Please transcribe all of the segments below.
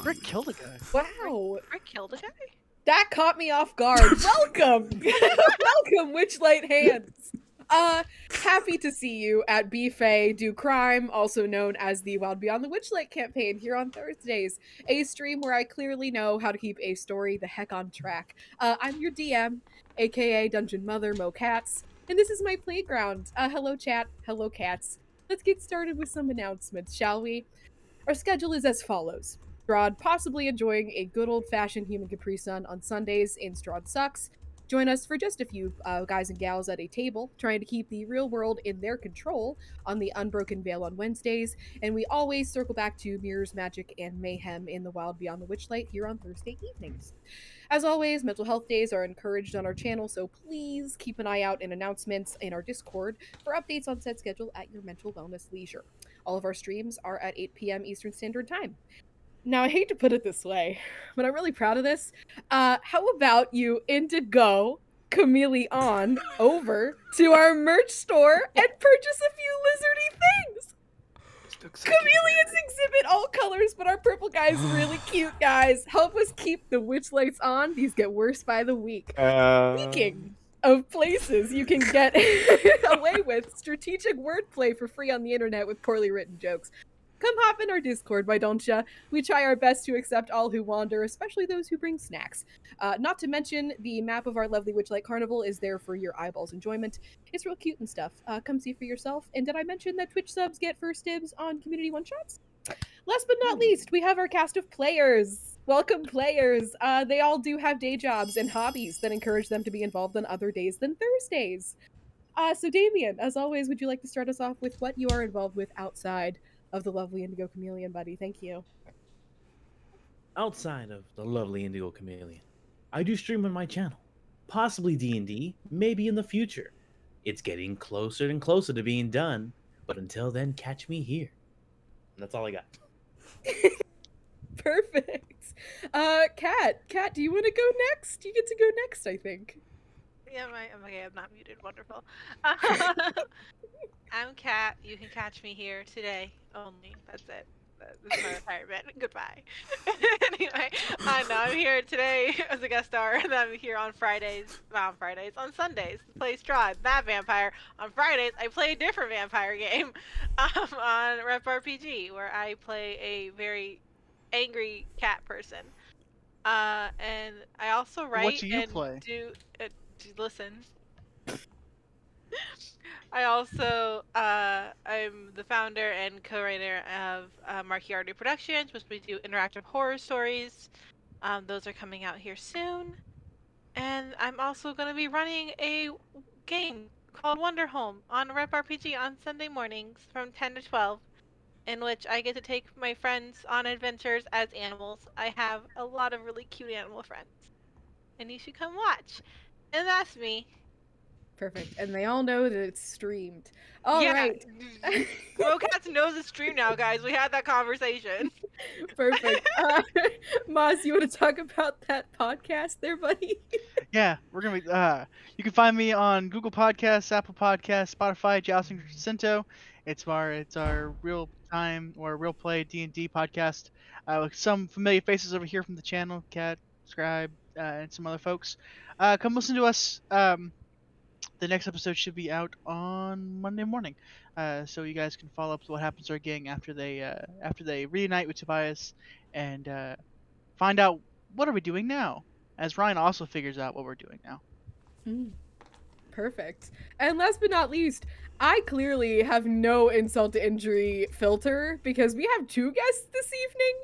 Frick killed a guy. Wow. Frick killed a guy? That caught me off guard. Welcome! Welcome, Witchlight hands! Happy to see you at BFA Do Crime, also known as the Wild Beyond the Witchlight campaign here on Thursdays, a stream where I clearly know how to keep a story the heck on track. I'm your DM, aka Dungeon Mother Mo Cats, and this is my playground. Hello chat, hello cats. Let's get started with some announcements, shall we? Our schedule is as follows. Strahd possibly enjoying a good old-fashioned human Capri Sun on Sundays in Strahd Sucks. Join us for just a few guys and gals at a table, trying to keep the real world in their control on the Unbroken Veil on Wednesdays, and we always circle back to Mirrors, Magic, and Mayhem in the Wild Beyond the Witchlight here on Thursday evenings. As always, mental health days are encouraged on our channel, so please keep an eye out in announcements in our Discord for updates on said schedule at your mental wellness leisure. All of our streams are at 8 p.m. Eastern Standard Time. Now, I hate to put it this way, but I'm really proud of this. How about you Indigo Chameleon over to our merch store and purchase a few lizardy things? Chameleons exhibit all colors, but our purple guy is really cute, guys. Help us keep the Witchlights on. These get worse by the week. Speaking of places you can get away with strategic wordplay for free on the internet with poorly written jokes, come hop in our Discord, why don't ya? We try our best to accept all who wander, especially those who bring snacks. Not to mention, the map of our lovely Witchlight Carnival is there for your eyeballs' enjoyment. It's real cute and stuff. Come see for yourself. And did I mention that Twitch subs get first dibs on community one-shots? Last but not least, we have our cast of players. Welcome, players. They all do have day jobs and hobbies that encourage them to be involved on other days than Thursdays. So Damien, as always, would you like to start us off with what you are involved with outside of the lovely Indigo Chameleon, buddy? Thank you. Outside of the lovely Indigo Chameleon, I do stream on my channel. Possibly D&D, maybe in the future. It's getting closer and closer to being done, but until then, catch me here. And that's all I got. Perfect. Kat, do you want to go next? You get to go next, I think. Yeah, okay, I'm not muted. Wonderful. I'm Kat. You can catch me here today only. That's it. This is my retirement. Goodbye. Anyway, I know I'm here today as a guest star, and I'm here on Fridays. Not on Fridays, on Sundays to play Strahd, that vampire. On Fridays, I play a different vampire game on Rep RPG, where I play a very angry cat person. And I also write What do you and play? listen. I also, I'm the founder and co-writer of Marchiardi Productions, which we do interactive horror stories. Those are coming out here soon. And I'm also going to be running a game called Wonder Home on Rep RPG on Sunday mornings from 10 to 12, in which I get to take my friends on adventures as animals. I have a lot of really cute animal friends, and you should come watch. And that's me. Perfect. And they all know that it's streamed. All right. Rocats knows it's streamed now, guys. We had that conversation. Perfect. Maz, you want to talk about that podcast there, buddy? Yeah, we're gonna be. You can find me on Google Podcasts, Apple Podcasts, Spotify, Jousting Jacinto. It's our real time or real play D&D podcast with some familiar faces over here from the channel, Kat, Scribe, and some other folks. Come listen to us. The next episode should be out on Monday morning, so you guys can follow up with what happens to our gang after they reunite with Tobias and find out what are we doing now, as Ryan also figures out what we're doing now. Perfect. And last but not least, I clearly have no insult to injury filter because we have two guests this evening.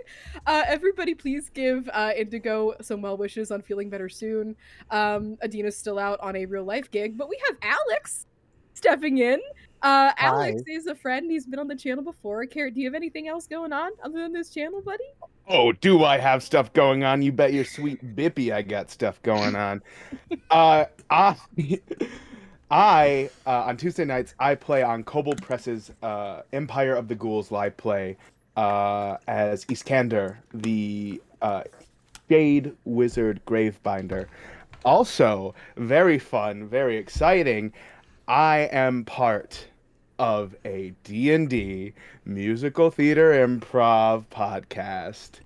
Everybody please give Indigo some well wishes on feeling better soon. Adina's still out on a real life gig, but we have Alex stepping in. Alex is a friend. He's been on the channel before. Carrot, do you have anything else going on other than this channel, buddy? Oh, do I have stuff going on? You bet your sweet bippy I got stuff going on. I on Tuesday nights, I play on Kobold Press's Empire of the Ghouls live play as Iskander, the Shade Wizard Gravebinder. Also, very fun, very exciting, I am part of a D&D musical theater improv podcast.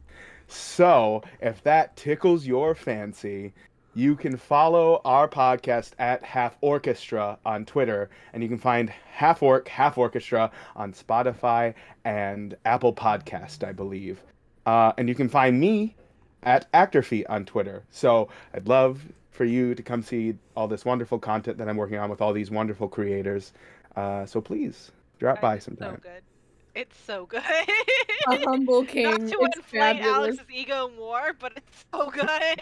So if that tickles your fancy, you can follow our podcast at Half Orchestra on Twitter, and you can find Half Orc, Half Orchestra on Spotify and Apple Podcast, I believe. And you can find me at Actorfeet on Twitter. So I'd love for you to come see all this wonderful content that I'm working on with all these wonderful creators. So please drop by It's so sometime. good. It's so good. A humble king. Not to It's inflate fabulous. Alex's ego more, but it's so good.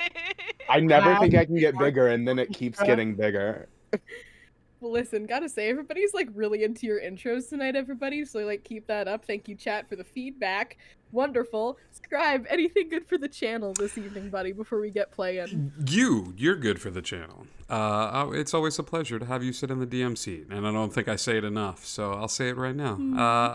I never Wow. think I can get bigger, and then it keeps getting bigger. Well, listen, gotta say, everybody's like really into your intros tonight, everybody. So like keep that up. Thank you, chat, for the feedback. Wonderful. Scribe, anything good for the channel this evening, buddy, before we get playing? You're good for the channel. It's always a pleasure to have you sit in the DM seat, and I don't think I say it enough, so I'll say it right now.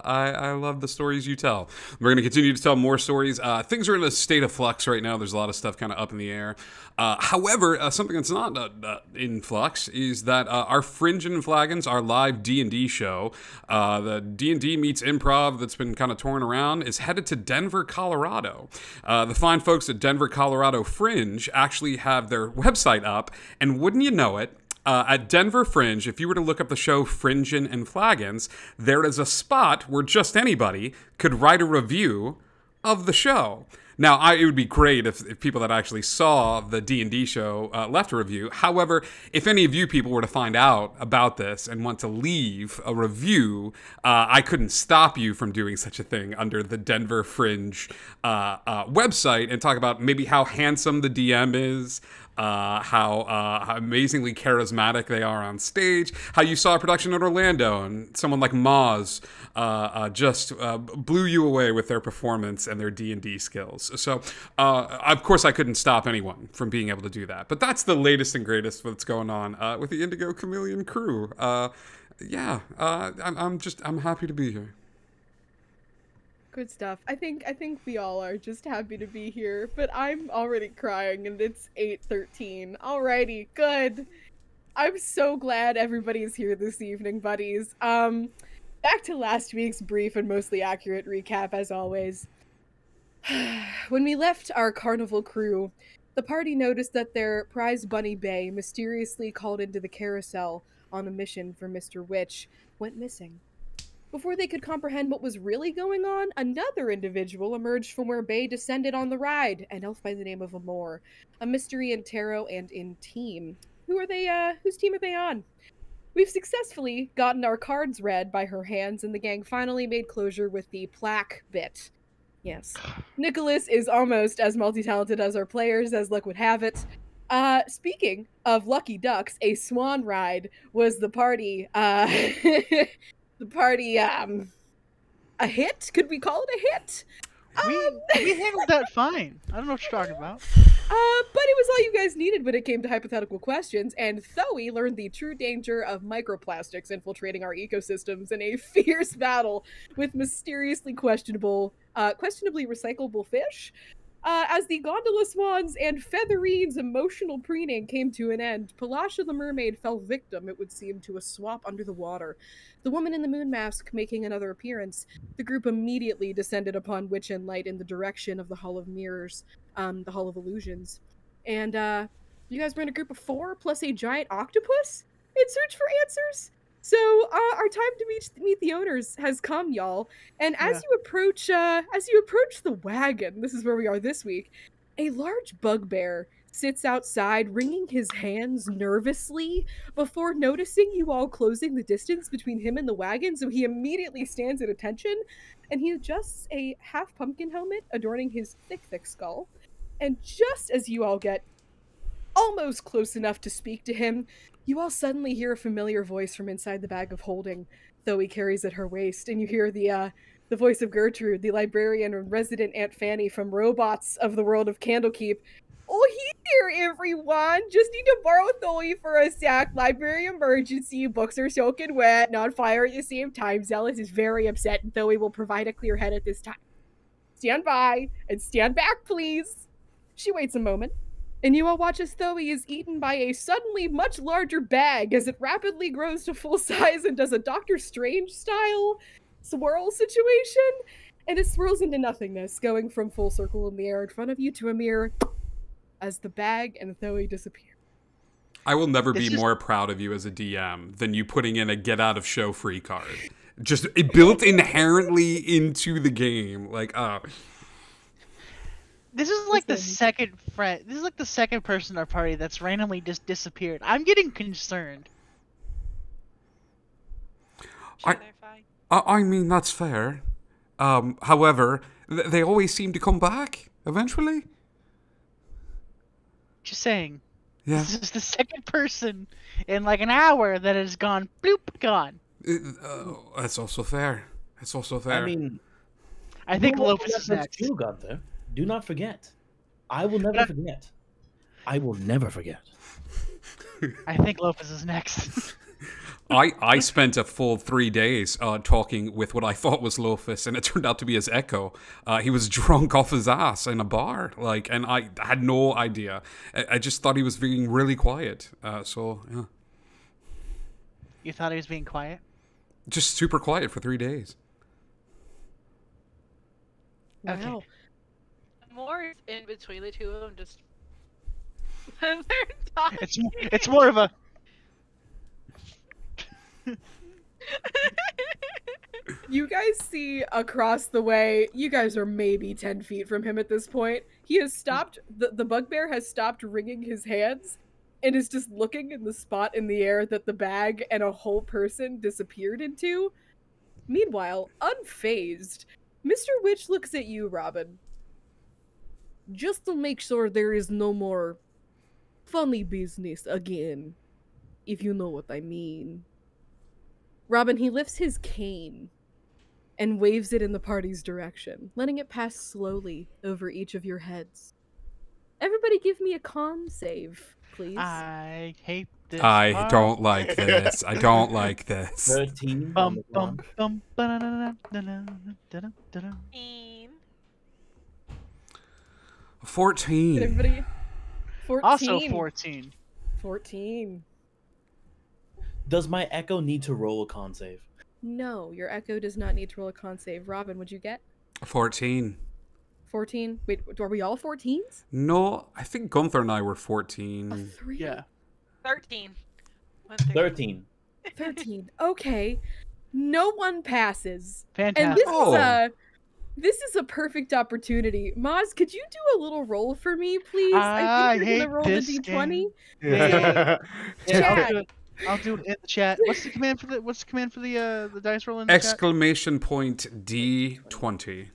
I love the stories you tell. We're going to continue to tell more stories. Things are in a state of flux right now. There's a lot of stuff kind of up in the air. However, something that's not in flux is that our Fringe and Flagons, our live D&D show, the D&D meets improv that's been kind of torn around, is headed to Denver, Colorado. The fine folks at Denver, Colorado Fringe actually have their website up, and wouldn't you know it, at Denver Fringe, if you were to look up the show Fringin' and Flagons, there is a spot where just anybody could write a review of the show. Now, it would be great if people that actually saw the D&D show left a review. However, if any of you people were to find out about this and want to leave a review, I couldn't stop you from doing such a thing under the Denver Fringe website and talk about maybe how handsome the DM is, how amazingly charismatic they are on stage, how you saw a production in Orlando and someone like Moz just blew you away with their performance and their D&D skills. So, of course, I couldn't stop anyone from being able to do that. But that's the latest and greatest that's going on with the Indigo Chameleon crew. I'm happy to be here. Good stuff. I think we all are just happy to be here, but I'm already crying and it's 8:13. Alrighty, good. I'm so glad everybody's here this evening, buddies. Back to last week's brief and mostly accurate recap as always. When we left our carnival crew, the party noticed that their prize bunny Bay, mysteriously called into the carousel on a mission for Mr. Witch, went missing. Before they could comprehend what was really going on, another individual emerged from where Bay descended on the ride, an elf by the name of Amor, a mystery in tarot and in team. Who are they, whose team are they on? We've successfully gotten our cards read by her hands, and the gang finally made closure with the plaque bit. Yes. Nicholas is almost as multi-talented as our players, as luck would have it. Speaking of lucky ducks, a swan ride was the party, a hit? Could we call it a hit? We handled that fine. I don't know what you're talking about. But it was all you guys needed when it came to hypothetical questions, and Thoe learned the true danger of microplastics infiltrating our ecosystems in a fierce battle with mysteriously questionably recyclable fish. As the gondola swans and Featherine's emotional preening came to an end, Palasha the mermaid fell victim, it would seem, to a swap under the water. The woman in the moon mask making another appearance, the group immediately descended upon Witch and Light in the direction of the Hall of Mirrors, the Hall of Illusions. And, you guys were in a group of 4 plus a giant octopus in search for answers? So, our time to meet the owners has come, y'all. And as you approach the wagon, this is where we are this week, a large bugbear sits outside, wringing his hands nervously before noticing you all closing the distance between him and the wagon, so he immediately stands at attention, and he adjusts a half pumpkin helmet adorning his thick skull. And just as you all get almost close enough to speak to him, you all suddenly hear a familiar voice from inside the bag of holding Thoe carries at her waist, and you hear the voice of Gertrude, the librarian and resident Aunt Fanny from Robots of the World of Candlekeep. Oh, here, everyone! Just need to borrow Thoe for a sec. Library emergency. Books are soaking wet and on fire at the same time. Zealous is very upset, and Thoe will provide a clear head at this time. Stand by and stand back, please. She waits a moment, and you all watch as Thoe is eaten by a suddenly much larger bag as it rapidly grows to full size and does a Doctor Strange-style swirl situation. And it swirls into nothingness, going from full circle in the air in front of you to a mere as the bag and Thoe disappear. I will never be This is- more proud of you as a DM than you putting in a get out of show free card. Just it built inherently into the game. Like, This is like the Listen. second friend. This is like the second person in our party that's randomly just disappeared. I'm getting concerned. Sure, I- they're fine. I mean, that's fair. However, they always seem to come back eventually. Just saying. Yeah. This is the second person in like an hour that has gone bloop gone. That's also fair. It's also fair. I mean, I think no one Lopez is lets next. you, Gunther. Do not forget. I will never forget. I will never forget. I think Lopez is next. I spent a full 3 days talking with what I thought was Lofus, and it turned out to be his echo. He was drunk off his ass in a bar, and I had no idea. I just thought he was being really quiet. So yeah, You thought he was being quiet? just super quiet for 3 days. Okay. Wow. More is in between the two of them, just when they're talking. It's more of a. You guys see across the way, you guys are maybe 10 feet from him at this point. He has stopped, the bugbear has stopped wringing his hands and is just looking in the spot in the air that the bag and a whole person disappeared into. Meanwhile, unfazed, Mr. Witch looks at you, Robin. Just to make sure there is no more funny business again, if you know what I mean. Robin, he lifts his cane and waves it in the party's direction, letting it pass slowly over each of your heads. Everybody give me a con save, please. I hate this. I part. don't like this. I don't like this. 13 on Bum the bum clock. bum ba-da-da-da-da-da-da-da-da. 14. Everybody. 14. Also 14. 14. Does my echo need to roll a con save? No, your echo does not need to roll a con save. Robin, what'd you get? 14. 14? Wait, are we all 14s? No, I think Gunther and I were A 14. 3? Yeah. 13. 13. 13. Okay. No one passes. And Fantastic. this is a perfect opportunity. Maz, could you do a little roll for me, please? I I think you're hate gonna roll the this d20. game. Yeah. Chad. I'll do it in the chat. What's the command for the dice roll in the chat? Exclamation point D20.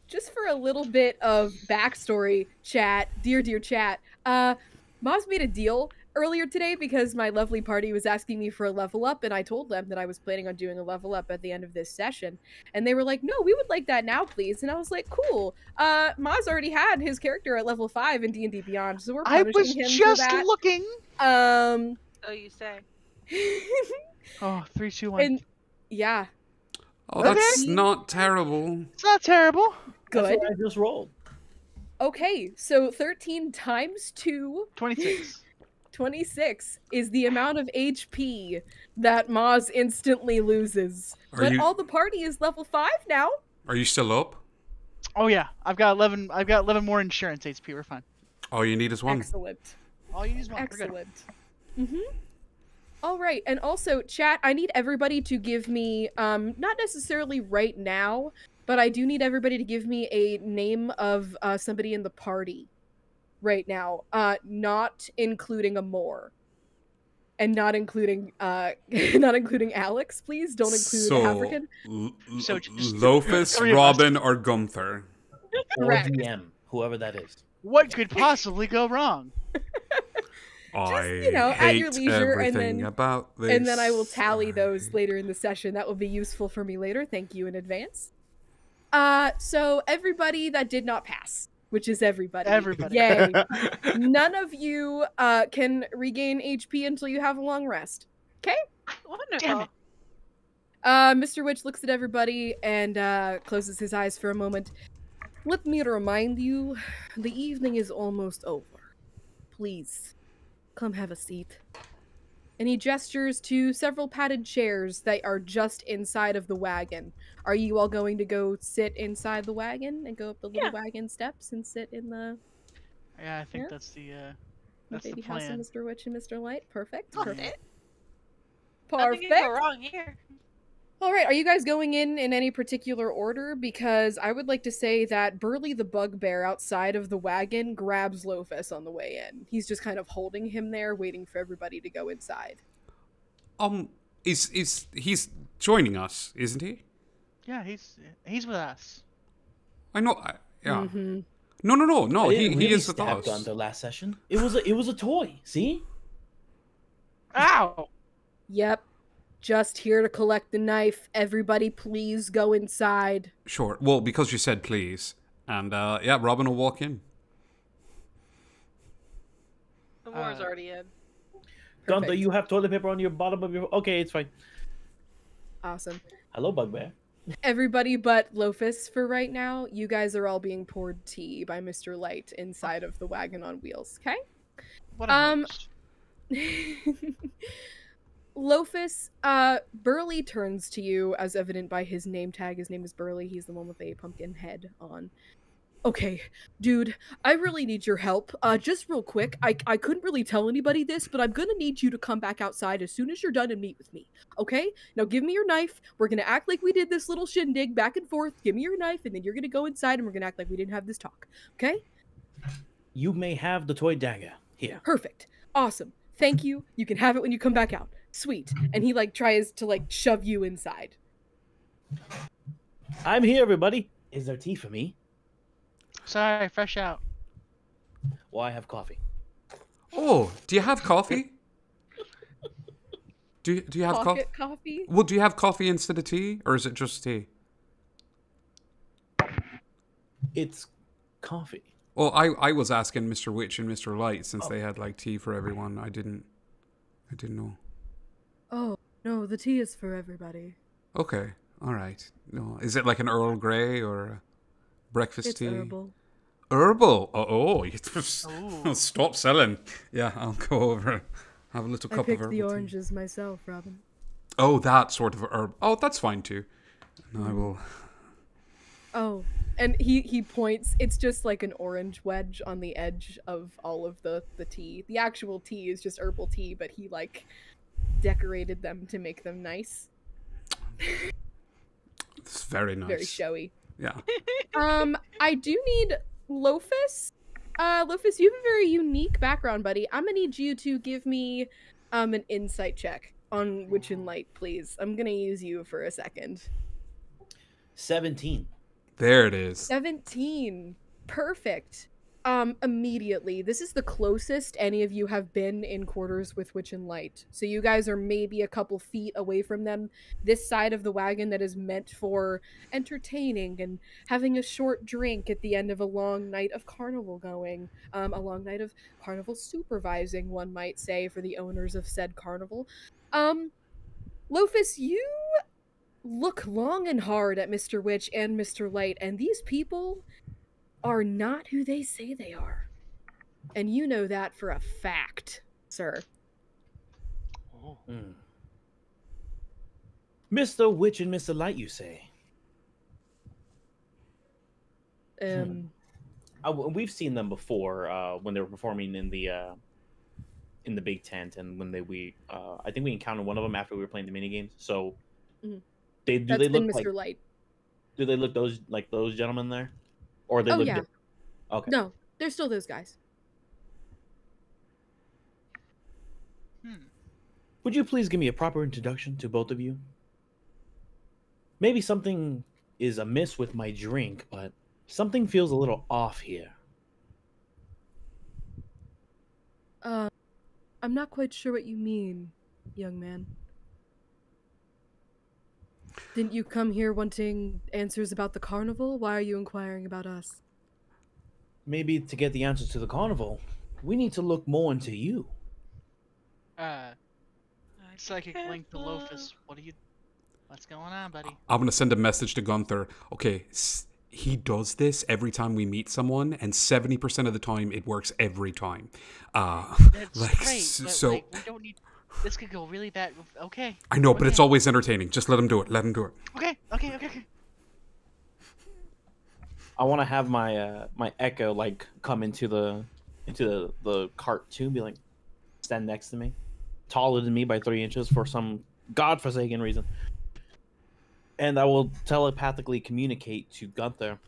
Just for a little bit of backstory, chat, dear chat. Maz made a deal earlier today because my lovely party was asking me for a level up, and I told them that I was planning on doing a level up at the end of this session, and they were like, "No, we would like that now, please." And I was like, "Cool." Maz already had his character at level 5 in D&D Beyond, so we're I punishing was him just for that. looking. So you say. Oh, 3, 2, 1. And yeah, Oh, that's Okay. not terrible. It's not terrible. good. That's what I just rolled. Okay, so 13 times 2, 26. 26 is the amount of HP that Maz instantly loses. But all the party is level 5 now. Are you still up? Oh yeah, I've got 11. I've got 11 more insurance HP. We're fine. All you need is one. Excellent. All you need is one. We're good. Excellent. Mm-hmm. All right, and also, chat, I need everybody to give me, not necessarily right now, but I do need everybody to give me a name of somebody in the party right now, not including Amor. And not including not including Alex, please. Don't include African. So just- Lofus, Three of us. Robin, or Gunther. Or Correct. DM, whoever that is. What could possibly go wrong? I at hate your leisure, and everything then- about this. And then I will tally those later in the session. That will be useful for me later. Thank you in advance. So everybody that did not pass, which is everybody. Everybody. Yay. None of you can regain HP until you have a long rest. Wonderful. Damn it. Mr. Witch looks at everybody and closes his eyes for a moment. Let me remind you, the evening is almost over. Please, come have a seat. And he gestures to several padded chairs that are just inside of the wagon. Are you all going to go sit inside the wagon and go up the little wagon steps and sit in the Yeah, I think Yeah? that's the baby house of plan. Mr. Witch and Mr. Light? Perfect. That's Perfect. it. Nothing can go Perfect. wrong here. All right, are you guys going in any particular order? Because I would like to say that Burley the Bugbear outside of the wagon grabs Lofus on the way in. He's just kind of holding him there, waiting for everybody to go inside. He's joining us, isn't he? Yeah, he's with us. I know. Yeah. Mm-hmm. No. I didn't He really is with stab us. Gunther last session. It was a toy. See? Ow! Yep. Just here to collect the knife. Everybody please go inside. Sure. Well, because you said please, and yeah, Robin will walk in. The war's already in. Gunther, Perfect. you have toilet paper on your bottom of your. Okay, it's fine. Awesome. Hello, Bugbear. Everybody but Lofus for right now, you guys are all being poured tea by Mr. Light inside of the wagon on wheels, okay? What a host. Lofus, Burley turns to you as evident by his name tag. His name is Burley. He's the one with a pumpkin head on. Okay, dude, I really need your help. Just real quick, I couldn't really tell anybody this, but I'm gonna need you to come back outside as soon as you're done and meet with me. Okay? Now give me your knife. We're gonna act like we did this little shindig back and forth. Give me your knife, and then you're gonna go inside and we're gonna act like we didn't have this talk. Okay? You may have the toy dagger here. Perfect. Awesome. Thank you. You can have it when you come back out. Sweet. And he tries to shove you inside. I'm here, everybody. Is there tea for me? Sorry, fresh out. Well, I have coffee. Oh, do you have coffee? Do you have coffee? Pocket coffee? Well, do you have coffee instead of tea, or is it just tea? It's coffee. Well, I was asking Mr. Witch and Mr. Light since they had tea for everyone. I didn't know. Oh, no, the tea is for everybody. Okay, all right. No, is it like an Earl Grey or a breakfast It's tea? herbal. Herbal. Oh, Ooh. stop selling. Yeah, I'll go over. Have a little I cup of picked herbal the tea. oranges myself, Robin. Oh, that sort of herb. Oh, that's fine too. And I will. Oh, and he points. It's just like an orange wedge on the edge of all of the tea. The actual tea is just herbal tea, but he decorated them to make them nice. It's very nice. Very showy. Yeah. I do need Lofus. Lofus, you have a very unique background, buddy. I'm gonna need you to give me an insight check on Witch and Light, please. I'm gonna use you for a second. 17. There it is. 17. Perfect. Immediately. This is the closest any of you have been in quarters with Witch and Light. So you guys are maybe a couple feet away from them. This side of the wagon that is meant for entertaining and having a short drink at the end of a long night of carnival going. A long night of carnival supervising, one might say, for the owners of said carnival. Lofus, you look long and hard at Mr. Witch and Mr. Light, and these people are not who they say they are. And you know that for a fact, sir. Oh. Mr. Witch and Mr. Light, you say? We've seen them before when they were performing in the big tent, and when I think we encountered one of them after we were playing the mini games. So, Mhm. do That's they been look Mr. Light. Do they look those gentlemen there, or they Oh, look yeah. different? Okay. No, they're still those guys. Would you please give me a proper introduction to both of you? Maybe something is amiss with my drink, but something feels a little off here. I'm not quite sure what you mean, young man. Didn't you come here wanting answers about the carnival? Why are you inquiring about us? Maybe to get the answers to the carnival, we need to look more into you. Psychic link to Lofus. What's going on, buddy? I'm gonna send a message to Gunther. Okay, he does this every time we meet someone, and 70% of the time it works every time. That's great, but so we don't need. This could go really bad. Okay. I know, but Okay. it's always entertaining. Just let him do it. Let him do it. Okay. I want to have my my echo like come into the cart too, be like stand next to me, taller than me by 3 inches for some godforsaken reason, and I will telepathically communicate to Gunther.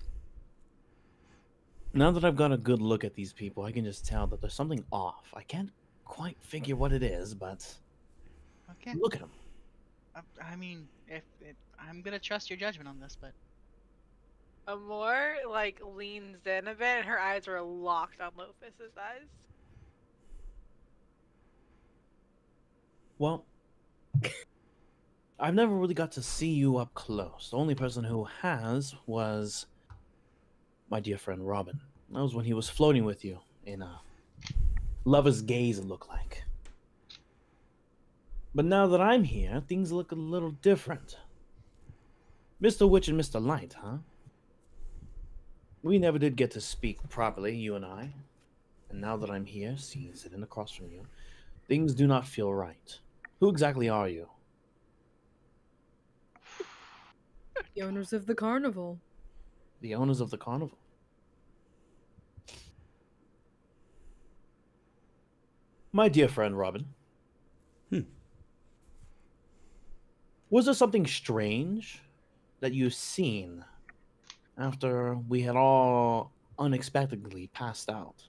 Now that I've got a good look at these people, I can just tell that there's something off. I can't quite figure what it is, but Okay. look at them. I mean, I'm gonna trust your judgment on this, but Amor like leans in a bit, and her eyes are locked on Lofus's eyes. Well, I've never really got to see you up close. The only person who has was my dear friend Robin. That was when he was floating with you in a lover's gaze, it looked like. But now that I'm here, things look a little different. Mr. Witch and Mr. Light, huh? We never did get to speak properly, you and I. And now that I'm here, sitting across from you, things do not feel right. Who exactly are you? The owners of the carnival. The owners of the carnival. My dear friend Robin. Was there something strange that you've seen after we had all unexpectedly passed out?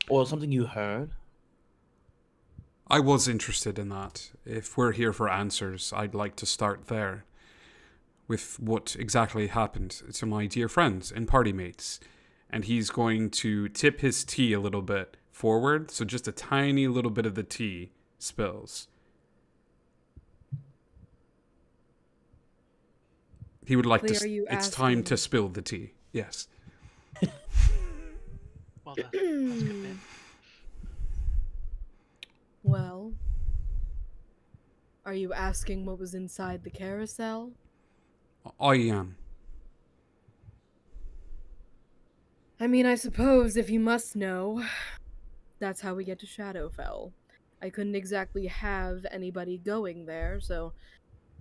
Or something you heard? I was interested in that. If we're here for answers, I'd like to start there. With what exactly happened to my dear friends and party mates. And he's going to tip his tea a little bit forward, so just a tiny little bit of the tea spills. He would like Are to... you It's time to asking- spill the tea. Yes. well done. That's good, man. Well, are you asking what was inside the carousel? I am. I mean, I suppose if you must know, that's how we get to Shadowfell. I couldn't exactly have anybody going there, so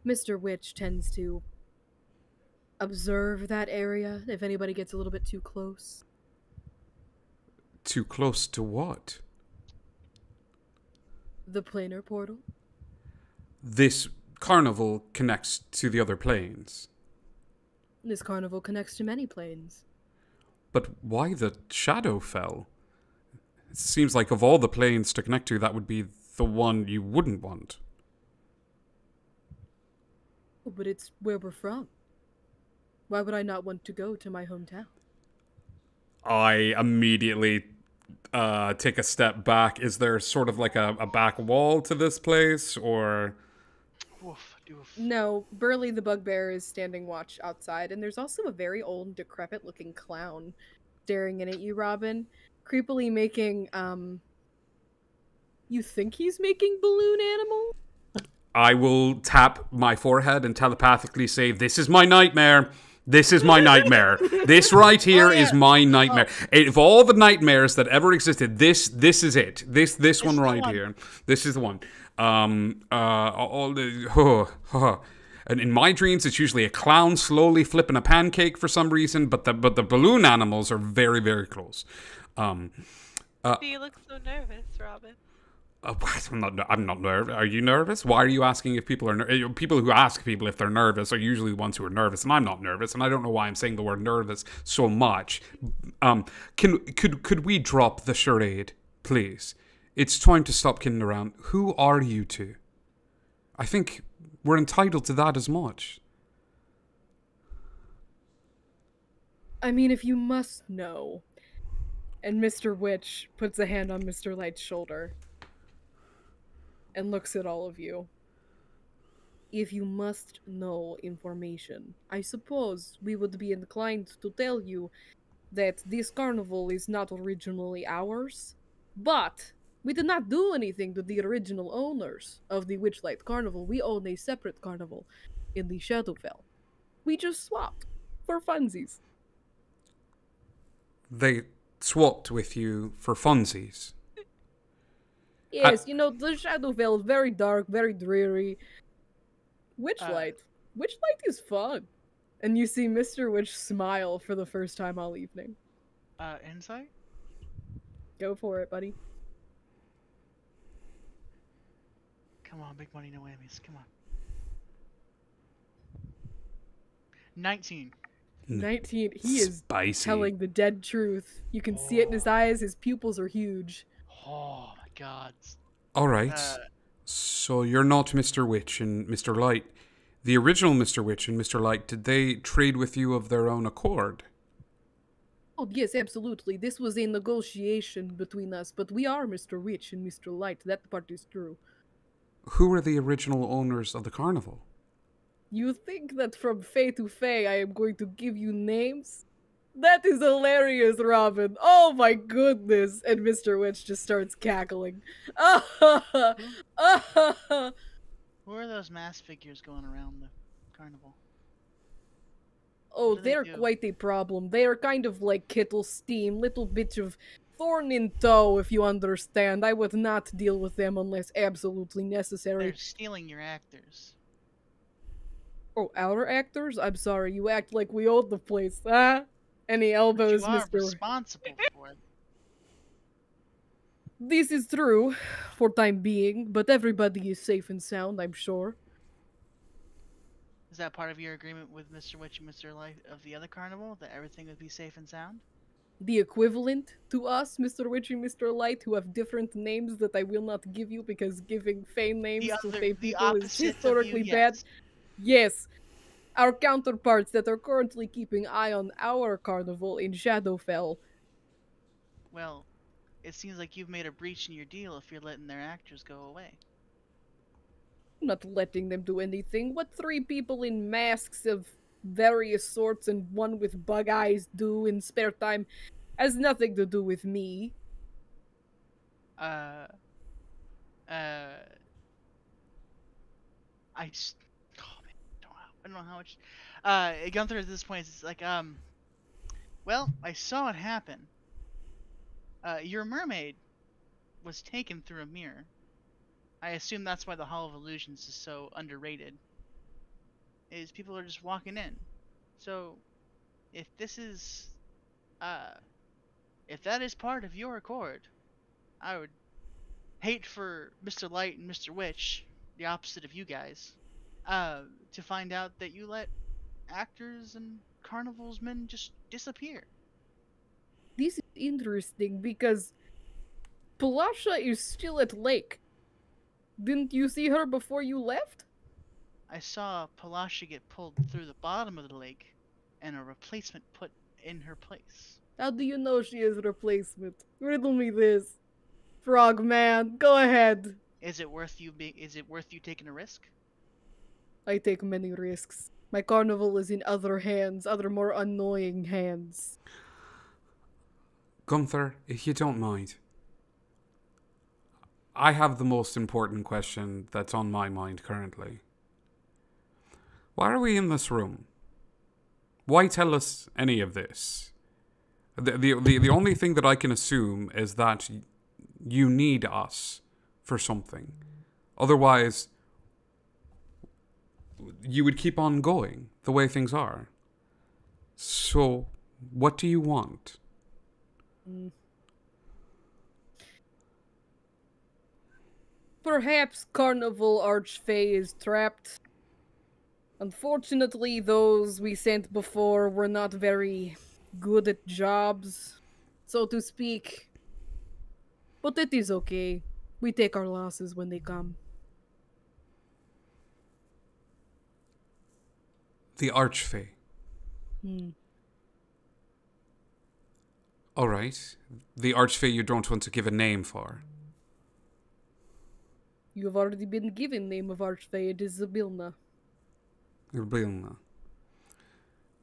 Mr. Witch tends to observe that area if anybody gets a little bit too close. Too close to what? The planar portal? This carnival connects to the other planes. This carnival connects to many planes. But why the Shadowfell? It seems like of all the planes to connect to, that would be the one you wouldn't want. Oh, but it's where we're from. Why would I not want to go to my hometown? I immediately take a step back. Is there sort of like a back wall to this place, or... Woof, doof. No, Burley the Bugbear is standing watch outside, and there's also a very old, decrepit-looking clown staring in at you, Robin, creepily making, you think he's making balloon animal? I will tap my forehead and telepathically say, "This is my nightmare. This is my nightmare. This right here is my nightmare. Of all the nightmares that ever existed, this is it. This one is the right one. here. This is the one. And in my dreams, it's usually a clown slowly flipping a pancake for some reason, but the balloon animals are very, very close. You look so nervous, Robin. I'm not nervous. Are you nervous? Why are you asking if people are people who ask people if they're nervous are usually the ones who are nervous, and I'm not nervous, and I don't know why I'm saying the word nervous so much. Could we drop the charade, please? It's time to stop kidding around. Who are you two? I think we're entitled to that as much. I mean, if you must know. And Mr. Witch puts a hand on Mr. Light's shoulder and looks at all of you. If you must know information, I suppose we would be inclined to tell you that this carnival is not originally ours, but we did not do anything to the original owners of the Witchlight Carnival. We own a separate carnival in the Shadowfell. We just swapped for funsies. They swapped with you for funsies. Yes, you know, the Shadowfell is very dark, very dreary. Witchlight. Witchlight is fun. And you see Mr. Witch smile for the first time all evening. Insight? Go for it, buddy. Come on, big money, no whammies. Come on. 19. 19. He is Spicy. telling the dead truth. You can see it in his eyes. His pupils are huge. Oh my god. All right. So you're not Mr. Witch and Mr. Light. The original Mr. Witch and Mr. Light, did they trade with you of their own accord? Oh, yes, absolutely. This was a negotiation between us, but we are Mr. Witch and Mr. Light. That part is true. Who were the original owners of the carnival? You think that from Fey to Fey I am going to give you names? That is hilarious, Robin. Oh my goodness. And Mr. Witch just starts cackling. Who are those mass figures going around the carnival? Oh, What do they they're do? quite a problem. They are kind of like Kittle Steam, little bit of thorn in toe, if you understand. I would not deal with them unless absolutely necessary. They're stealing your actors. Oh, our actors? I'm sorry, you act like we own the place, huh? Any elbows, You are Mr. responsible for it. This is true, for time being, but everybody is safe and sound, I'm sure. Is that part of your agreement with Mr. Witch and Mr. Light of the other carnival? That everything would be safe and sound? The equivalent to us, Mr. Witch and Mr. Light, who have different names that I will not give you because giving Fey names to Fey people is historically bad. Yes. Our counterparts that are currently keeping eye on our carnival in Shadowfell. Well, it seems like you've made a breach in your deal if you're letting their actors go away. I'm not letting them do anything. What 3 people in masks of various sorts and one with bug eyes do in spare time has nothing to do with me. I just, oh man, I don't know how much. Gunther at this point is like, well, I saw it happen. Your mermaid was taken through a mirror. I assume that's why the Hall of Illusions is so underrated. Is people are just walking in. So, if this is, if that is part of your accord, I would hate for Mr. Light and Mr. Witch, the opposite of you guys, to find out that you let actors and carnivalsmen just disappear. This is interesting because Palasha is still at Lake. Didn't you see her before you left? I saw Palasha get pulled through the bottom of the lake, and a replacement put in her place. How do you know she is a replacement? Riddle me this. Frogman, go ahead. Is it worth you taking a risk? I take many risks. My carnival is in other hands, other more annoying hands. Gunther, if you don't mind, I have the most important question that's on my mind currently. Why are we in this room? Why tell us any of this? The only thing that I can assume is that you need us for something. Otherwise, you would keep on going the way things are. So, what do you want? Perhaps Carnival Archfey is trapped. Unfortunately, those we sent before were not very good at jobs, so to speak. But it is okay. We take our losses when they come. The Archfey. Alright. The Archfey you don't want to give a name for. You've already been given name of Archfey. It is Zabilna. Zabilna.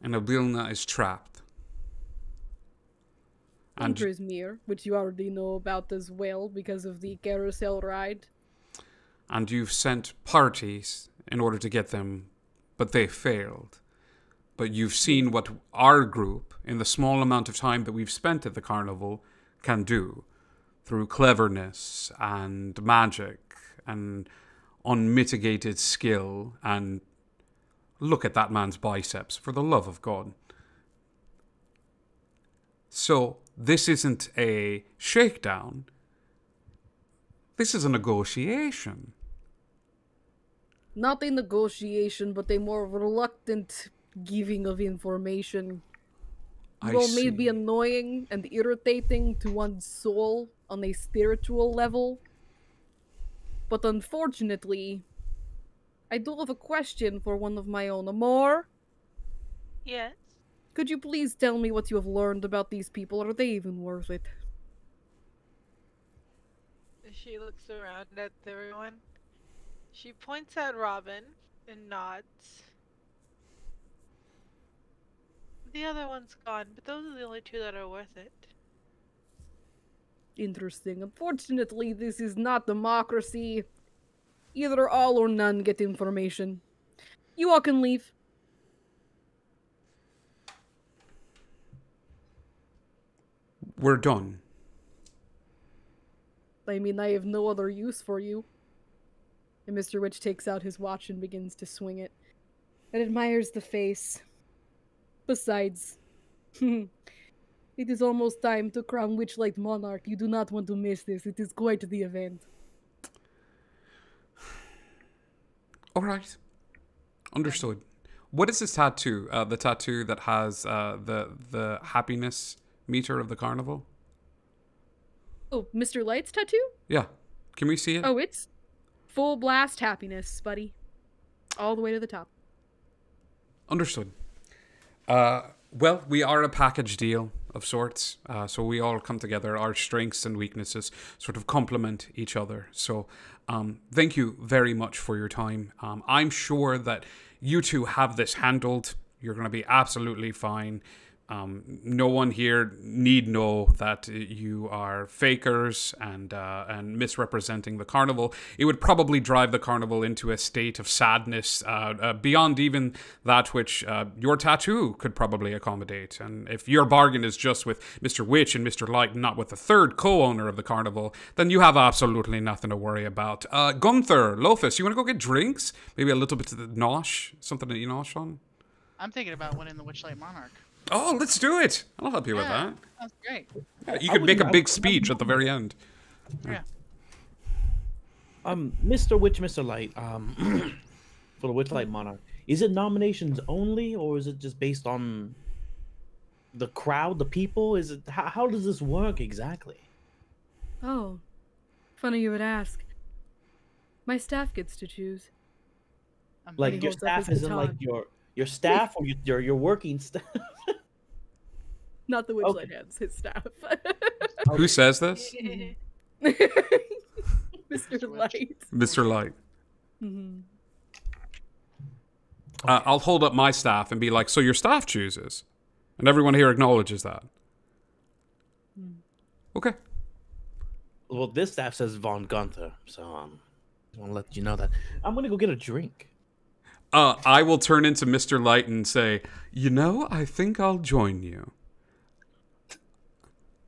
And Zabilna is trapped. And Prismere, which you already know about as well because of the carousel ride. And you've sent parties in order to get them, but they failed. But you've seen what our group, in the small amount of time that we've spent at the carnival, can do. through cleverness and magic and unmitigated skill. And look at that man's biceps, for the love of God. So this isn't a shakedown. This is a negotiation. Not a negotiation, but a more reluctant giving of information. You all may be annoying and irritating to one's soul on a spiritual level, but unfortunately, I do have a question for one of my own. Amor? Yes. Could you please tell me what you have learned about these people? Are they even worth it? She looks around at everyone. She points at Robin and nods. The other one's gone, but those are the only two that are worth it. Interesting. Unfortunately, this is not democracy. Either all or none get information. You all can leave. We're done. I mean, I have no other use for you. And Mr. Witch takes out his watch and begins to swing it. And admires the face. Besides, it is almost time to crown Witchlight Monarch. You do not want to miss this. It is quite the event. Alright. Understood. What is this tattoo? The tattoo that has the happiness meter of the carnival? Oh, Mr. Light's tattoo? Yeah. Can we see it? Oh, it's full blast happiness, buddy. All the way to the top. Understood. Well, we are a package deal of sorts. So we all come together. Our strengths and weaknesses sort of complement each other. So thank you very much for your time. I'm sure that you two have this handled. You're going to be absolutely fine. No one here need know that you are fakers and misrepresenting the carnival. It would probably drive the carnival into a state of sadness beyond even that which your tattoo could probably accommodate. And if your bargain is just with Mr. Witch and Mr. Light, not with the third co-owner of the carnival, then you have absolutely nothing to worry about. Gunther, Lofus, you want to go get drinks? Maybe a little bit of the nosh? Something to nosh on? I'm thinking about winning the Witchlight Monarch. Oh, let's do it. I'll help you with that. That's great. Yeah, you could make a big speech at the very end. Yeah. Mr. Witch, Mr. Light, for the Witchlight Monarch, is it nominations only, or is it just based on the crowd, the people? Is it how does this work exactly? Oh, funny you would ask. My staff gets to choose. Like your holds up staff his isn't like baton. your staff or your working staff? Not the Witchlight Hands, his staff. Who says this? Mr. Light. Mr. Light. Mm-hmm. I'll hold up my staff and be like, so your staff chooses. And everyone here acknowledges that. Okay. Well, this staff says Von Gunther, so I want to let you know that. I'm going to go get a drink. I will turn into Mr. Light and say, you know, I think I'll join you.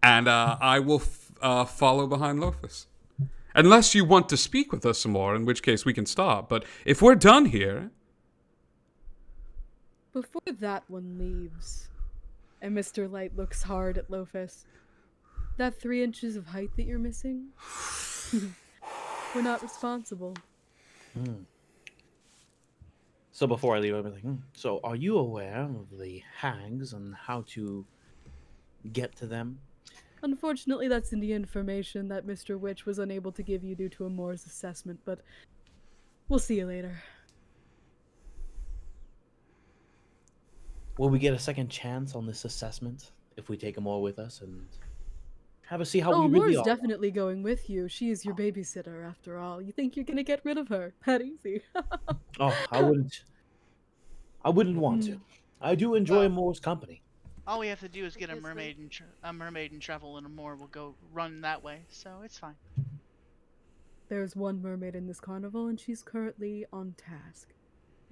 And I will follow behind Lofus. Unless you want to speak with us some more, in which case we can stop. But if we're done here... Before that one leaves, and Mr. Light looks hard at Lofus, that 3 inches of height that you're missing, we're not responsible. So before I leave, I'll be like, so are you aware of the hags and how to get to them? Unfortunately, that's in the information that Mr. Witch was unable to give you due to Amor's assessment, but we'll see you later. Will we get a second chance on this assessment if we take Amor with us and have a see how we really Amor's are? definitely going with you. She is your babysitter, after all. You think you're gonna get rid of her? That easy. Oh, I wouldn't want to. I do enjoy Amor's company. All we have to do is get a mermaid and travel, and more will go run that way. So it's fine. There's one mermaid in this carnival, and she's currently on task.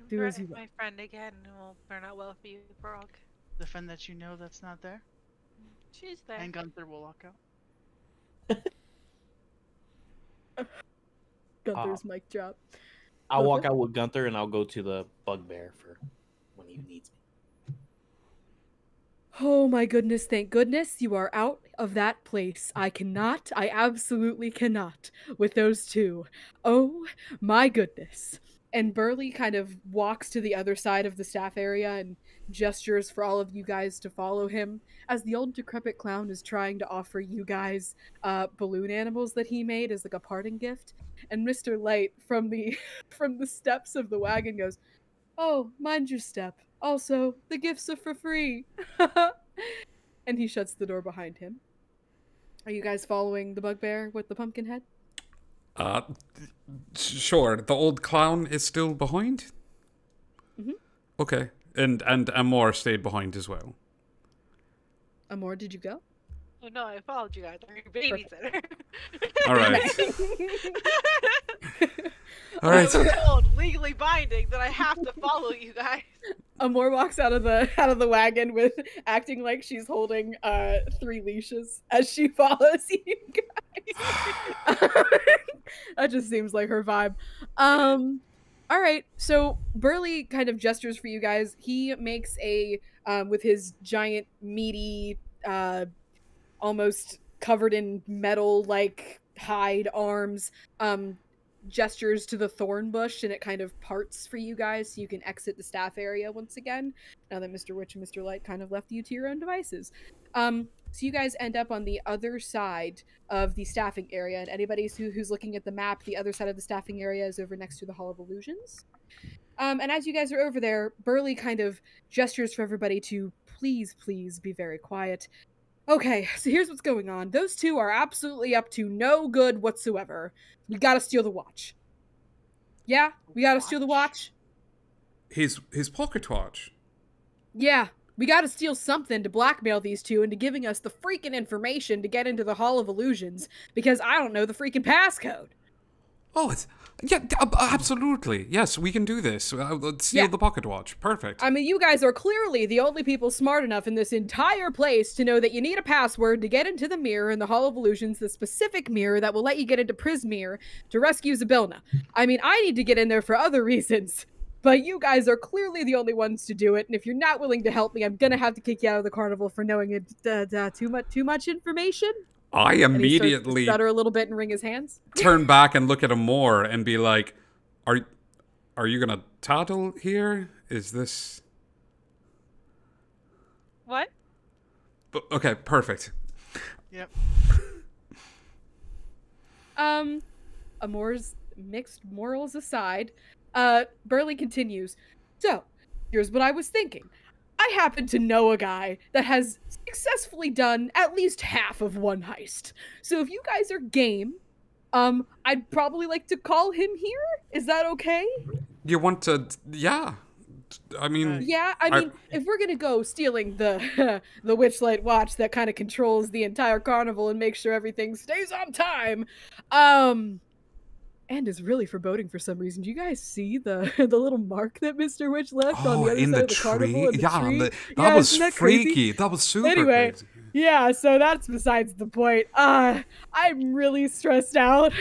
Do Burn as you will. my friend again, and it will turn out well for you, Frog. The friend that you know that's not there, She's there. and Gunther will walk out. Gunther's mic drop. I'll walk Gunther? out with Gunther and I'll go to the bugbear for when he needs me. Oh my goodness, thank goodness you are out of that place. I absolutely cannot with those two. Oh my goodness. And Burley kind of walks to the other side of the staff area and gestures for all of you guys to follow him as the old decrepit clown is trying to offer you guys balloon animals that he made as like a parting gift. And Mr. Light from the from the steps of the wagon goes, "Oh, mind your step. Also, the gifts are for free." And he shuts the door behind him. Are you guys following the bugbear with the pumpkin head? Sure. The old clown is still behind? Mm-hmm. Okay. And Amor stayed behind as well. Amor, did you go? Oh no, I followed you guys. I'm your babysitter. All right. All I right. was told, legally binding, that I have to follow you guys. Amor walks out of the wagon with acting like she's holding 3 leashes as she follows you guys. That just seems like her vibe. All right, so Burley kind of gestures for you guys. He makes a with his giant meaty almost covered in metal like hide arms gestures to the thorn bush, and it kind of parts for you guys so you can exit the staff area once again now that Mr. Witch and Mr. Light kind of left you to your own devices. So you guys end up on the other side of the staffing area, and anybody who's looking at the map, the other side of the staffing area is over next to the Hall of Illusions. And as you guys are over there, Burley kind of gestures for everybody to please be very quiet. Okay, so here's what's going on. Those two are absolutely up to no good whatsoever. We gotta steal the watch. Yeah? We gotta steal the watch? His pocket watch. Yeah. We gotta steal something to blackmail these two into giving us the freaking information to get into the Hall of Illusions, because I don't know the freaking passcode. Oh, absolutely. Yes, we can do this. Let's steal the pocket watch. Perfect. I mean, you guys are clearly the only people smart enough in this entire place to know that you need a password to get into the mirror in the Hall of Illusions, the specific mirror that will let you get into Prismere to rescue Zybilna. I mean, I need to get in there for other reasons, but you guys are clearly the only ones to do it, and if you're not willing to help me, I'm gonna have to kick you out of the carnival for knowing too much information. I immediately and he stutter a little bit and wring his hands. Turn back and look at him more and be like, "Are you gonna tattle here? Is this What? okay? Perfect." Yep. Amor's mixed morals aside, Burley continues. So, here's what I was thinking. I happen to know a guy that has successfully done at least half of one heist. So if you guys are game, I'd probably like to call him here. Is that okay? You want to? Yeah. I mean. Yeah, I mean, if we're gonna go stealing the the Witchlight watch that kind of controls the entire carnival and makes sure everything stays on time, and is really foreboding for some reason. Do you guys see the little mark that Mr. Witch left on the other side of the carnival? In the tree? That was that freaky. crazy? That was super Anyway, crazy. yeah, so that's besides the point. I'm really stressed out.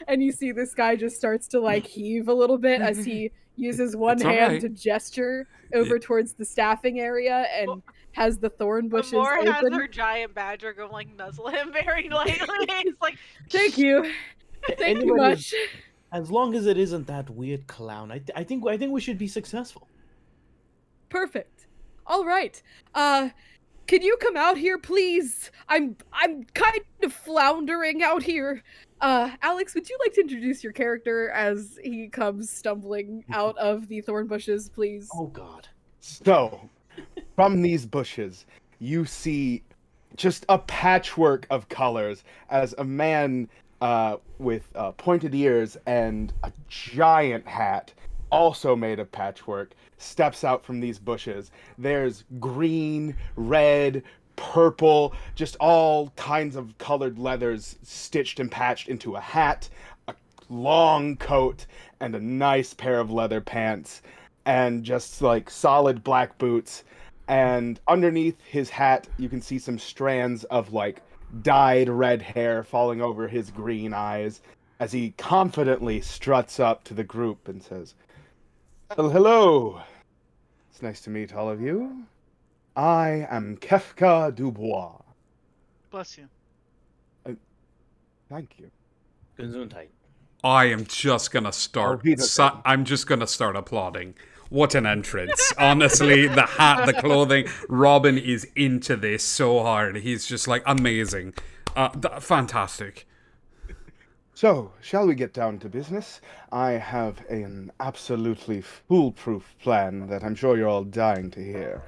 And you see this guy just starts to like heave a little bit as he uses one hand to gesture over towards the staffing area and has the thorn bushes Amor open. has her giant badger go like nuzzle him very lightly. He's like, Thank you. Thank you much. As long as it isn't that weird clown, I think we should be successful. Perfect. All right. Can you come out here, please? I'm kind of floundering out here. Alex, would you like to introduce your character as he comes stumbling out of the thorn bushes, please? Oh God. So, from these bushes, you see just a patchwork of colors as a man with pointed ears and a giant hat, also made of patchwork, steps out from these bushes. There's green, red, purple, just all kinds of colored leathers stitched and patched into a hat, a long coat, and a nice pair of leather pants, and just like solid black boots. And underneath his hat, you can see some strands of like dyed red hair falling over his green eyes. as he confidently struts up to the group and says, "Well, hello. It's nice to meet all of you. I am Kefka Dubois." Bless you. Thank you. Gesundheit. I am just gonna start. I'm just gonna start applauding. What an entrance! Honestly, the hat, the clothing. Robin is into this so hard. He's just like amazing, fantastic. So, shall we get down to business? I have an absolutely foolproof plan that I'm sure you're all dying to hear.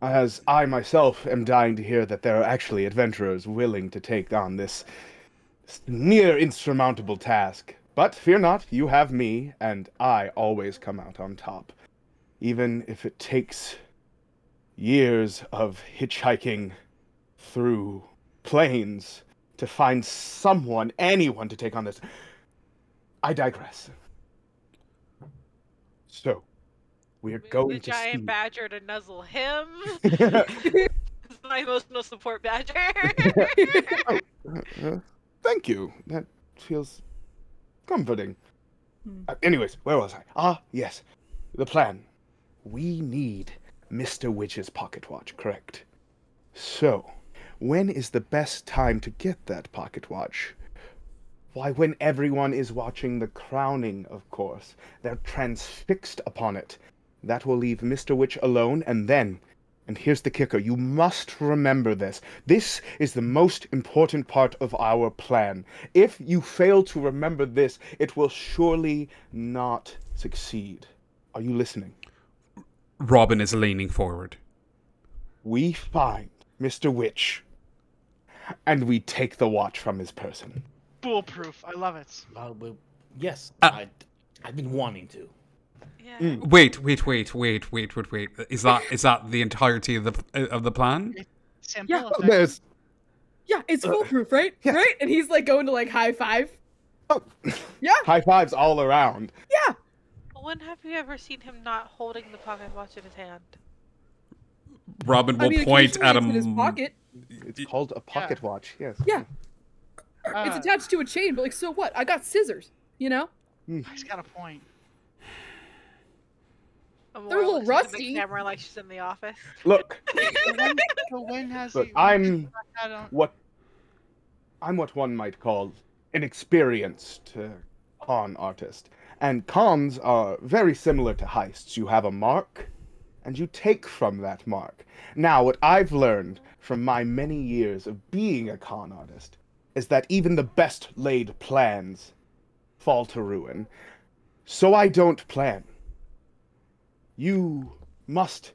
As I myself am dying to hear that there are actually adventurers willing to take on this near insurmountable task. But fear not, you have me, and I always come out on top. Even if it takes years of hitchhiking through plains to find someone, anyone to take on this. I digress. So, we're going the to giant see... badger to nuzzle him. It's my emotional support badger. Thank you. That feels comforting. Anyways, where was I? Ah, yes. The plan. We need Mr. Witch's pocket watch, correct? So, when is the best time to get that pocket watch? Why, when everyone is watching the crowning, of course. They're transfixed upon it. That will leave Mr. Witch alone, and then... And here's the kicker, you must remember this. This is the most important part of our plan. If you fail to remember this, it will surely not succeed. Are you listening? Robin is leaning forward. We find Mr. Witch, and we take the watch from his person. Foolproof. I love it. Well, yes, I've been wanting to. Yeah. Wait. Is that the entirety of the plan? Simple. Yeah. Effective. Yeah, it's foolproof, right? yeah. Right? And he's like going to like high five. Oh. Yeah. High fives all around. Yeah. When have you ever seen him not holding the pocket watch in his hand? Robin will point at him. It's in his pocket. It's called a pocket watch, yes. Yeah. It's attached to a chain, but like, so what? I got scissors, you know? He's got a point. They're a little The rusty. camera like she's in the office. Look, When has look, he? I'm what one might call an experienced con artist. And cons are very similar to heists. You have a mark, and you take from that mark. Now, what I've learned from my many years of being a con artist is that even the best laid plans fall to ruin. So I don't plan. You must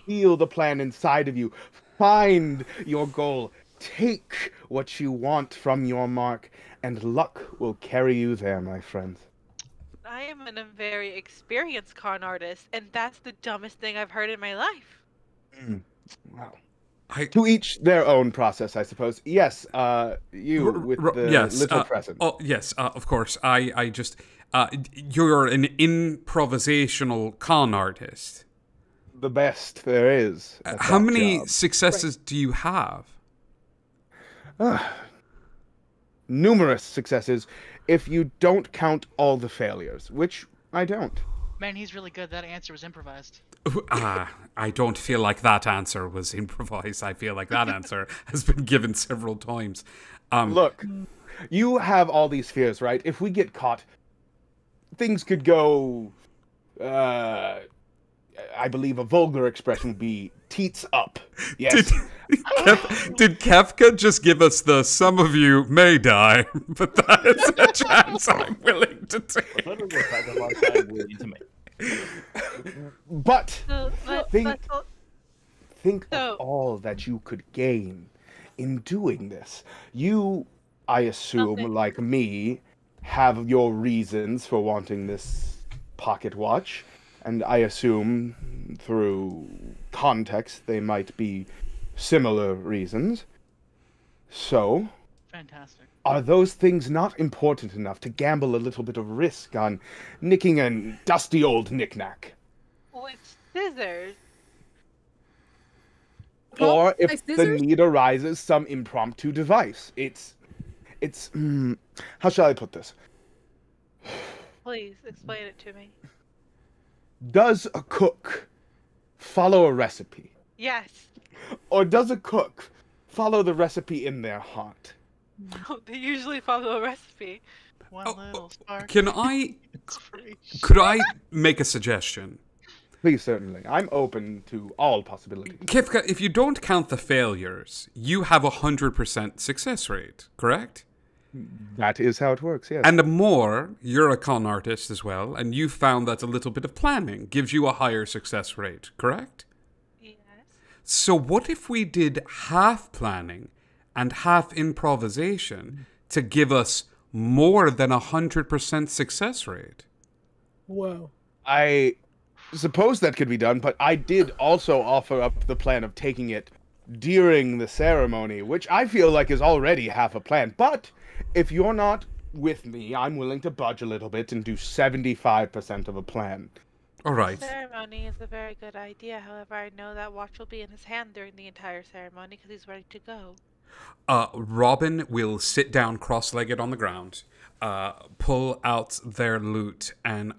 feel the plan inside of you. Find your goal. Take what you want from your mark, and luck will carry you there, my friends. I am a very experienced con artist, and that's the dumbest thing I've heard in my life. Wow. To each their own process, I suppose. Yes, you with the little present. Oh, yes, of course. I just... you're an improvisational con artist. The best there is. How many successes do you have? Numerous successes, if you don't count all the failures, which I don't. Man, he's really good. That answer was improvised. I don't feel like that answer was improvised. I feel like that answer has been given several times. Look, you have all these fears, right? If we get caught, things could go, I believe a vulgar expression would be teats up. Yes. Did Kefka just give us the some of you may die, but that is a chance I'm willing to take? But think of all that you could gain in doing this. You, I assume, like me, have your reasons for wanting this pocket watch, and I assume through context they might be similar reasons. So, fantastic. Are those things not important enough to gamble a little bit of risk on nicking a dusty old knick-knack? With scissors. Or if the need arises, some impromptu device. it's how shall I put this? Please explain it to me. Does a cook follow a recipe? Yes. Or does a cook follow the recipe in their heart? No, they usually follow a recipe. One little spark. Can I? Inspiration. Could I make a suggestion? Please, certainly. I'm open to all possibilities. Kifka, if you don't count the failures, you have 100% success rate, correct? That is how it works, yes. And the more, you're a con artist as well, and you found that a little bit of planning gives you a higher success rate, correct? Yes. So what if we did half planning and half improvisation to give us more than 100% success rate? Whoa. I suppose that could be done, but I did also offer up the plan of taking it during the ceremony, which I feel like is already half a plan. But if you're not with me, I'm willing to budge a little bit and do 75% of a plan. All right. Ceremony is a very good idea. However, I know that watch will be in his hand during the entire ceremony because he's ready to go. Robin will sit down cross-legged on the ground, pull out their lute, and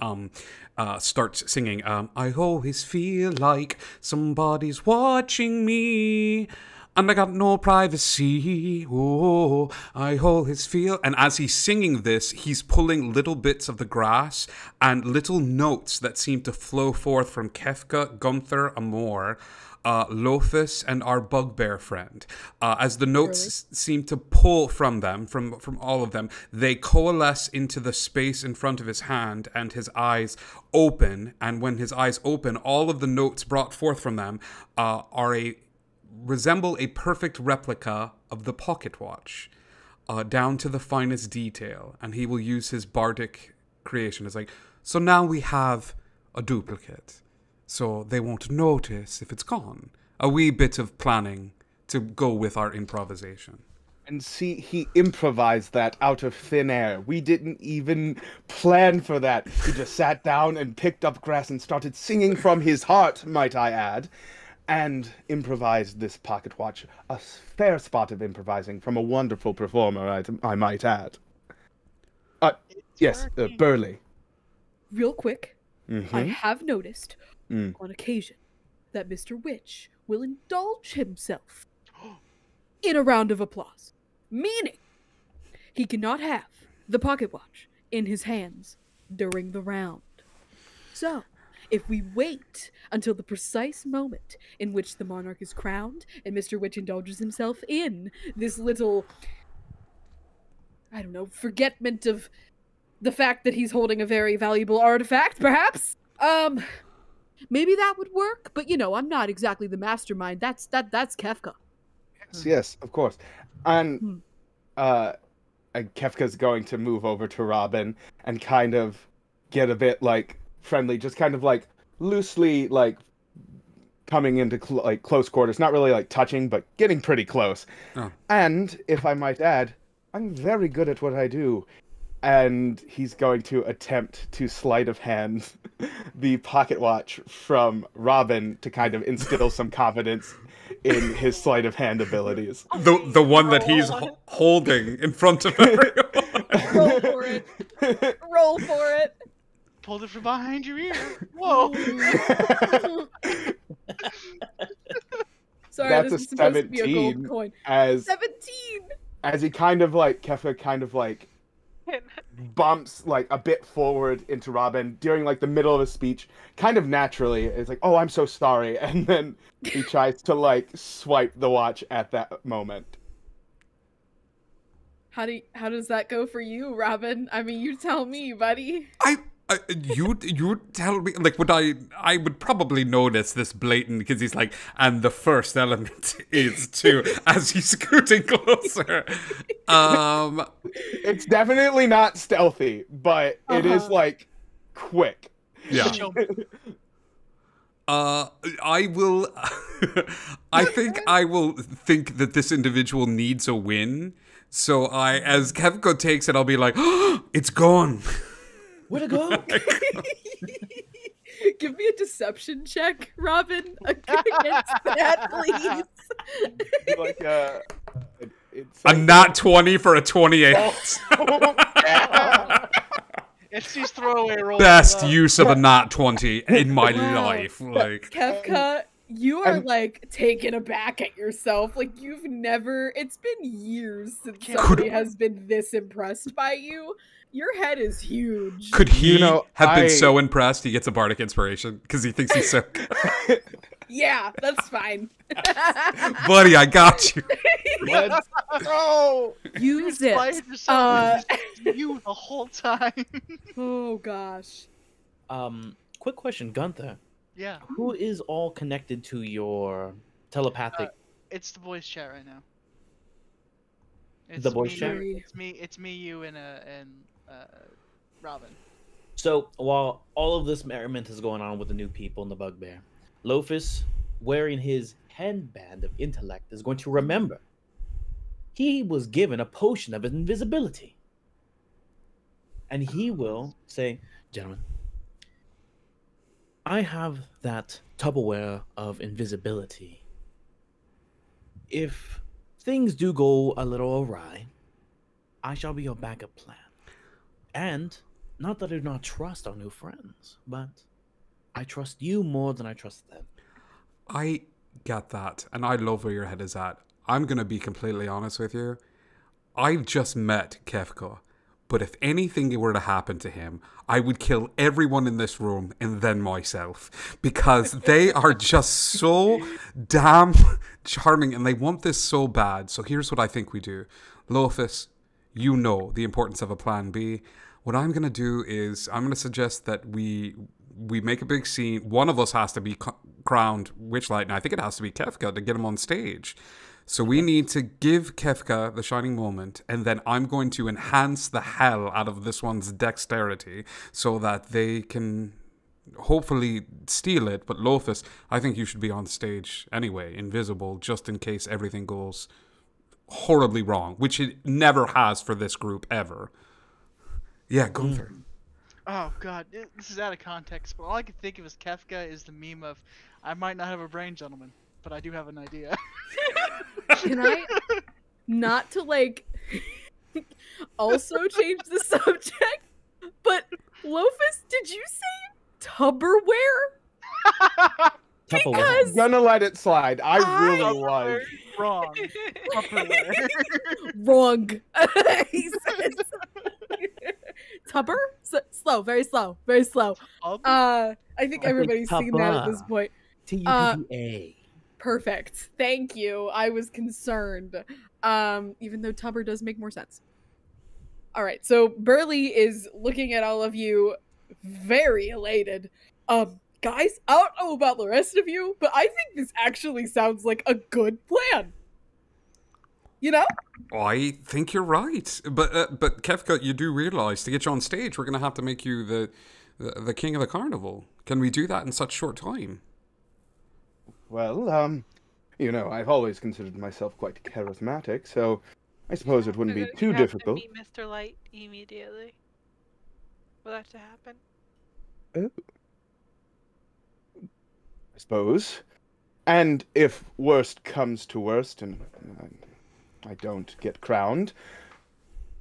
start singing, I always feel like somebody's watching me, and I got no privacy, oh, I always feel... And as he's singing this, he's pulling little bits of the grass and little notes that seem to flow forth from Kefka, Gunther, Amor, Lothus, and our bugbear friend. As the notes seem to pull from them, from all of them, they coalesce into the space in front of his hand, and his eyes open. And when his eyes open, all of the notes brought forth from them resemble a perfect replica of the pocket watch, down to the finest detail. And he will use his bardic creation. It's like, so now we have a duplicate. So they won't notice if it's gone. A wee bit of planning to go with our improvisation. And see, he improvised that out of thin air. We didn't even plan for that. He just sat down and picked up grass and started singing from his heart, might I add, and improvised this pocket watch. A fair spot of improvising from a wonderful performer, I might add. Yes, Burley. Real quick, Mm-hmm. I have noticed on occasion that Mr. Witch will indulge himself in a round of applause. Meaning, he cannot have the pocket watch in his hands during the round. So, if we wait until the precise moment in which the monarch is crowned and Mr. Witch indulges himself in this little, I don't know, forgetment of the fact that he's holding a very valuable artifact, perhaps? Maybe that would work, but I'm not exactly the mastermind. That's Kefka. Yes, of course. And Kefka's going to move over to Robin and kind of get a bit friendly, just kind of loosely coming into close quarters, not really touching, but getting pretty close. Oh. And if I might add, I'm very good at what I do. And he's going to attempt to sleight of hand the pocket watch from Robin to kind of instill some confidence in his sleight of hand abilities. The one that he's holding in front of everyone. Roll for it. Roll for it. Pulled it from behind your ear. Whoa. Sorry, That's this a is supposed to be a 17 gold coin. as 17! he kind of Kefka kind of bumps a bit forward into Robin during the middle of a speech, kind of naturally. It's oh, I'm so sorry, and then he tries to swipe the watch at that moment. How does that go for you, Robin? I mean, you tell me, buddy. You tell me, I would probably notice this blatant, because he's and the first element is to, as he's scooting closer. It's definitely not stealthy, but it is quick. Yeah. I will, I think that this individual needs a win. So as Kevko takes it, I'll be oh, it's gone. Where'd it go? Give me a deception check, Robin, against that, please. A nat 20 for a 28. It's these throwaway rolls. Best use of a nat 20 in my Wow. life. Like, Kefka, you are like taken aback at yourself. Like you've never. It's been years since somebody has been this impressed by you. Your head is huge. could he have been I- so impressed he gets a bardic inspiration because he thinks he's so good? Yeah, that's fine. Buddy, I got you. Let's go. Use Inspired it. yourself to you the whole time. Oh gosh. Quick question, Gunther. Yeah, Who is all connected to your telepathic? it's the voice chat right now. The voice chat? It's me, you, and Robin. So while all of this merriment is going on with the new people and the bugbear, Lofus, wearing his headband of intellect, is going to remember he was given a potion of invisibility. And he will say, gentlemen, I have that Tupperware of invisibility. If things do go a little awry, I shall be your backup plan. And not that I do not trust our new friends, but I trust you more than I trust them. I get that, and I love where your head is at. I'm going to be completely honest with you. I just met Kefka, but if anything were to happen to him, I would kill everyone in this room and then myself, because they are just so damn charming and they want this so bad. So here's what I think we do. Lofus, you know the importance of a plan B. What I'm going to do is I'm going to suggest that we make a big scene. One of us has to be crowned Witchlight, and I think it has to be Kefka to get him on stage. So we need to give Kefka the shining moment, and then I'm going to enhance the hell out of this one's dexterity so that they can hopefully steal it. But Lofus, I think you should be on stage anyway, invisible, just in case everything goes horribly wrong, which it never has for this group ever. Yeah, Gunther. Oh god, this is out of context, but all I can think of is Kefka is the meme of, I might not have a brain, gentlemen, but I do have an idea. Can I not to like also change the subject? But Lofus, did you say Tupperware? Tupperware. I'm gonna let it slide. I really was. Wrong. Tupperware. Wrong. He says Tupper? Slow, very slow, very slow. I think everybody's seen that at this point. Tuppa. Perfect. Thank you. I was concerned. Even though Tupper does make more sense. All right. So Burley is looking at all of you very elated. Guys, I don't know about the rest of you, but I think this actually sounds like a good plan. You know? I think you're right. But Kefka, you do realize to get you on stage, we're going to have to make you the king of the carnival. Can we do that in such short time? Well, you know, I've always considered myself quite charismatic, so I suppose it wouldn't be too You have difficult. to meet Mr. Light immediately. For that to happen. I suppose. And if worst comes to worst, and I don't get crowned,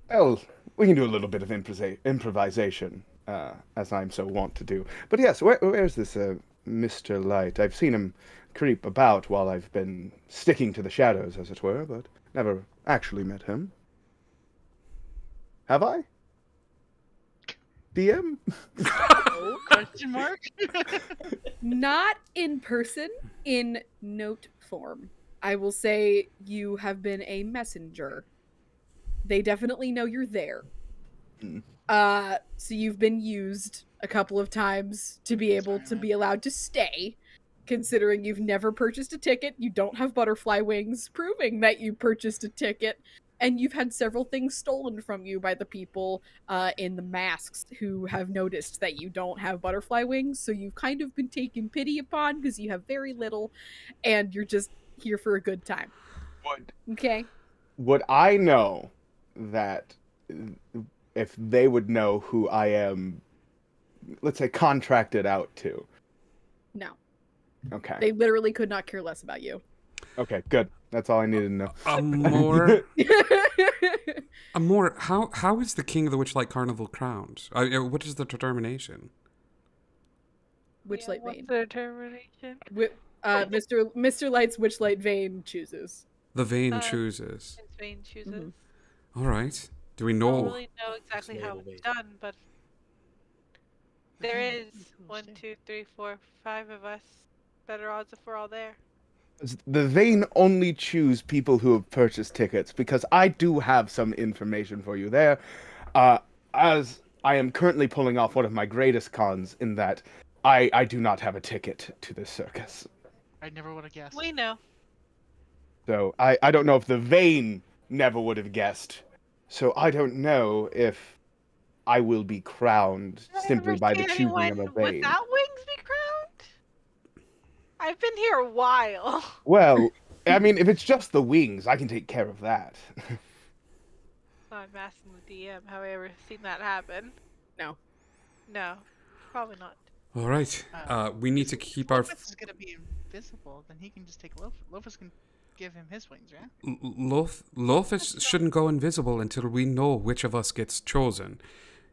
well, we can do a little bit of improvisation, as I'm so wont to do. But yes, where's this Mr. Light? I've seen him creep about while I've been sticking to the shadows, as it were, but never actually met him. Have I? DM? Oh, question mark? Not in person, in note form. I will say you have been a messenger. They definitely know you're there. So you've been used a couple of times to be able to be allowed to stay, considering you've never purchased a ticket, you don't have butterfly wings, proving that you purchased a ticket, and you've had several things stolen from you by the people in the masks who have noticed that you don't have butterfly wings, so you've kind of been taken pity upon because you have very little, and you're just here for a good time. Okay? Would I know that if they would know who I am, let's say, contracted out to? No. Okay. They literally could not care less about you. Okay, good. That's all I needed to know. Amor, Amor, how is the king of the Witchlight Carnival crowned? What is the determination? Witchlight What's Vane. the determination? Mr. Light's Witchlight Vane chooses. The Vane Uh, chooses. His Vane chooses. Mhm. All right. Do we I know? don't really know exactly how Slave it's Vane. done, but there is 1, 2, 3, 4, 5 of us. Better odds if we're all there. The Vane only choose people who have purchased tickets, because I do have some information for you there. As I am currently pulling off one of my greatest cons in that I do not have a ticket to this circus. I never would have guessed. We know. So I don't know if the Vane never would have guessed. So I don't know if I will be crowned Did I simply ever by see the choosing of a anyone Vane. without wings be crowned? I've been here a while. Well, I mean, if it's just the wings, I can take care of that. So I'm asking the DM, have I ever seen that happen? No. No, probably not. All right. We need to keep our. Lofus is gonna be invisible, then he can just take Lofus. Lofus can give him his wings, right? Lofus shouldn't go invisible until we know which of us gets chosen.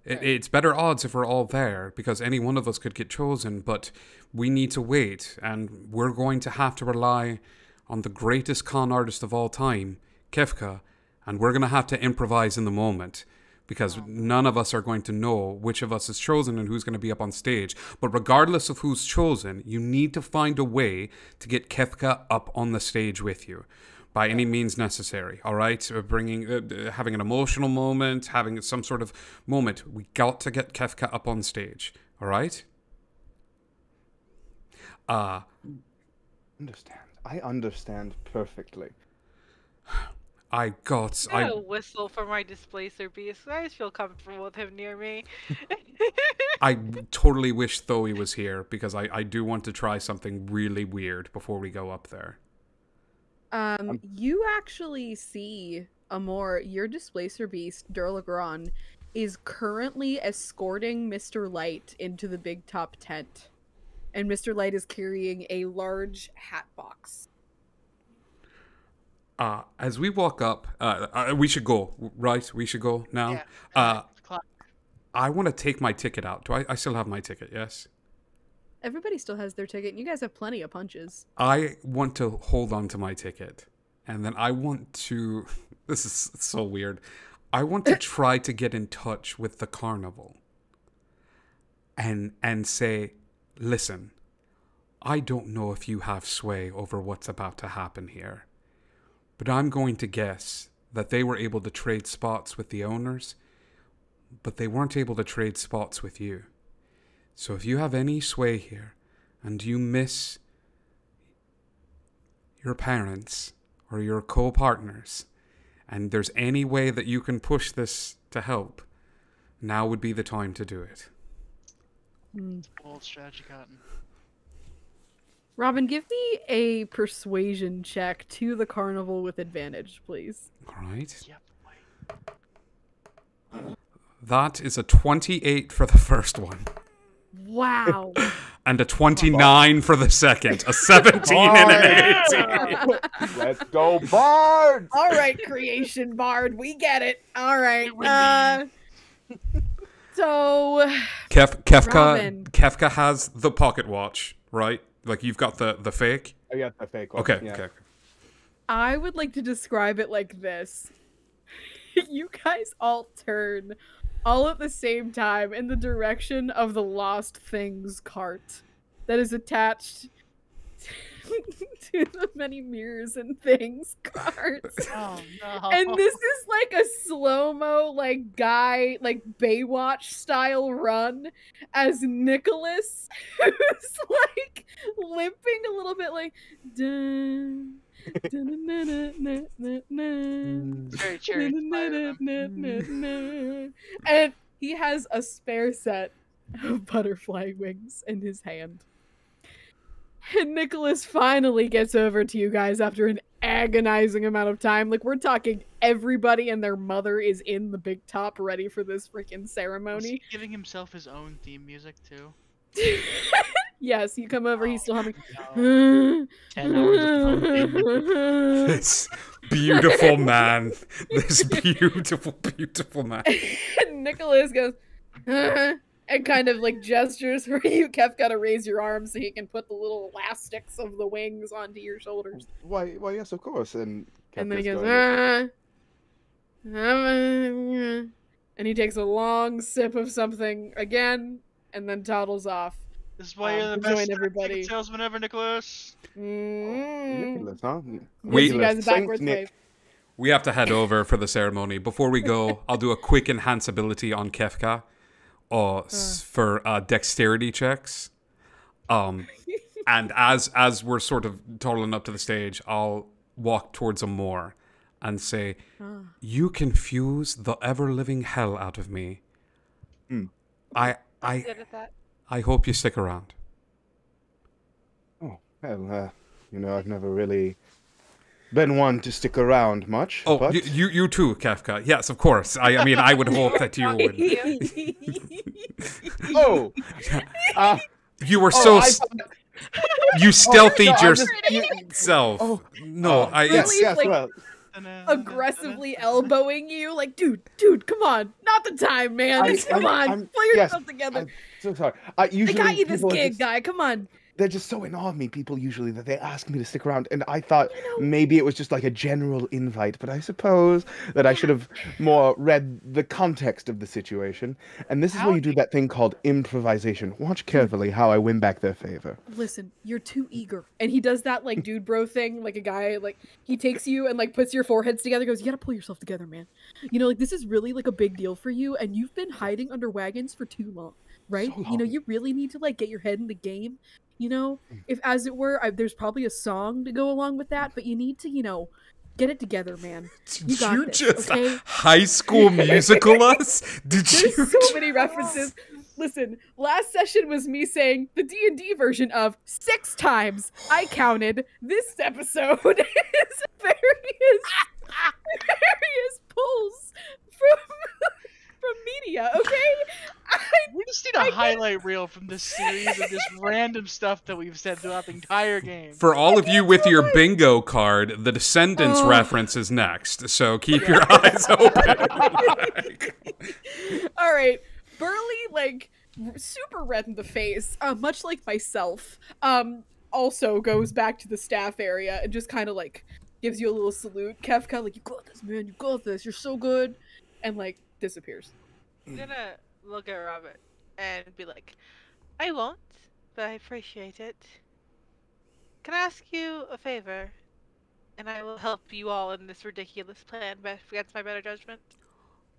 It's better odds if we're all there, because any one of us could get chosen, but we need to wait, and we're going to have to rely on the greatest con artist of all time, Kefka, and we're going to have to improvise in the moment, because none of us are going to know which of us is chosen and who's going to be up on stage. But regardless of who's chosen, you need to find a way to get Kefka up on the stage with you. By any means necessary, all right? Having an emotional moment, having some sort of moment. We got to get Kefka up on stage, all right? Understand. I understand perfectly. I'm gonna whistle for my displacer beast. I just feel comfortable with him near me. I totally wish Thoe was here, because I do want to try something really weird before we go up there. You actually see Amor, your displacer beast, Durlagron, is currently escorting Mr. Light into the big top tent. And Mr. Light is carrying a large hat box. As we walk up, we should go, right? We should go now. Yeah. Clock. I want to take my ticket out. Do I still have my ticket? Yes. Everybody still has their ticket. You guys have plenty of punches. I want to hold on to my ticket. And then I want to... This is so weird. I want to try to get in touch with the carnival. And say, listen, I don't know if you have sway over what's about to happen here. But I'm going to guess that they were able to trade spots with the owners, but they weren't able to trade spots with you. So if you have any sway here, and you miss your parents or your co-partners, and there's any way that you can push this to help, now would be the time to do it. Bold strategy, Cotton. Robin, give me a persuasion check to the carnival with advantage, please. All right. Yep. That is a 28 for the first one. Wow. And a 29 for the second. A 17 and an 18. Let's go, Bard! All right, creation bard, we get it. All right. So Robin. Kefka has the pocket watch, right? Like you've got the fake. I got the fake one. Okay. Yeah. Okay. I would like to describe it like this. You guys all turn all at the same time in the direction of the Lost Things cart that is attached to the many mirrors and things cart. Oh no. And this is like a slow-mo, like guy, like Baywatch style run as Nicholas, who's like limping a little bit like dun, dun, dun, dun, dun, Very cherry inspired of him. and he has a spare set of butterfly wings in his hand. And Nicholas finally gets over to you guys after an agonizing amount of time. Like, we're talking everybody and their mother is in the big top ready for this freaking Was ceremony. he giving himself his own theme music too? Yes, you come over. He's still humming. 10 hours of pumping. This beautiful man. This beautiful man. And Nicholas goes, and kind of like gestures for you. Kefka, to raise your arms so he can put the little elastics of the wings onto your shoulders. Why, yes, of course. And And then he Kefka's goes, going, and he takes a long sip of something again, and then toddles off. This is why you're the to join best everybody. ticket salesman ever, Nicholas. Nicholas, huh? Wait. You guys a Nicholas, backwards Saint Nick. wave. We have to head over for the ceremony. Before we go, I'll do a quick enhance ability on Kefka for dexterity checks. And as we're sort of toddling up to the stage, I'll walk towards him more and say, "You confuse the ever-living hell out of me. Mm. Good at that. I hope you stick around." Oh, well, I've never really been one to stick around much. Oh, but... you too, Kefka. Yes, of course. I mean, I would hope that you would. Oh! You were so... I thought- You stealthied no, I'm just- yourself. Oh. No, I... Yes, Really, yes, like- well... Aggressively elbowing you, like, dude, come on, not the time, man. Come on, I'm- pull yourself together. I'm so sorry. I Usually got you this people are gig, just- guy. Come on. They're just so in awe of me, people usually, that they ask me to stick around. And I thought maybe it was just like a general invite, but I suppose that I should have more read the context of the situation. And this is where you do that thing called improvisation. Watch carefully how I win back their favor. Listen, you're too eager. And he does that like dude bro thing, like a guy, like he takes you and like puts your foreheads together, goes, "You gotta pull yourself together, man. Like this is really like a big deal for you, and you've been hiding under wagons for too long, right? So long. You really need to like get your head in the game. If as it were, there's probably a song to go along with that, but you need to, get it together, man. You Did got you this, just okay? High School Musical us? Did you? There's so many references. Listen, last session was me saying the D&D version of 6 times. I counted. This episode is various pulls from media, okay? We just need a highlight reel from this series of just random stuff that we've said throughout the entire game. For all of you with your bingo card, the Descendants reference is next, so keep your eyes open. All right. Burly, like, super red in the face, much like myself, also goes back to the staff area and just kind of, like, gives you a little salute. Kefka, like, "You got this, man. You got this. You're so good." And, like, disappears. I'm gonna look at Robert and be like, "I won't, but I appreciate it. Can I ask you a favor? And I will help you all in this ridiculous plan against my better judgment."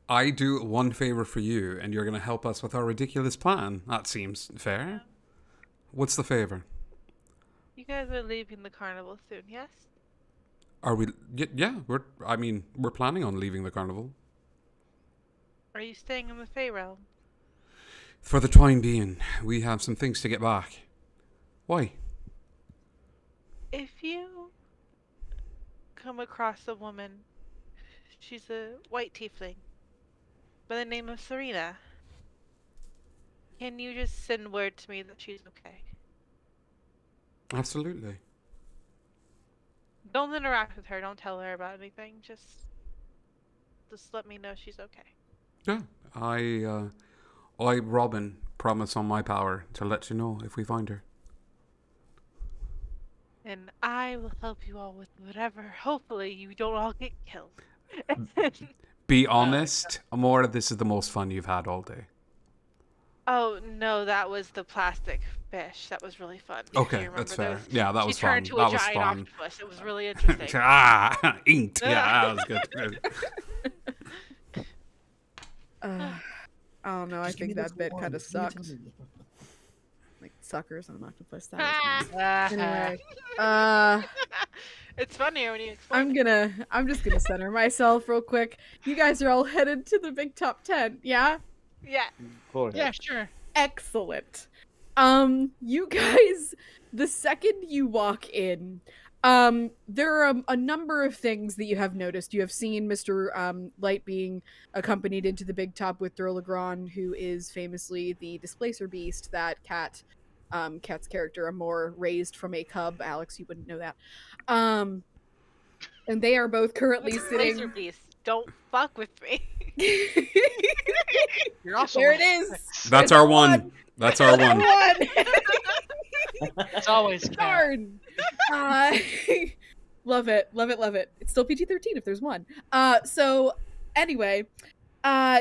I do one favor for you, and you're going to help us with our ridiculous plan. That seems fair. Yeah. What's the favor? You guys are leaving the carnival soon, yes? Are we? Yeah, we're planning on leaving the carnival. Are you staying in the Fey realm? For the time being, we have some things to get back. Why? If you come across a woman, she's a white tiefling by the name of Serena, can you just send word to me that she's okay? Absolutely. Don't interact with her, don't tell her about anything, just let me know she's okay. Yeah, I, Robin, promise on my power to let you know if we find her. And I will help you all with whatever. Hopefully you don't all get killed. Be honest, Amora, this is the most fun you've had all day. Oh, no, that was the plastic fish. That was really fun. if you Okay, remember. that's There fair. Yeah, that was she turned fun. into a That was giant fun. octopus. It was really interesting. Inked. Yeah, that was good. I don't know. I think that bit kind of sucked. Like suckers on an octopus. That was anyway. It's funnier when you explain. I'm just gonna center myself real quick. You guys are all headed to the big top 10, yeah? Yeah. Yeah, sure. Excellent. You guys, the second you walk in, there are a number of things that you have noticed. You have seen Mr. Light being accompanied into the big top with Durlagron, who is famously the displacer beast that Kat Kat's character, a more raised from a cub. Alex, you wouldn't know that. And they are both currently Laser sitting. beast, don't fuck with me. You're also There it level is. 6. That's It's our a one. That's our one. It's always Cat. Darn. Love it, love it, love it. It's still PG-13 if there's one. So anyway,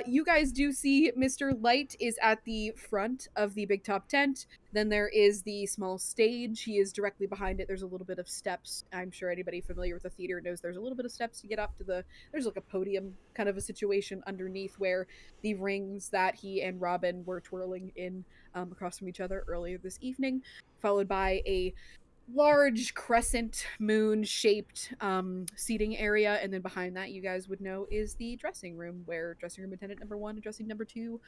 you guys do see Mr. Light is at the front of the big top tent. Then there is the small stage. He is directly behind it. There's a little bit of steps. I'm sure anybody familiar with the theater knows there's a little bit of steps to get up to the. There's like a podium kind of a situation underneath where the rings that he and Robin were twirling in across from each other earlier this evening, followed by a large crescent moon shaped seating area, and then behind that you guys would know is the dressing room where dressing room attendant number 1 and dressing number 2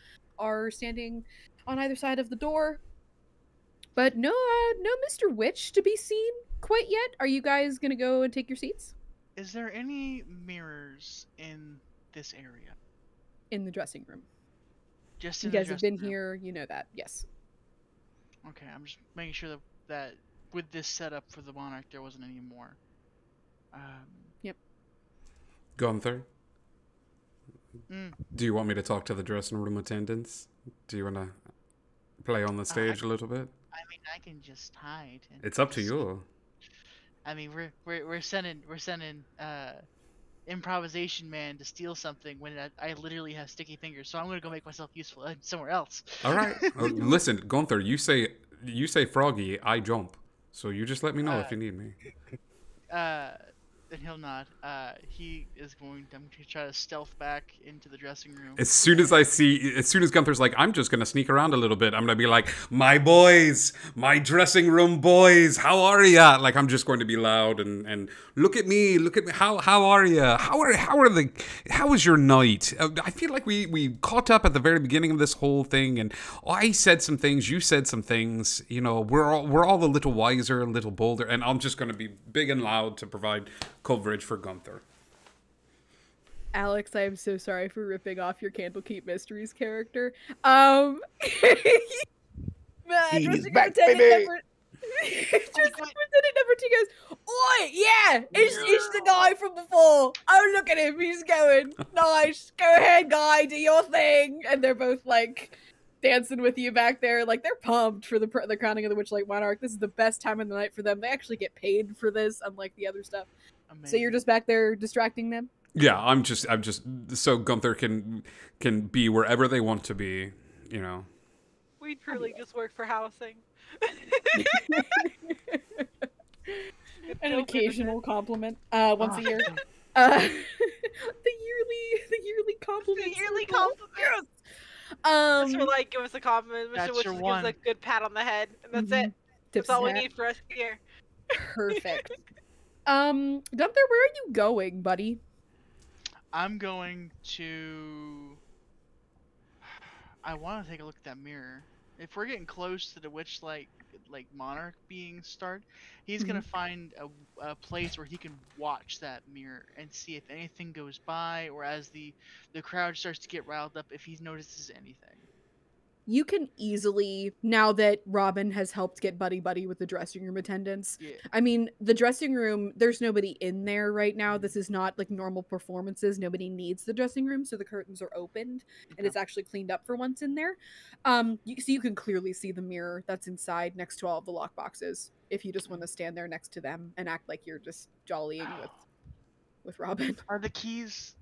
are standing on either side of the door. But no Mr. Witch to be seen quite yet. Are you guys gonna go and take your seats Is there any mirrors in this area? in the dressing room? Just You in the guys have been dressing room? here, you know that. Yes. Okay, I'm just making sure that with this setup for the Monarch, there wasn't any more. Gunther, Mm, do you want me to talk to the dressing room attendants? Do you want to play on the stage a little bit? I mean, I can just hide. And It's up to just- you. I mean, we're sending improvisation man to steal something when I literally have sticky fingers, so I'm gonna go make myself useful somewhere else. All right. Listen, Gunther, you say froggy, I jump. So you just let me know if you need me. Then he'll nod. He is going to try to stealth back into the dressing room. As soon as Gunther's like, I'm just gonna sneak around a little bit, I'm gonna be like, my boys, my dressing room boys, how are ya? Like, I'm just going to be loud and look at me, how are ya? How was your night? I feel like we caught up at the very beginning of this whole thing, and I said some things, you said some things, you know, we're all a little wiser, a little bolder, and I'm just gonna be big and loud to provide coverage for Gunther. Alex, I am so sorry for ripping off your Candlekeep Mysteries character. He's back, baby! Dressing attendant number 2 goes, oi, yeah, it's the guy from before. Oh, look at him, he's going. Nice, go ahead, guy, do your thing. And they're both like dancing with you back there, like they're pumped for the crowning of the Witchlight Monarch. This is the best time of the night for them. They actually get paid for this, unlike the other stuff. Amazing. So you're just back there distracting them? Yeah, I'm just so Gunther can be wherever they want to be, you know. We truly just work for housing. An occasional compliment, once a year. The yearly compliment. The yearly compliment. Yes. Mr. Light, give us a compliment. Mr. That's Witch your just gives us one. a good pat on the head, and that's it. Tips That's all we and hat. need for us here. Perfect. Gunther, where are you going, buddy? I'm going to. I want to take a look at that mirror. If we're getting close to the Witchlight, like Monarch being started, he's gonna find a place where he can watch that mirror and see if anything goes by, or as the crowd starts to get riled up, if he notices anything. You can easily, now that Robin has helped get buddy with the dressing room attendants. Yeah. I mean, the dressing room, there's nobody in there right now. This is not like normal performances. Nobody needs the dressing room, so the curtains are opened and it's actually cleaned up for once in there. You can clearly see the mirror that's inside next to all of the lock boxes. If you just want to stand there next to them and act like you're just jollying with Robin. Are the keys?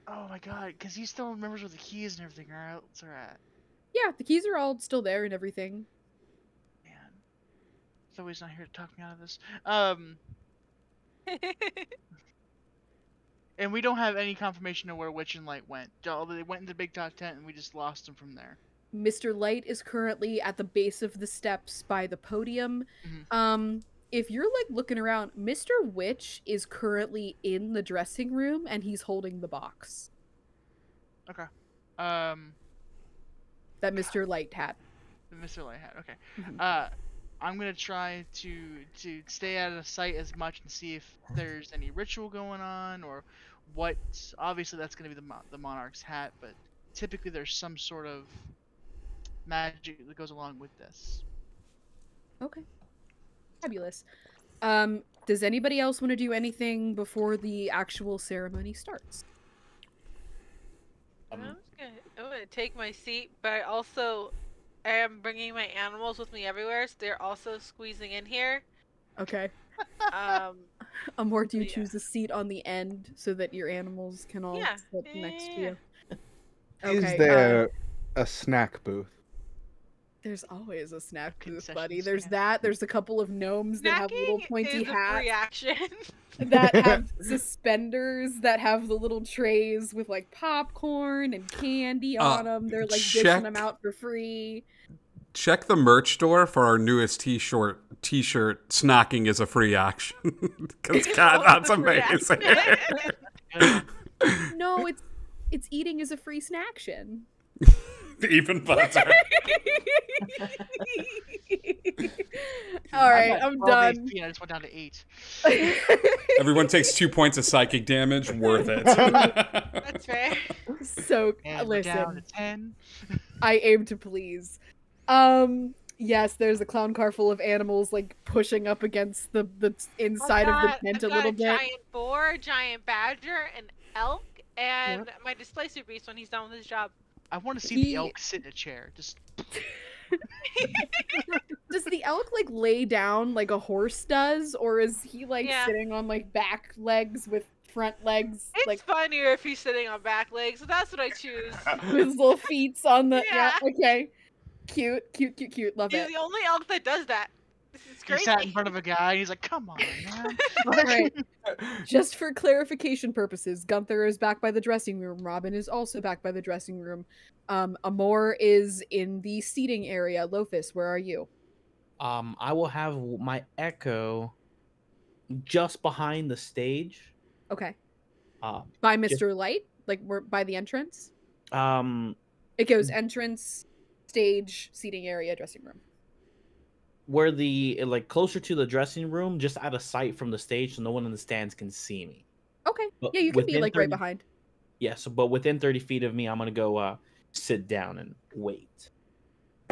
Oh my god! Because he still remembers where the keys and everything are at. Yeah, the keys are all still there and everything. Man, Zoe's not here to talk me out of this. And we don't have any confirmation of where Witch and Light went. They went into the big top tent and we just lost them from there. Mr. Light is currently at the base of the steps by the podium. If you're like looking around, Mr. Witch is currently in the dressing room and he's holding the box Okay. that Mr. Light had. Mr. Light hat. Okay. Mhm. I'm gonna try to stay out of sight as much and see if there's any ritual going on or what. Obviously, that's gonna be the Monarch's hat, but typically there's some sort of magic that goes along with this. Okay. Fabulous. Does anybody else want to do anything before the actual ceremony starts? I'm gonna take my seat, but I also am bringing my animals with me everywhere, so they're also squeezing in here. Okay. Um, Amor, do you yeah. choose a seat on the end so that your animals can all Yeah. sit next to you? Is Okay. there a snack booth? There's always a snack booth, Concession buddy. There's stand. that. There's a couple of gnomes that have little Snacking pointy is a hats free action. that have suspenders that have the little trays with like popcorn and candy on them. They're like dishing them out for free. Check the merch store for our newest t-shirt. Snacking is a free action. Because God, that's amazing. No, it's eating is a free snaction. Even better. All right, I'm done. HP, I just went down to 8. Everyone takes 2 points of psychic damage. Worth it. That's fair. So And we're down to listen, 10. I aim to please. Yes, there's a clown car full of animals like pushing up against the inside of the tent I've a little got bit. giant boar, giant badger, an elk, and my displacer beast when he's done with his job. I want to see He- the elk sit in a chair. Just Does the elk like lay down like a horse does, or is he like Yeah. sitting on like back legs with front legs, It's like funnier if he's sitting on back legs, so that's what I choose. with his little feet on the? Yeah. Yeah. Okay. Cute. Love He's it. the only elk that does that. This is he crazy. sat in front of a guy. And he's like, "Come on, man." Right. Just for clarification purposes, Gunther is back by the dressing room. Robin is also back by the dressing room. Amor is in the seating area. Lophis, where are you? I will have my echo just behind the stage. Okay. Um, By Just- Mr. Light? Like we're by the entrance? um, It goes entrance, stage, seating area, dressing room. where the like closer to the dressing room, just out of sight from the stage, so no one in the stands can see me. Okay. But Yeah, you can be within like 30 right behind. Yeah, so but within 30 feet of me, I'm gonna go sit down and wait.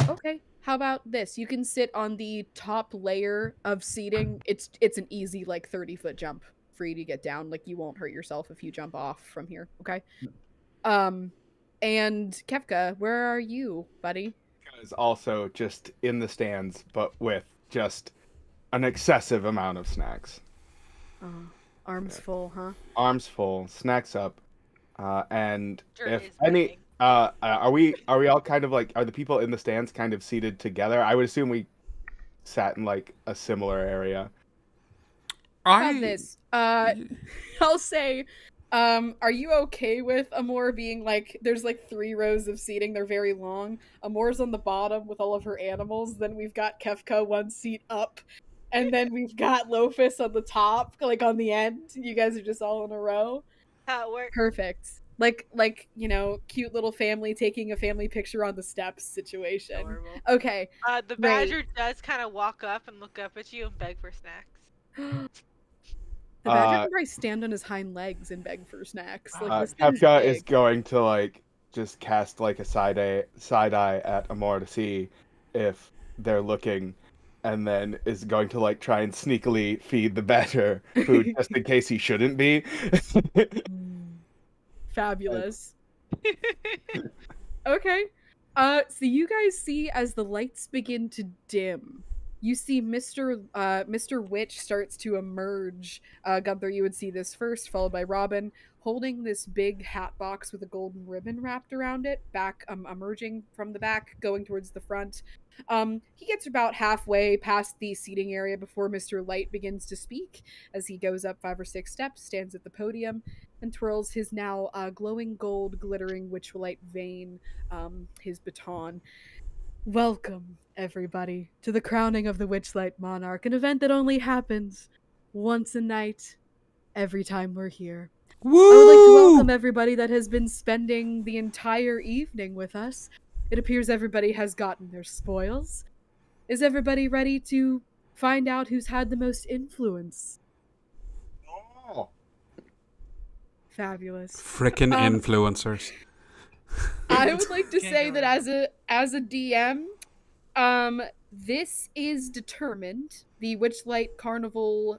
Okay. How about this? You can sit on the top layer of seating. It's an easy like 30-foot jump for you to get down. Like you won't hurt yourself if you jump off from here. Okay. And Kefka, where are you, buddy? Is also just in the stands, but with just an excessive amount of snacks. Arms full, huh? Arms full, snacks up, and Sure if is any, winning. are we all kind of like, are the people in the stands kind of seated together? I would assume we sat in like a similar area. How about this? I'll say, are you okay with Amor being like, there's like 3 rows of seating, they're very long. Amor's on the bottom with all of her animals, then we've got Kefka 1 seat up, and then we've got Lophis on the top, like on the end. You guys are just all in a row. How it works. Perfect. Like, you know, cute little family taking a family picture on the steps situation. Adorable. Okay. The badger does kind of walk up and look up at you and beg for snacks. The badger can probably stand on his hind legs and beg for snacks. Like, this thing's Kefka is big. going to like just cast like a side eye at Amor to see if they're looking, and then is going to like try and sneakily feed the badger food just in case he shouldn't be. Fabulous. Okay. So you guys see as the lights begin to dim, you see Mr. Witch starts to emerge. Gunther, you would see this first, followed by Robin, holding this big hat box with a golden ribbon wrapped around it, back emerging from the back, going towards the front. He gets about halfway past the seating area before Mr. Light begins to speak, as he goes up 5 or 6 steps, stands at the podium, and twirls his now glowing gold, glittering Witchlight vein, his baton. Welcome, everybody, to the crowning of the Witchlight Monarch, an event that only happens once a night, every time we're here. Woo! I would like to welcome everybody that has been spending the entire evening with us. It appears everybody has gotten their spoils. Is everybody ready to find out who's had the most influence? Oh. Fabulous. Frickin' influencers. I would like to Can't say go that wrong. as a DM, This is determined. The Witchlight Carnival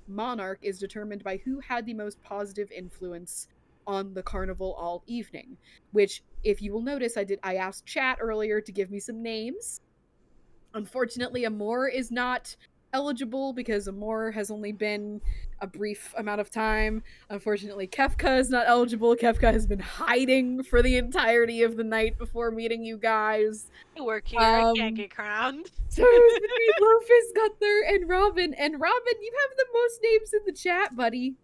Monarch is determined by who had the most positive influence on the carnival all evening. Which, if you will notice, I asked chat earlier to give me some names. Unfortunately, Amor is not eligible because Amor has only been a brief amount of time. Unfortunately, Kefka is not eligible. Kefka has been hiding for the entirety of the night before meeting you guys. I work here. I can't get crowned. So it's gonna be Lofus, Gunther, and Robin. And Robin, you have the most names in the chat, buddy.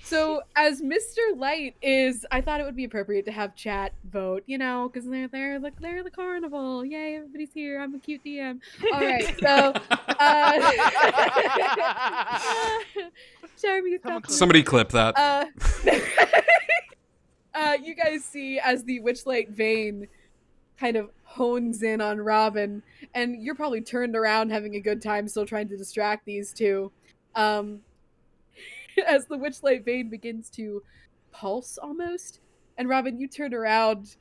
So as Mr. Light is, I thought it would be appropriate to have chat vote, you know, because they're the carnival. Yay, everybody's here. I'm a cute DM. All right, so Jeremy, Somebody clip that. You guys see as the Witchlight vein kind of hones in on Robin, and you're probably turned around having a good time, still trying to distract these two. As the Witchlight vein begins to pulse almost, and Robin, you turn around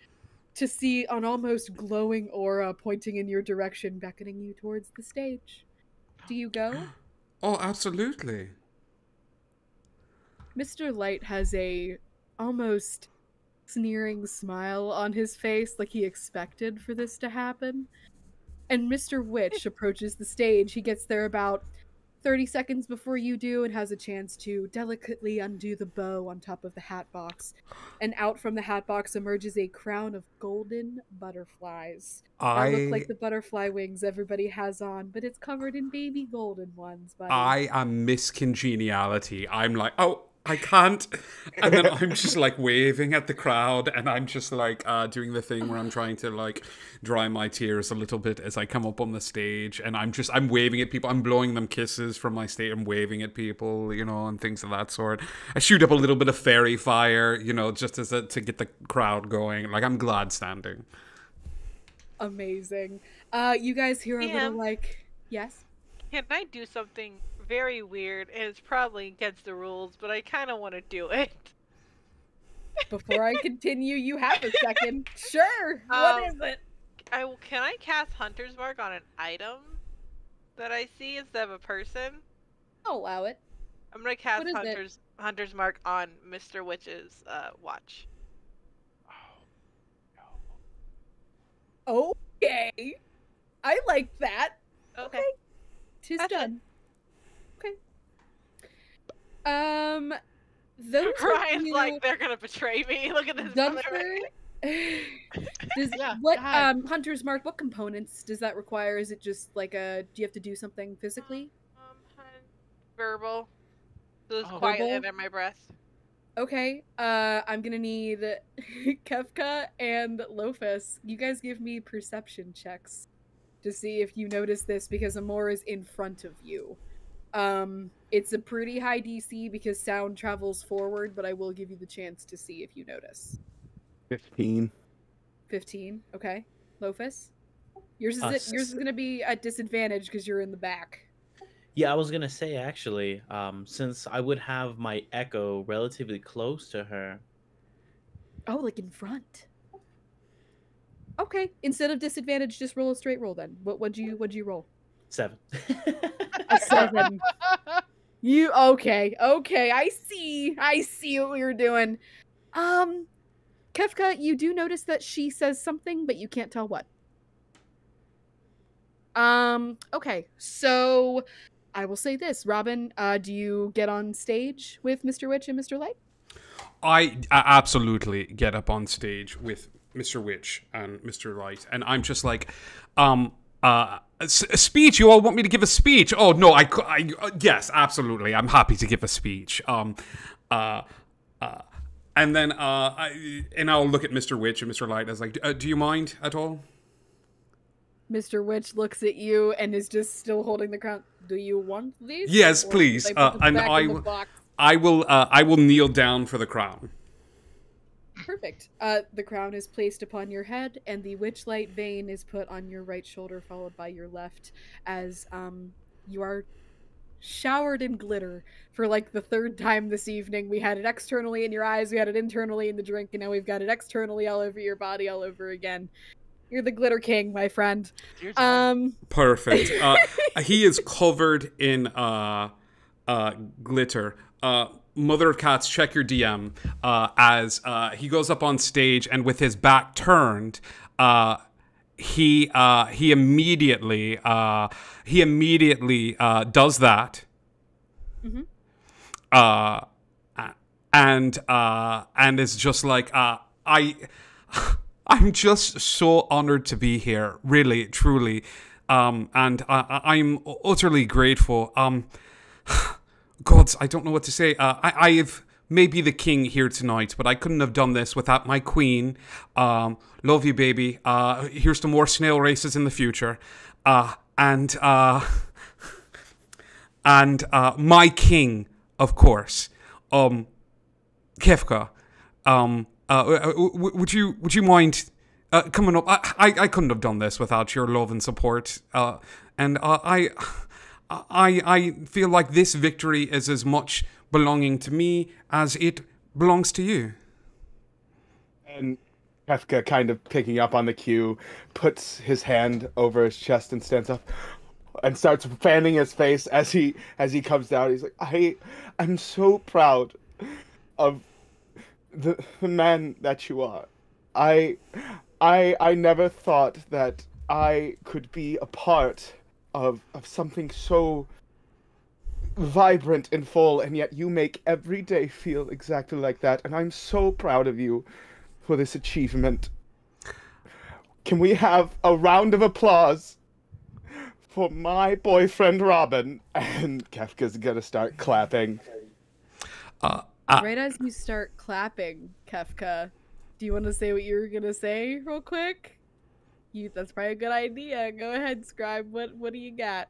to see an almost glowing aura pointing in your direction, beckoning you towards the stage. Do you go? Oh, absolutely. Mr. Light has a almost sneering smile on his face, like he expected for this to happen. And Mr. Witch approaches the stage. He gets there about 30 seconds before you do and has a chance to delicately undo the bow on top of the hat box. And out from the hat box emerges a crown of golden butterflies. That look like the butterfly wings everybody has on, but it's covered in baby golden ones, buddy. I am Miss Congeniality. I'm like, oh, I can't. And then I'm just like waving at the crowd, and I'm just like doing the thing where I'm trying to like dry my tears a little bit as I come up on the stage, and I'm waving at people. I'm blowing them kisses from my stage. I'm waving at people, you know, and things of that sort. I shoot up a little bit of fairy fire, you know, just to get the crowd going. Like, I'm glad standing. Amazing. You guys hear a little like, yes? Can I do something very weird, and it's probably against the rules, but I kind of want to do it. Before I continue, you have a second. Sure. What is it? Can I cast Hunter's Mark on an item that I see instead of a person? I'll allow it. I'm gonna cast Hunter's Mark on Mr. Witch's watch. Okay. I like that. Okay. Tis That's done. Okay. Those Ryan's you, like, they're gonna betray me. Look at this. Gunther. Hunter's Mark, what components does that require? Is it just like do you have to do something physically? Verbal. So it's quietly under my breath. Okay. I'm gonna need Kefka and Lofus. You guys give me perception checks to see if you notice this, because Amor is in front of you. It's a pretty high DC because sound travels forward, but I will give you the chance to see if you notice. 15. 15, okay. Lofus? Yours is gonna be at disadvantage because you're in the back. Yeah, I was gonna say actually, since I would have my echo relatively close to her. Oh, like in front. Okay. Instead of disadvantage, just roll a straight roll then. What'd you roll? 7. A 7. You okay? I see what we were doing. Kefka, you do notice that she says something, but you can't tell what. Okay, so I will say this, Robin. Do you get on stage with Mr. Witch and Mr. Light? I absolutely get up on stage with Mr. Witch and Mr. Light, and I'm just like, a speech? You all want me to give a speech? Oh no, yes, absolutely. I'm happy to give a speech. And then I'll look at Mr. Witch and Mr. Light as like, do you mind at all? Mr. Witch looks at you and is just still holding the crown. Do you want these? Yes, Or please. they put them And back in the box? I will kneel down for the crown. Perfect. The crown is placed upon your head, and the Witchlight vein is put on your right shoulder, followed by your left, as you are showered in glitter for like the third time this evening. We had it externally in your eyes, we had it internally in the drink, and now we've got it externally all over your body all over again. You're the glitter king, my friend. Here's mine. Perfect. He is covered in glitter. Mother of Cats, check your DM as he goes up on stage and with his back turned, he immediately does that. Mhm. And is just like I'm just so honored to be here, really, truly, and I'm utterly grateful. Gods, I don't know what to say. I've maybe the king here tonight, but I couldn't have done this without my queen. Love you, baby. Here's to more snail races in the future, and my king, of course. Kefka, would you mind coming up? I couldn't have done this without your love and support, and I feel like this victory is as much belonging to me as it belongs to you. And Kefka, kind of picking up on the cue, puts his hand over his chest and stands up and starts fanning his face as he comes down. He's like, I'm so proud of the man that you are. I never thought that I could be a part of something so vibrant and full, and yet you make every day feel exactly like that, and I'm so proud of you for this achievement. Can we have a round of applause for my boyfriend Robin? And Kefka's gonna start clapping. Right as you start clapping, Kefka, do you want to say what you were gonna say real quick? That's probably a good idea. Go ahead, Scribe. What do you got?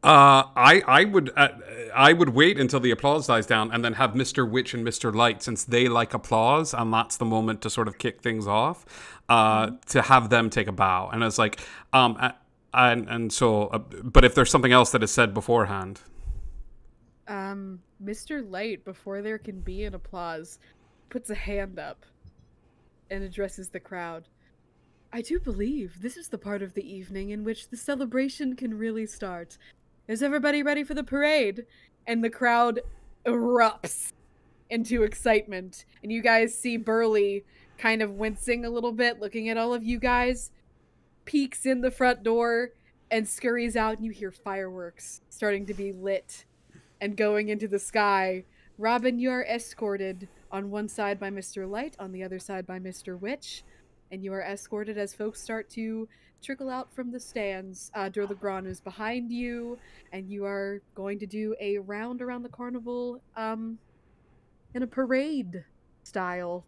I would wait until the applause dies down and then have Mr. Witch and Mr. Light, since they like applause and that's the moment to sort of kick things off, to have them take a bow. And it's like, but if there's something else that is said beforehand. Mr. Light, before there can be an applause, puts a hand up and addresses the crowd. I do believe this is the part of the evening in which the celebration can really start. Is everybody ready for the parade? And the crowd erupts into excitement. And you guys see Burley kind of wincing a little bit, looking at all of you guys, peeks in the front door and scurries out, and you hear fireworks starting to be lit and going into the sky. Robin, you are escorted on one side by Mr. Light, on the other side by Mr. Witch. And you are escorted as folks start to trickle out from the stands. Durlagron is behind you, and you are going to do a round around the carnival in a parade style,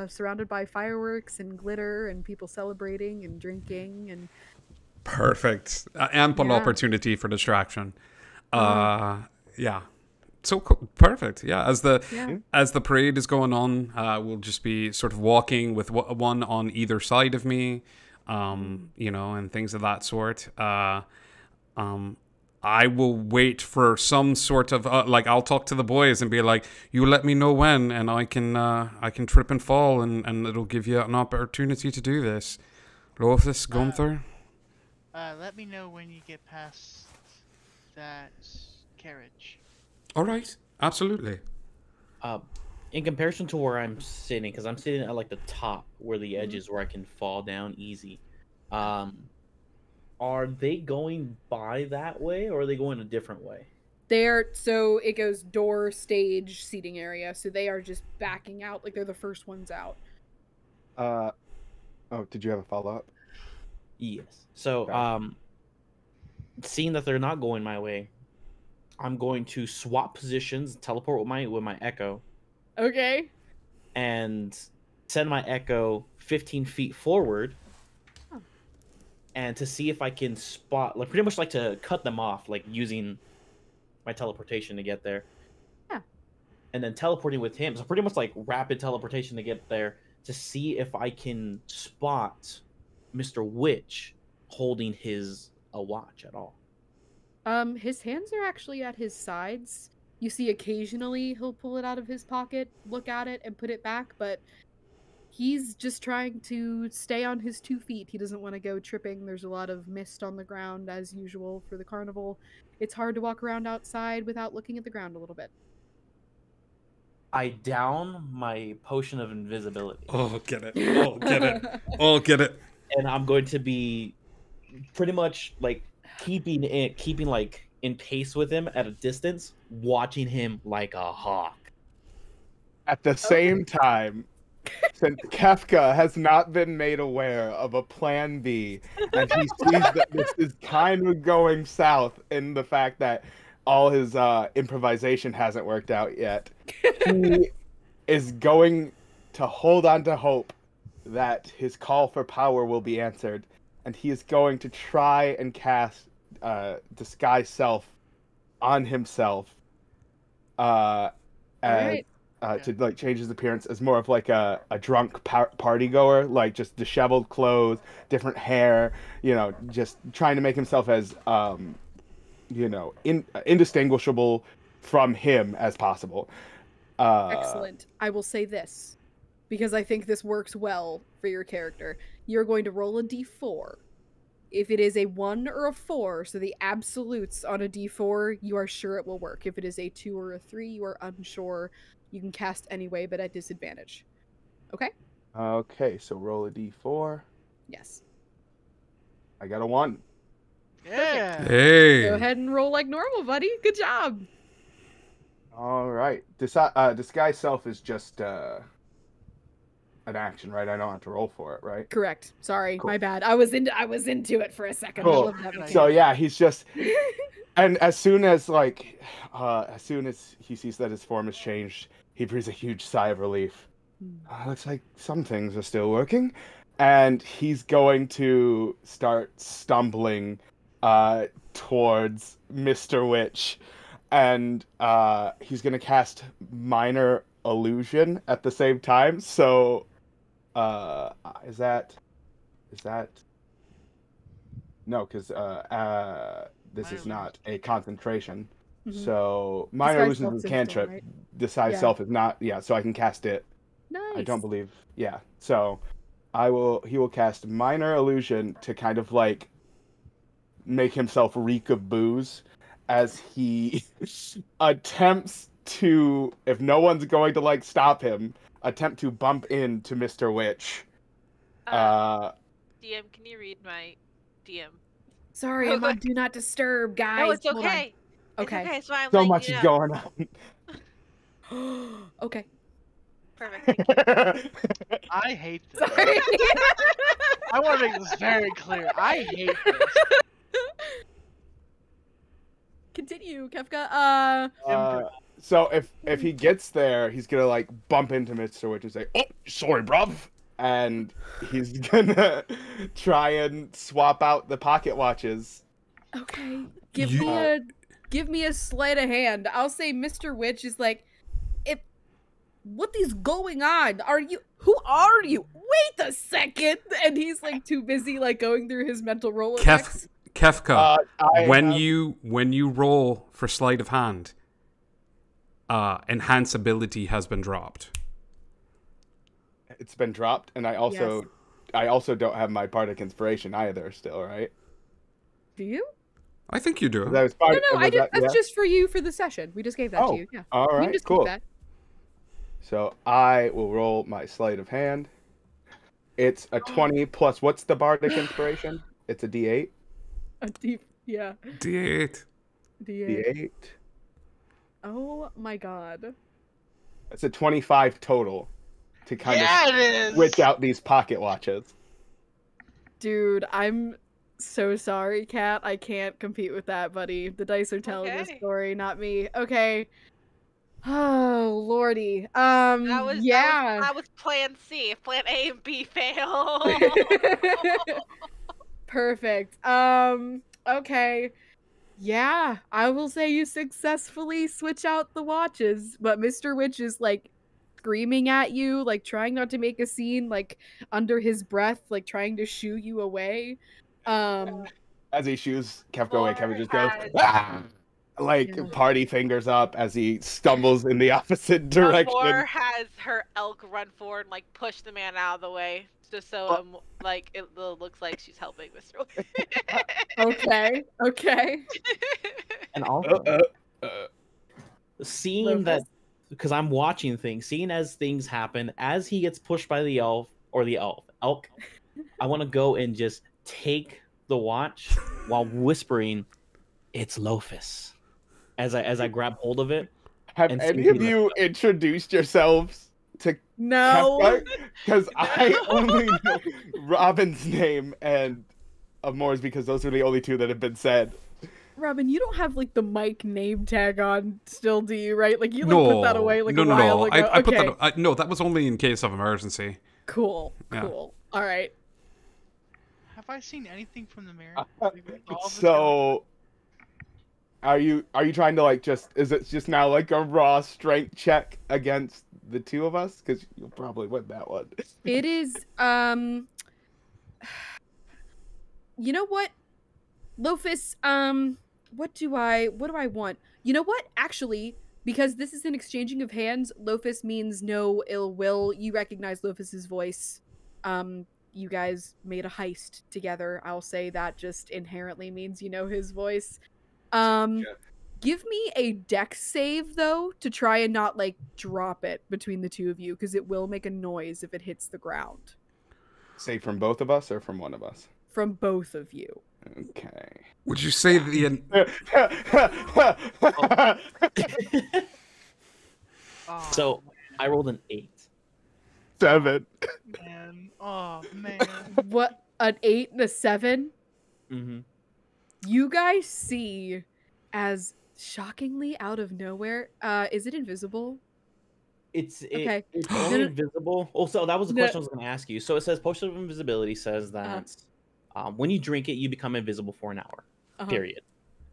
surrounded by fireworks and glitter and people celebrating and drinking. And perfect. Ample opportunity for distraction. Yeah. So perfect. Yeah, as the parade is going on, we'll just be sort of walking with one on either side of me, and things of that sort. I will wait for some sort of I'll talk to the boys and be like, you let me know when, and I can trip and fall, and it'll give you an opportunity to do this. Lothus, Gunther. Let me know when you get past that carriage. All right, absolutely. In comparison to where I'm sitting, because I'm sitting at like the top where the edge is, where I can fall down easy. Are they going by that way, or are they going a different way? So it goes door, stage, seating area. So they are just backing out, like they're the first ones out. Did you have a follow-up? Yes. So, seeing that they're not going my way, I'm going to swap positions, teleport with my echo. Okay. And send my echo 15 feet forward. Oh. And to see if I can spot, like, pretty much like to cut them off, like using my teleportation to get there. Yeah. And then teleporting with him. So pretty much like rapid teleportation to get there, to see if I can spot Mr. Witch holding a watch at all. His hands are actually at his sides. You see occasionally he'll pull it out of his pocket, look at it, and put it back, but He's just trying to stay on his 2 feet. He doesn't want to go tripping. There's a lot of mist on the ground, as usual, for the carnival. It's hard to walk around outside without looking at the ground a little bit. I down my potion of invisibility. Oh, get it. Oh, get it. Oh, get it. And I'm going to be pretty much like keeping like in pace with him at a distance, watching him like a hawk. At the same time, since Kefka has not been made aware of a plan B, and he sees that this is kind of going south in the fact that all his improvisation hasn't worked out yet, he is going to hold on to hope that his call for power will be answered, and he is going to try and cast Disguise Self on himself Alright. to like change his appearance as more of like a drunk party goer, like just disheveled clothes, different hair, just trying to make himself as indistinguishable from him as possible. Excellent. I will say this, because I think this works well for your character. You're going to roll a d4. If it is a 1 or a 4, so the absolutes on a d4, you are sure it will work. If it is a 2 or a 3, you are unsure. You can cast anyway, but at disadvantage. Okay? Okay, so roll a d4. Yes. I got a 1. Yeah. Hey. Go ahead and roll like normal, buddy. Good job. All right. Disguise Self is just an action, right? I don't have to roll for it, right? Correct. Sorry, Cool. my bad. I was into it for a second. Cool. I love that mechanic. So yeah, he's just, and as soon as he sees that his form has changed, he breathes a huge sigh of relief. Looks like some things are still working, and he's going to start stumbling towards Mr. Witch, and he's gonna cast Minor Illusion at the same time. So, is that no? Because this is not a concentration. Mhm. So Minor Disguise Illusion Self is a is cantrip. still, right? Disguise Yeah. Self is not. Yeah, so I can cast it. Nice. I don't believe. Yeah. So he will cast Minor Illusion to kind of like make himself reek of booze as he attempts to, if no one's going to like stop him, attempt to bump into Mr. Witch. DM, can you read my DM? Sorry, I'm on Do Not Disturb, guys. No, it's Hold on. okay. Okay. It's okay. So I'm So letting much you is know. going on. Okay. Perfect. I hate this. Sorry. I want to make this very clear. I hate this. Continue, Kefka. So if he gets there, he's gonna like bump into Mr. Witch and say, "Oh, sorry, bruv," and he's gonna try and swap out the pocket watches. Okay. Give me a sleight of hand. I'll say Mr. Witch is like, what is going on? Who are you? Wait a second. And he's like too busy like going through his mental Rolodex. Kefka, when you roll for sleight of hand, enhance ability has been dropped. It's been dropped, and I also don't have my bardic inspiration either. Still, right? Do you? I think you do. That was part, No, was that- that's yeah? just for you for the session. We just gave that to you. Yeah. All You can right, just cool. keep that. So I will roll my sleight of hand. It's a 20 plus. What's the bardic inspiration? It's a D8. A deep, yeah. D8. D8. Oh my god. It's a 25 total to kind It is. of switch out these pocket watches. Dude, I'm so sorry, Kat. I can't compete with that, buddy. The dice are telling this Okay. story, not me. Okay. Oh, lordy. That was plan C. If plan A and B fail. Perfect. Okay. Yeah, I will say you successfully switch out the watches, but Mr. Witch is like screaming at you, like trying not to make a scene, like under his breath, like trying to shoo you away. As he shoos Kefka away, Kevin just goes, as- "Ah!" like Yeah. party fingers up as he stumbles in the opposite direction. Amor has her elk run forward and like push the man out of the way, just so like it looks like she's helping Mr. Okay. And also, Uh, seeing that, because I'm watching things, seeing as things happen, as he gets pushed by the elk, I want to go and just take the watch while whispering, "It's Lofus," as I grab hold of it. have And any simply of you introduced yourselves to No. Because I only know Robin's name and Amor's because those are the only two that have been said. Robin, you don't have like the Mike name tag on still, do you? Right? Like you like put that away like a while ago. I put Okay. that. No, that was only in case of emergency. Cool. Yeah. All right. Have I seen anything from the mirror? So, are you trying to like just? Is it just now like a raw strength check against the two of us? Because you'll probably win that one. It is you know what? Lofus, what do I want? You know what? Actually, because this is an exchanging of hands, Lofus means no ill will. You recognize Lofus's voice. You guys made a heist together. I'll say that just inherently means you know his voice. Give me a dex save though to try and not like drop it between the two of you because it will make a noise if it hits the ground. Say from both of us or from one of us? From both of you. Okay. Would you say the? Oh, So I rolled an 8. 7. man. Oh man. What, an 8 and a 7? Mm-hmm. You guys see as shockingly out of nowhere, is it invisible? It's Okay. it's No, only no. invisible. Oh, so that was the No. question I was going to ask you. So it says potion of invisibility says that when you drink it, you become invisible for an hour. Uh-huh. Period.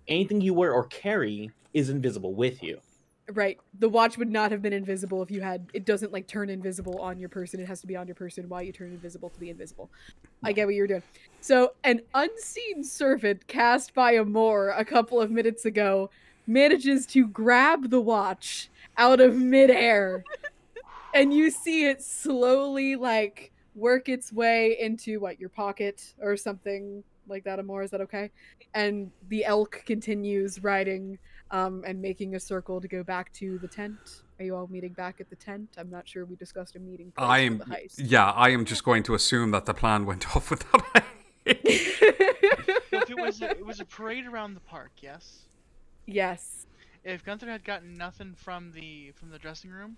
Anything you wear or carry is invisible with you. Right. The watch would not have been invisible if you had, it doesn't like turn invisible on your person. It has to be on your person while you turn invisible to be invisible. I get what you're doing. So an unseen servant cast by Amor a couple of minutes ago manages to grab the watch out of midair. And you see it slowly like work its way into what, your pocket or something like that, Amor? Is that okay? And the elk continues riding and making a circle to go back to the tent. Are you all meeting back at the tent? I'm not sure we discussed a meeting place I for am. the heist. Yeah, I am just going to assume that the plan went off without. If it was a parade around the park, yes. Yes. If Gunther had gotten nothing from the dressing room,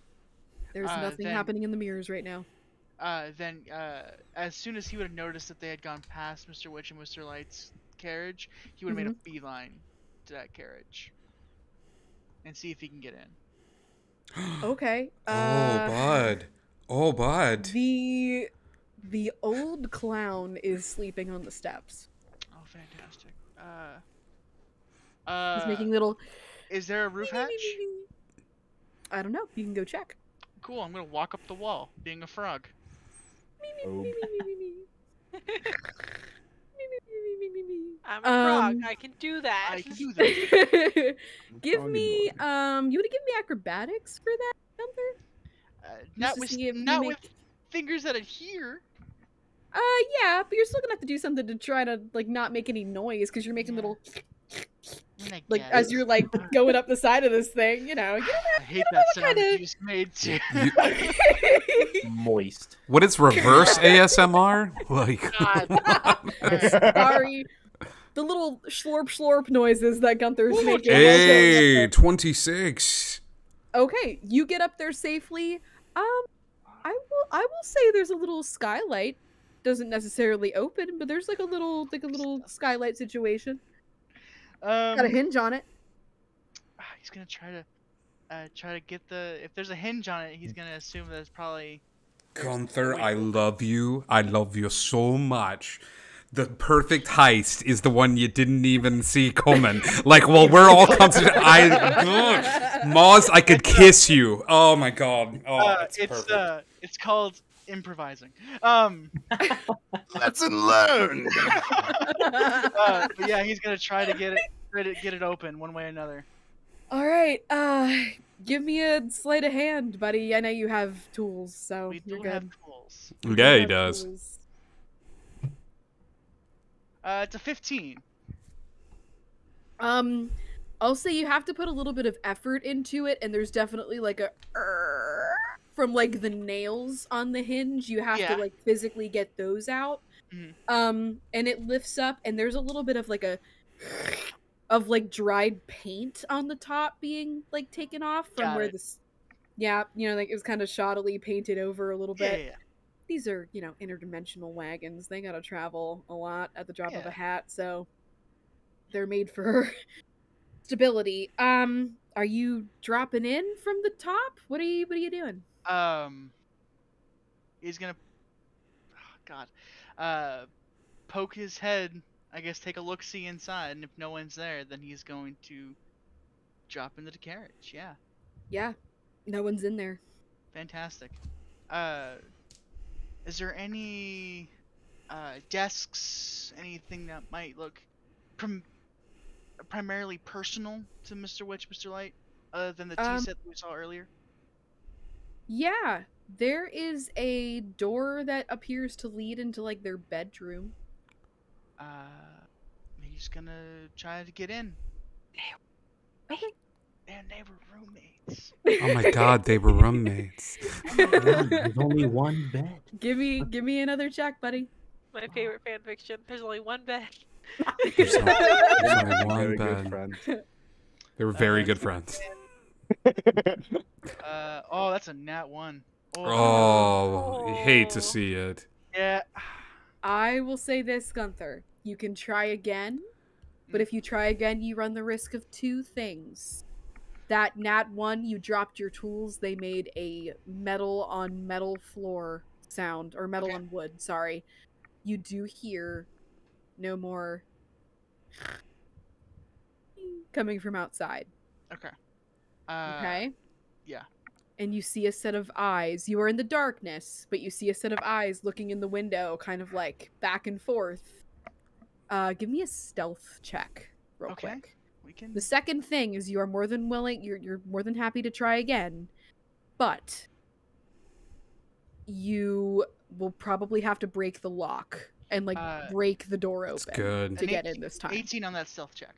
There's nothing then- happening in the mirrors right now. then as soon as he would have noticed that they had gone past Mr. Witch and Mr. Light's carriage, he would have made a beeline to that carriage and see if he can get in. Okay. Oh, bud. The old clown is sleeping on the steps. Oh, fantastic. He's making little. Is there a roof hatch? I don't know. You can go check. Cool. I'm gonna walk up the wall, being a frog. Oh. I'm a frog. I can do that. I can do that. Give me. You want to give me acrobatics for that, Gunther? Not to with see if you not make- with fingers that adhere. Yeah, but you're still gonna have to do something to try to like not make any noise because you're making little like as you're like going up the side of this thing, you know. I hate that sound kinda- you just made too. Moist. What is reverse ASMR? Like, Sorry. The little slurp slurp noises that Gunther's making. hey, 26. Okay, you get up there safely. I will say there's a little skylight. Doesn't necessarily open, but there's like a little skylight situation. Got a hinge on it. He's gonna try to get the. If there's a hinge on it, he's gonna assume that it's probably. Gunther, I love you. I love you so much. The perfect heist is the one you didn't even see coming. Like, well, we're all concentrating. Moz, I could kiss you. Oh my god. Oh, it's perfect. It's called improvising. Lesson learned. But yeah, he's gonna try to get it. get it open one way or another. All right. Give me a sleight of hand, buddy. I know you have tools, so We you're do good. have tools. You do Yeah, he have does. tools. It's a 15. I'll say you have to put a little bit of effort into it, and there's definitely like a from like the nails on the hinge. You have to Yeah. like physically get those out. Mhm. And it lifts up, and there's a little bit of like a of like dried paint on the top being like taken off from Got where it. this. Yeah, you know, like it was kind of shoddily painted over a little bit. Yeah. These are, you know, interdimensional wagons. They gotta travel a lot at the drop of a Yeah. hat, so they're made for stability. Are you dropping in from the top? What are you doing? He's gonna, oh, God, poke his head. I guess take a look see inside, and if no one's there, then he's going to drop into the carriage. Yeah, Yeah, no one's in there. fantastic. Is there any desks, anything that might look primarily personal to Mr. Witch, Mr. Light, other than the tea set that we saw earlier? Yeah, there is a door that appears to lead into like their bedroom. He's gonna try to get in. Okay. And they were roommates. Oh my god, they were roommates. There's only one bed. Give me another check, buddy. My favorite fan fiction. There's only one bed. There's only one Very good bed. friend. They were very good friends. Oh, that's a nat 1. Oh, you hate to see it. Yeah. I will say this, Gunther. You can try again, but if you try again, you run the risk of two things. That nat 1, you dropped your tools. They made a metal on metal floor sound, or metal on wood, sorry. You do hear no more coming from outside. Okay. Okay? Yeah. And you see a set of eyes. You are in the darkness, but you see a set of eyes looking in the window, kind of like back and forth. Give me a stealth check, real quick. We can. The second thing is you are more than willing, you're more than happy to try again, but you will probably have to break the lock and like break the door That's open good. to get in this time. 18 on that stealth check.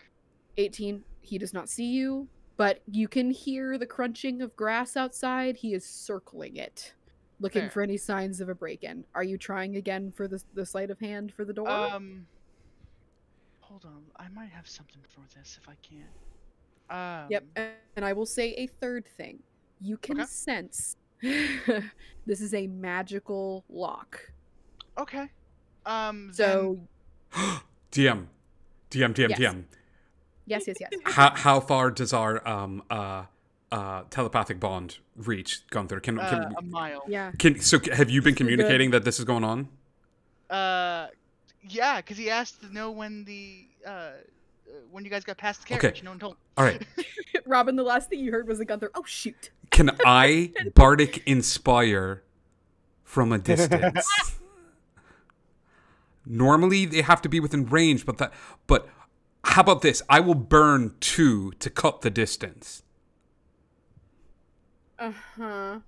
18, he does not see you, but you can hear the crunching of grass outside. He is circling it, looking Fair. for any signs of a break-in. Are you trying again for the sleight of hand for the door? Hold on. I might have something for this if I can. Yep, and I will say a third thing. You can sense this is a magical lock. Okay. So DM. Yes. How far does our telepathic bond reach, Gunther? Can a mile. Yeah. So have you been communicating that this is going on? Yeah, because he asked to know when when you guys got past the carriage. Okay. No one told. All right. Robin, the last thing you heard was a Gunther. Oh shoot. Can I bardic inspire from a distance? Normally they have to be within range, but how about this? I will burn 2 to cut the distance. Uh-huh.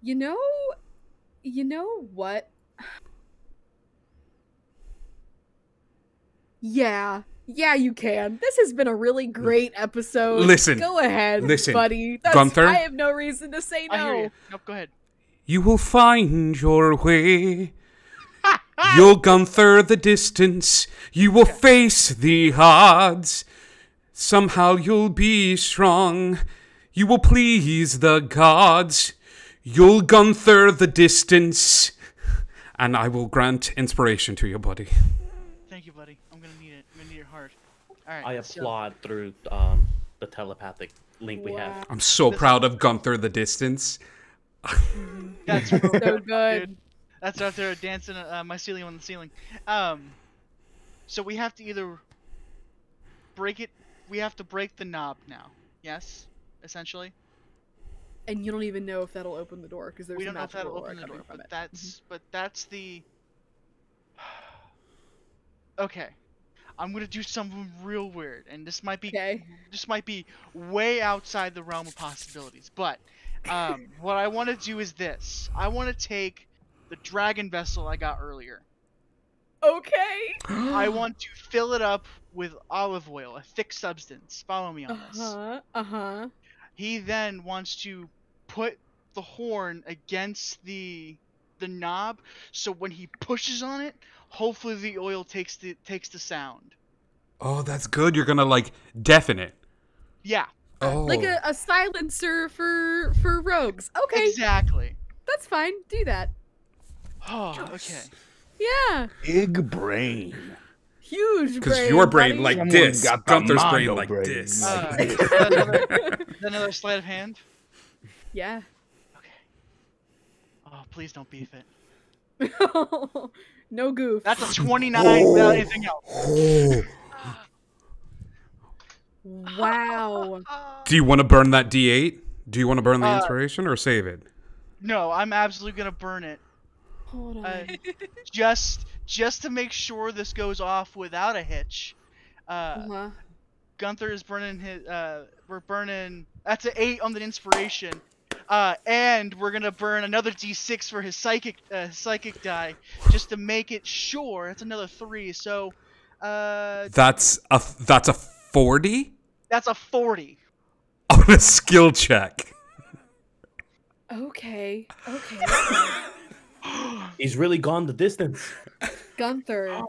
You know what? Yeah, you can. This has been a really great episode. Listen. Go ahead, buddy. Gunther? I have no reason to say no. I hear you. Nope, go ahead. You will find your way. You'll Gunther the distance. You will face the odds. Somehow you'll be strong. You will please the gods. You'll Gunther the distance. And I will grant inspiration to you, buddy. Thank you, buddy. I'm gonna need it. I'm gonna need it hard. All right. I applaud through the telepathic link we have. I'm so proud of Gunther the distance. That's So good. Dude. That's out there dancing my ceiling on the ceiling. So we have to either break it. We have to break the knob now. Yes, essentially. And you don't even know if that'll open the door because there's We a don't know if magical that'll aura open the coming door, from but it. that's the. Okay. I'm gonna do something real weird, and this might be Okay. way outside the realm of possibilities. But what I want to do is this. I want to take the dragon vessel I got earlier. Okay. I want to fill it up with olive oil, a thick substance. Follow me on this. Uh-huh. He then wants to put the horn against the knob, so when he pushes on it, hopefully the oil takes the sound. Oh, that's good. You're gonna like deafen it. Yeah, Oh, Like a silencer for rogues. Okay, exactly. that's fine. Do that. Oh, okay. Yeah. Big brain. Huge because brain, your brain buddy. like Someone this, got the Gunther's brain Mondo like brain. this. Like Is that another sleight of hand? Yeah. Okay. Oh, please don't beef it. No goof. That's a 29 without anything else. Wow. Do you want to burn that D8? Do you want to burn the Uh, inspiration or save it? No, I'm absolutely gonna burn it. Hold on. Just to make sure this goes off without a hitch. Uh-huh. Gunther is burning his. We're burning. That's an 8 on the inspiration. And we're gonna burn another D6 for his psychic die, just to make it sure. That's another 3. So, That's a 40 that's a 40. on a skill check. Okay. He's really gone the distance. Gunther,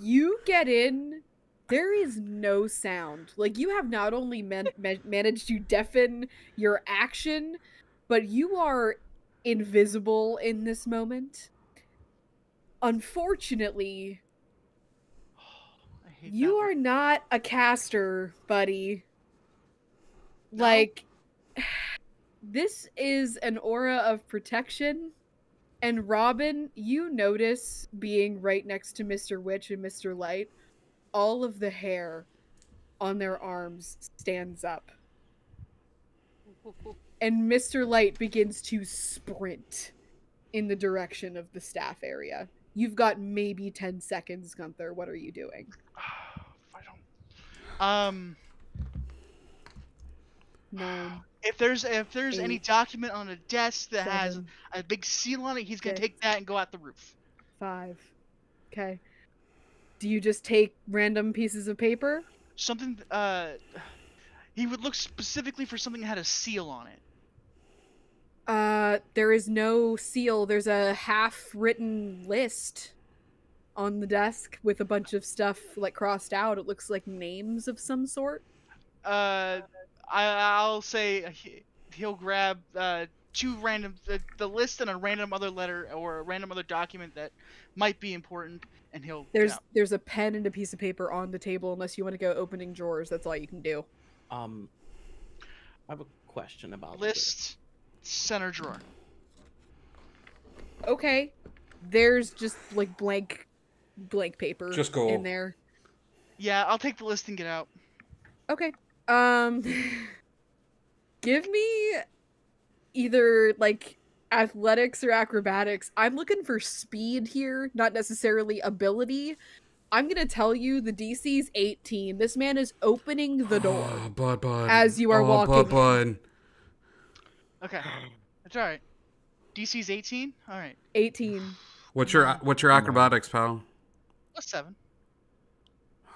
you get in. There is no sound. Like, you have not only managed to deafen your action, but you are invisible in this moment. Unfortunately, I hate you that are word. not a caster, buddy. No? Like, this is an aura of protection. And Robin, you notice, being right next to Mr. Witch and Mr. Light, all of the hair on their arms stands up. And Mr. Light begins to sprint in the direction of the staff area. You've got maybe 10 seconds, Gunther. What are you doing? If I don't. 9. If there's any 8, document on a desk that has 7, a big seal on it, he's gonna 6, take that and go out the roof. 5. Okay. Do you just take random pieces of paper? Something. He would look specifically for something that had a seal on it. There is no seal. There's a half-written list on the desk with a bunch of stuff like crossed out. It looks like names of some sort. I'll say he'll grab 2 random the list and a random other letter or a random other document that might be important, and he'll. There's a pen and a piece of paper on the table. Unless you want to go opening drawers, that's all you can do. I have a question about List, center drawer. Okay. There's just like blank paper Just go in there. Yeah, I'll take the list and get out. Okay. Give me either like athletics or acrobatics. I'm looking for speed here, not necessarily ability. I'm gonna tell you the DC's 18. This man is opening the door Bud. as you are walking. Bud. Okay, that's all right. DC's 18. All right. 18. What's your acrobatics, pal? Plus 7.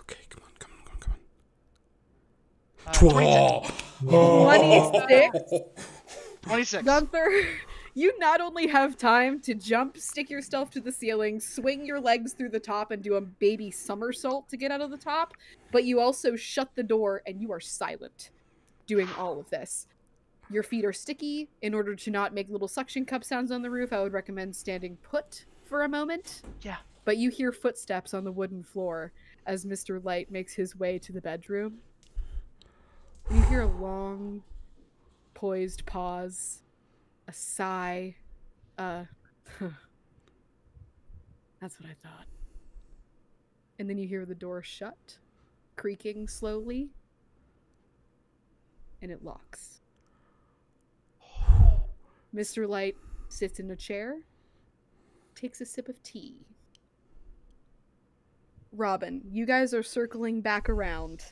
Okay, come on. 26. 26. Gunther, you not only have time to jump, stick yourself to the ceiling, swing your legs through the top, and do a baby somersault to get out of the top, but you also shut the door and you are silent doing all of this. Your feet are sticky. In order to not make little suction cup sounds on the roof, I would recommend standing put for a moment. Yeah. But you hear footsteps on the wooden floor as Mr. Light makes his way to the bedroom. You hear a long, poised pause, a sigh, that's what I thought. And then you hear the door shut, creaking slowly, and it locks. Mr. Light sits in a chair, takes a sip of tea. Robin, you guys are circling back around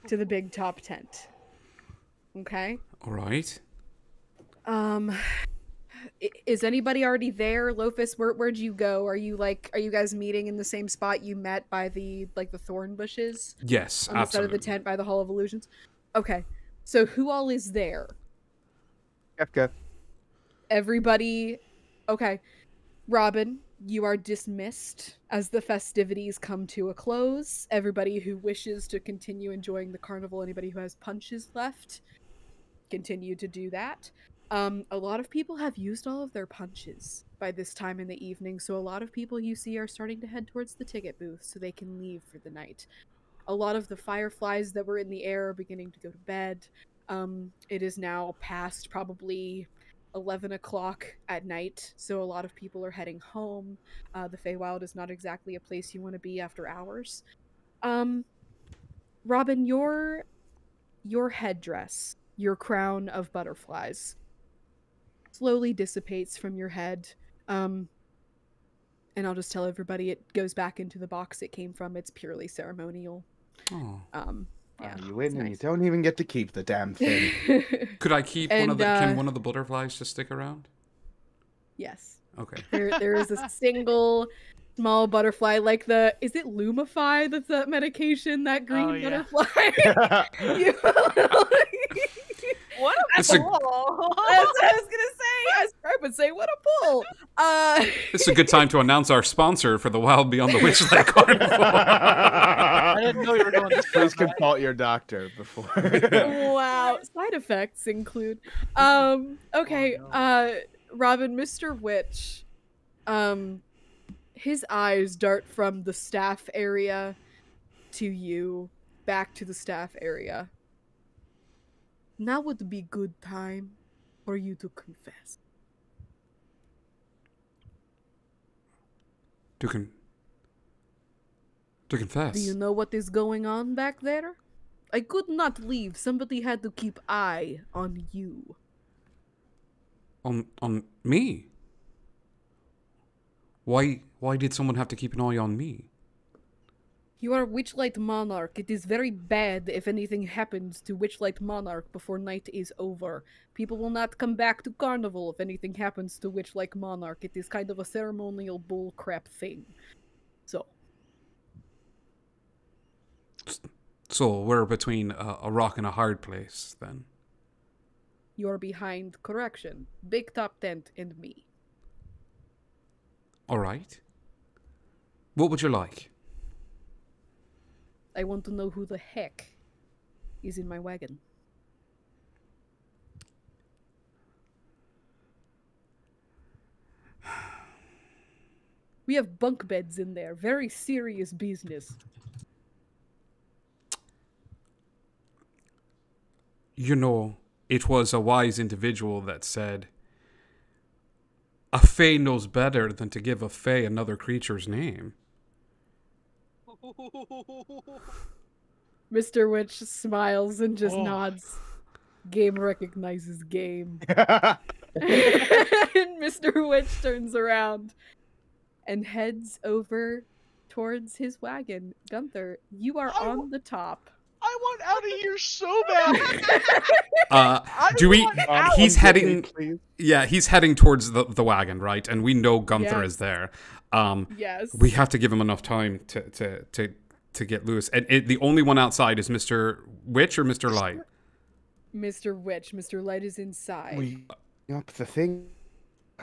to the big top tent. Okay? All right. Is anybody already there? Lofus, where'd you go? Are you guys meeting in the same spot you met by the thorn bushes? Yes, On the side of the tent by the Hall of Illusions? Okay. So who all is there? Kefka. Everybody. Okay. Robin, you are dismissed as the festivities come to a close. Everybody who wishes to continue enjoying the carnival, anybody who has punches left, continue to do that. A lot of people have used all of their punches by this time in the evening, so a lot of people you see are starting to head towards the ticket booth so they can leave for the night. A lot of the fireflies that were in the air are beginning to go to bed. It is now past probably 11 o'clock at night, so a lot of people are heading home. The Feywild is not exactly a place you want to be after hours. Robin, your headdress, your crown of butterflies, slowly dissipates from your head. And I'll just tell everybody it goes back into the box it came from. It's purely ceremonial. Oh. Yeah, You win and nice. you don't even get to keep the damn thing. Could I keep one of the? Can one of the butterflies just stick around? Yes. Okay. There is a single small butterfly, like is it Lumify? That's that medication, that green butterfly. What a It's a- pull! That's what I was gonna say. I would say, what a pull. This is a good time to announce our sponsor for the Wild Beyond the Witchlight Carnival. I didn't know you were going this Please far. consult your doctor before. Wow. Side effects include. Okay. Robin, Mr. Witch. His eyes dart from the staff area to you, back to the staff area. Now would be good time for you to confess. To confess. Do you know what is going on back there? I could not leave. Somebody had to keep eye on you. On me? Why did someone have to keep an eye on me? You are Witchlight Monarch. It is very bad if anything happens to Witchlight Monarch before night is over. People will not come back to Carnival if anything happens to Witchlight Monarch. It is kind of a ceremonial bullcrap thing. So we're between a rock and a hard place, then. You're behind correction. Big top tent and me. All right. What would you like? I want to know who the heck is in my wagon. We have bunk beds in there. Very serious business. You know, it was a wise individual that said, a fae knows better than to give a fae another creature's name. Mr. Witch smiles and just nods. Game recognizes game. And Mr. Witch turns around and heads over towards his wagon. Gunther, you are on the top. I want out of here so bad. Do we? He's heading. Please. Yeah, he's heading towards the wagon, right? And we know Gunther is there. Yes. We have to give him enough time to get loose. And the only one outside is Mr. Witch or Mr. Light. Mr. Witch. Mr. Light is inside. We up the thing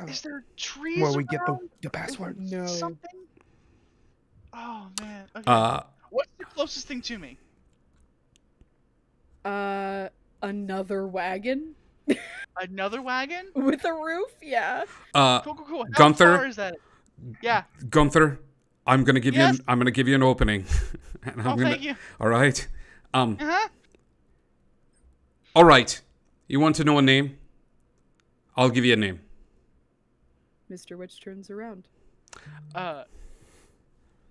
Is there trees where we get around? the password. No. Something? Oh, man. Okay. What's the closest thing to me? Another wagon? Another wagon? With a roof? Yeah. Cool. How Gunther? far is that? Yeah. Gunther, I'm gonna give Yes? you. I'm gonna give you an opening. And I'm gonna, Thank you. All right. Uh-huh. All right. You want to know a name? I'll give you a name. Mr. Witch turns around.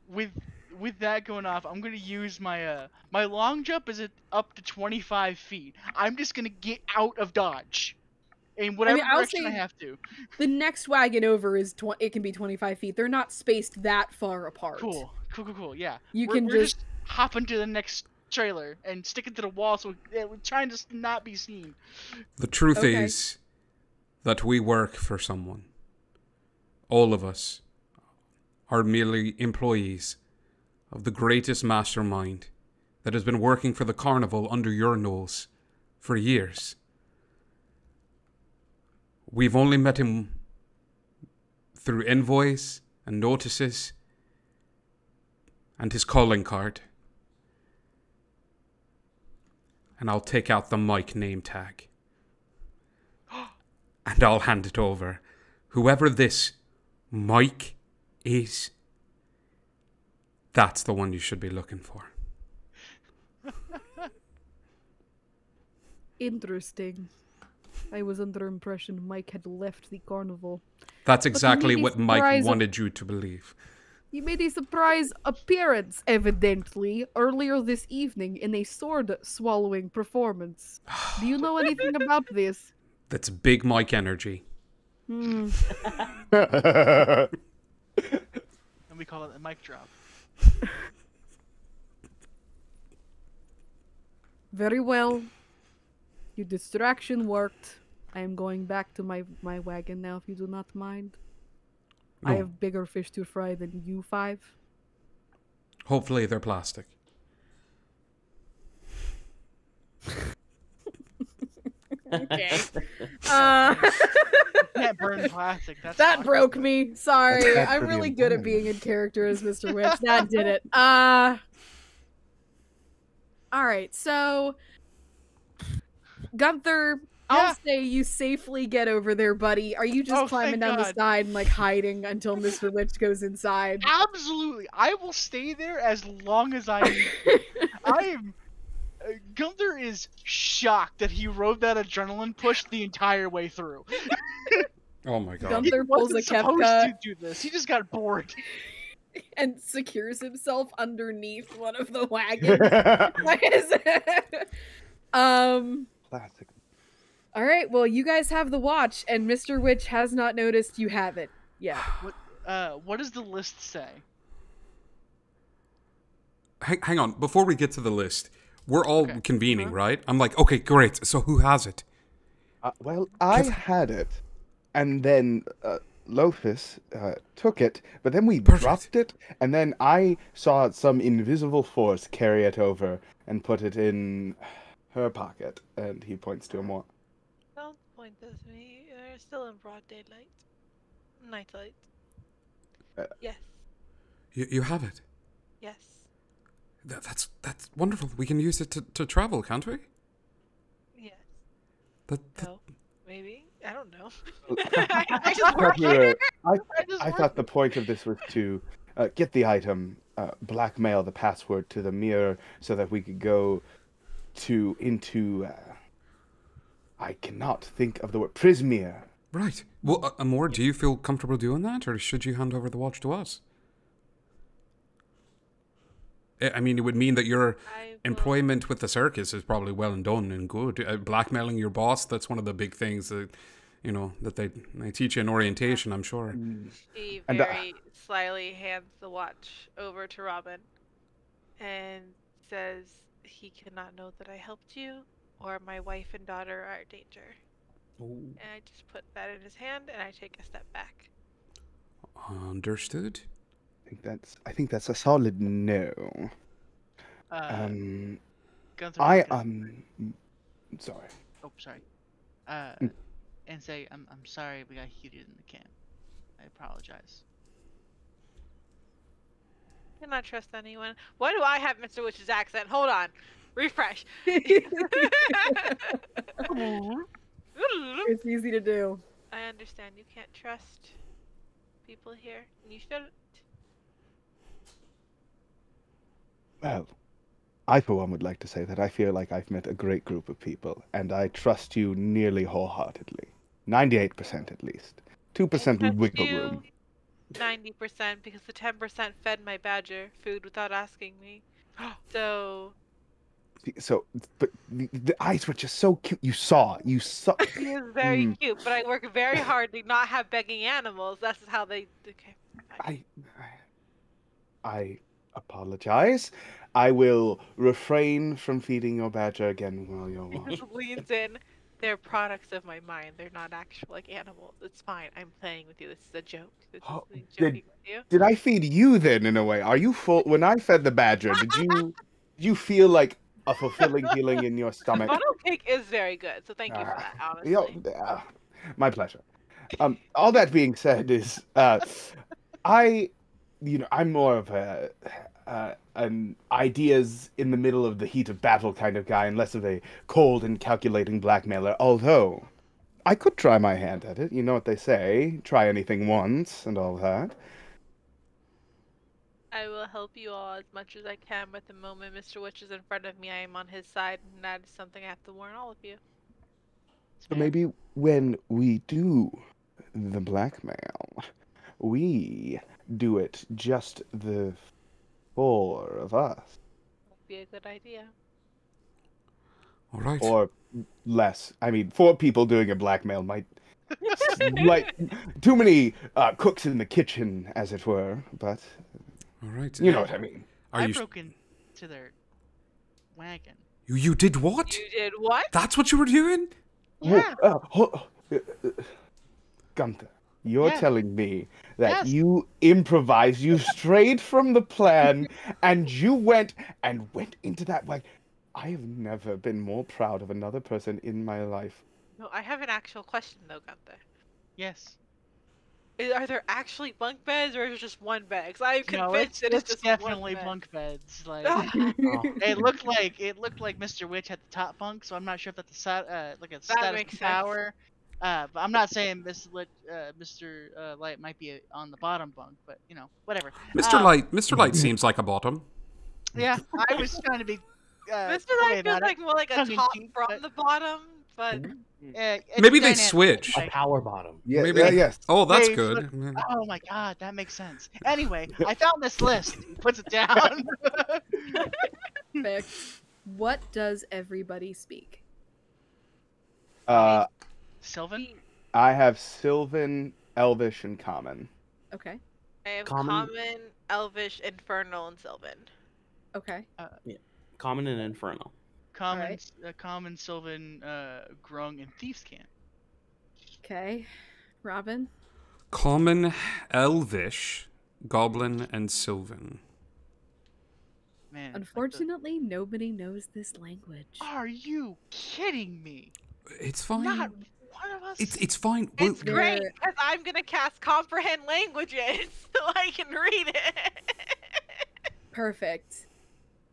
With that going off, I'm gonna use my my long jump is up to 25 feet. I'm just gonna get out of dodge, in whatever I'll direction I say- have to. The next wagon over is it can be 25 feet. They're not spaced that far apart. Cool. Cool. Yeah. You we're, can we're just hop into the next trailer and stick it to the wall, so we're trying to not be seen. The truth Okay. is that we work for someone. All of us are merely employees of the greatest mastermind that has been working for the carnival under your nose for years. We've only met him through invoice and notices and his calling card. And I'll take out the Mike name tag. And I'll hand it over. Whoever this Mike is, that's the one you should be looking for. interesting. I was under the impression Mike had left the carnival. That's exactly maybe what Mike surprise- wanted you to believe. He made a surprise appearance, evidently, earlier this evening in a sword-swallowing performance. Do you know anything about this? That's big Mike energy. Hmm. And we call it a mic drop. Very well. Your distraction worked. I am going back to my wagon now, if you do not mind. I No. have bigger fish to fry than you five. Hopefully they're plastic. Okay. Can't burn plastic. That's That fucked. broke me. Sorry. That's bad I'm for the really good at environment. being in character as Mr. Witch. That did it. Alright, so Gunther, Yeah. I'll say you safely get over there, buddy. Are you just Oh, climbing thank down the God. side and like hiding until Mr. Witch goes inside? Absolutely. I will stay there as long as I need to. I am. Gunther is shocked that he rode that adrenaline push the entire way through. Oh my god. Gunther He pulls a wasn't supposed Kefka to do this. He just got bored. and secures himself underneath one of the wagons. Classic. All right, well, you guys have the watch, and Mr. Witch has not noticed you have it yet. What does the list say? Hang on, before we get to the list, we're all Okay. convening, right? I'm like, okay, great. So who has it? Well, I had it, and then Lophis took it, but then we Perfect. dropped it, and then I saw some invisible force carry it over and put it in her pocket, and he points to a more. Don't point this at me. They're still in broad daylight. Nightlight. Yes. You have it. Yes. That's wonderful. We can use it to travel, can't we? Yes. That, No. Maybe. I don't know. I I just work thought we were- just I worked thought the point of this was to get the item, blackmail the password to the mirror, so that we could go into. I cannot think of the word Prismere. right. Well, Amor, do you feel comfortable doing that, or should you hand over the watch to us? I mean, it would mean that your I will- employment with the circus is probably well and done and good. Blackmailing your boss, that's one of the big things that, that they teach you in orientation, I'm sure. She And, very slyly hands the watch over to Robin and says he cannot know that I helped you or my wife and daughter are in danger. And I just put that in his hand and I take a step back. Understood. I think that's a solid no. Gunther. I look at- sorry. Oh, sorry. And say, I'm sorry we got heated in the camp. I apologize. Cannot trust anyone. Why do I have Mr. Witch's accent? Hold on. Refresh. It's easy to do. I understand you can't trust people here. And you shouldn't. Well, I for one would like to say that I feel like I've met a great group of people, and I trust you nearly wholeheartedly. 98% at least. 2% trust wiggle you. room. 90% because the 10% fed my badger food without asking me. So So, but the eyes were just so cute. You saw. he is very Mm. cute, but I work very hard to not have begging animals. That's how they. Okay. I apologize. I will refrain from feeding your badger again while you're Just gone. leans in. They're products of my mind. They're not actual like animals. It's fine. I'm playing with you. This is a joke. This is Oh, me Did joking with you. did I feed you then in a way? Are you full? When I fed the badger, did you feel like a fulfilling feeling in your The stomach? funnel cake is very good, so thank you for Ah, that, you know, honestly. my pleasure. All that being said is, I, I'm more of an ideas in the middle of the heat of battle kind of guy, and less of a cold and calculating blackmailer. Although I could try my hand at it. You know what they say: try anything once, and all that. I will help you all as much as I can, but the moment Mr. Witch is in front of me, I am on his side, and that is something I have to warn all of you. So maybe when we do the blackmail, we do it just the four of us. Would be a good idea. All right. Or less. I mean, four people doing a blackmail might like too many cooks in the kitchen, as it were. But All right. you know what I mean. Are I you? broke into their wagon. You did what? You did what? That's what you were doing? Yeah. Gunther, you're Yeah. telling me that Yes. you improvised, you strayed from the plan, and you went into that way. I have never been more proud of another person in my life. No, I have an actual question though, Gunther. Yes. Are there actually bunk beds, or is it just one bed? Because I'm No, convinced that it's it's just definitely one bed. bunk beds. Like Oh, it looked like Mr. Witch had the top bunk, so I'm not sure if that's like a That status makes sense. power. But I'm not saying Mr. Light might be on the bottom bunk, but whatever. Mr. Light. Mr. Light seems like a bottom. Yeah, I was trying to be. Mr. Coy Light feels about like more like a tongue in top cheek, from but- the bottom, but it's Maybe they dynamic. switch. a Like, power bottom. Yeah, Maybe. yes. Oh, that's They good. oh my god, that makes sense. Anyway, I found this list. He puts it down. Perfect. What does everybody speak? Sylvan? I have Sylvan, Elvish, and Common. Okay. I have Common- Common, Elvish, Infernal, and Sylvan. Okay. Common and Infernal. Common, Common, Sylvan, Grung, and Thieves' Camp. Okay. Robin? Common, Elvish, Goblin, and Sylvan. Man. Unfortunately, nobody knows this language. Are you kidding me? It's fine. Not one of us. It's fine. It's They're- great because I'm gonna cast Comprehend Languages so I can read it. Perfect.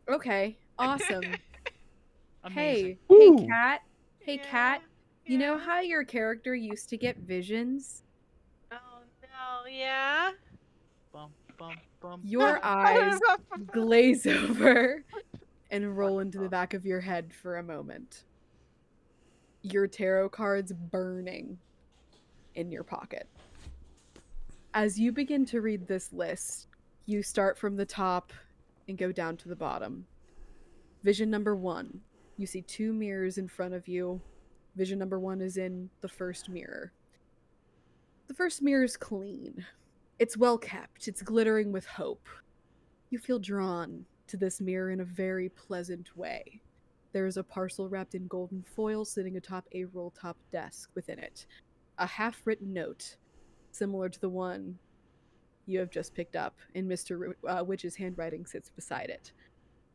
Okay. Awesome. Amazing. Hey, Woo. Kat. Hey, Yeah, Kat. You know yeah. how your character used to get visions? Oh no, yeah. Bum, bum, bum. Your eyes glaze over and roll into the back of your head for a moment. Your tarot cards burning in your pocket. As you begin to read this list, you start from the top and go down to the bottom. Vision number 1. You see 2 mirrors in front of you. Vision number 1 is in the first mirror. The first mirror is clean. It's well kept. It's glittering with hope. You feel drawn to this mirror in a very pleasant way. There is a parcel wrapped in golden foil sitting atop a roll-top desk within it. A half-written note, similar to the one you have just picked up, in Mr. Witch's handwriting sits beside it.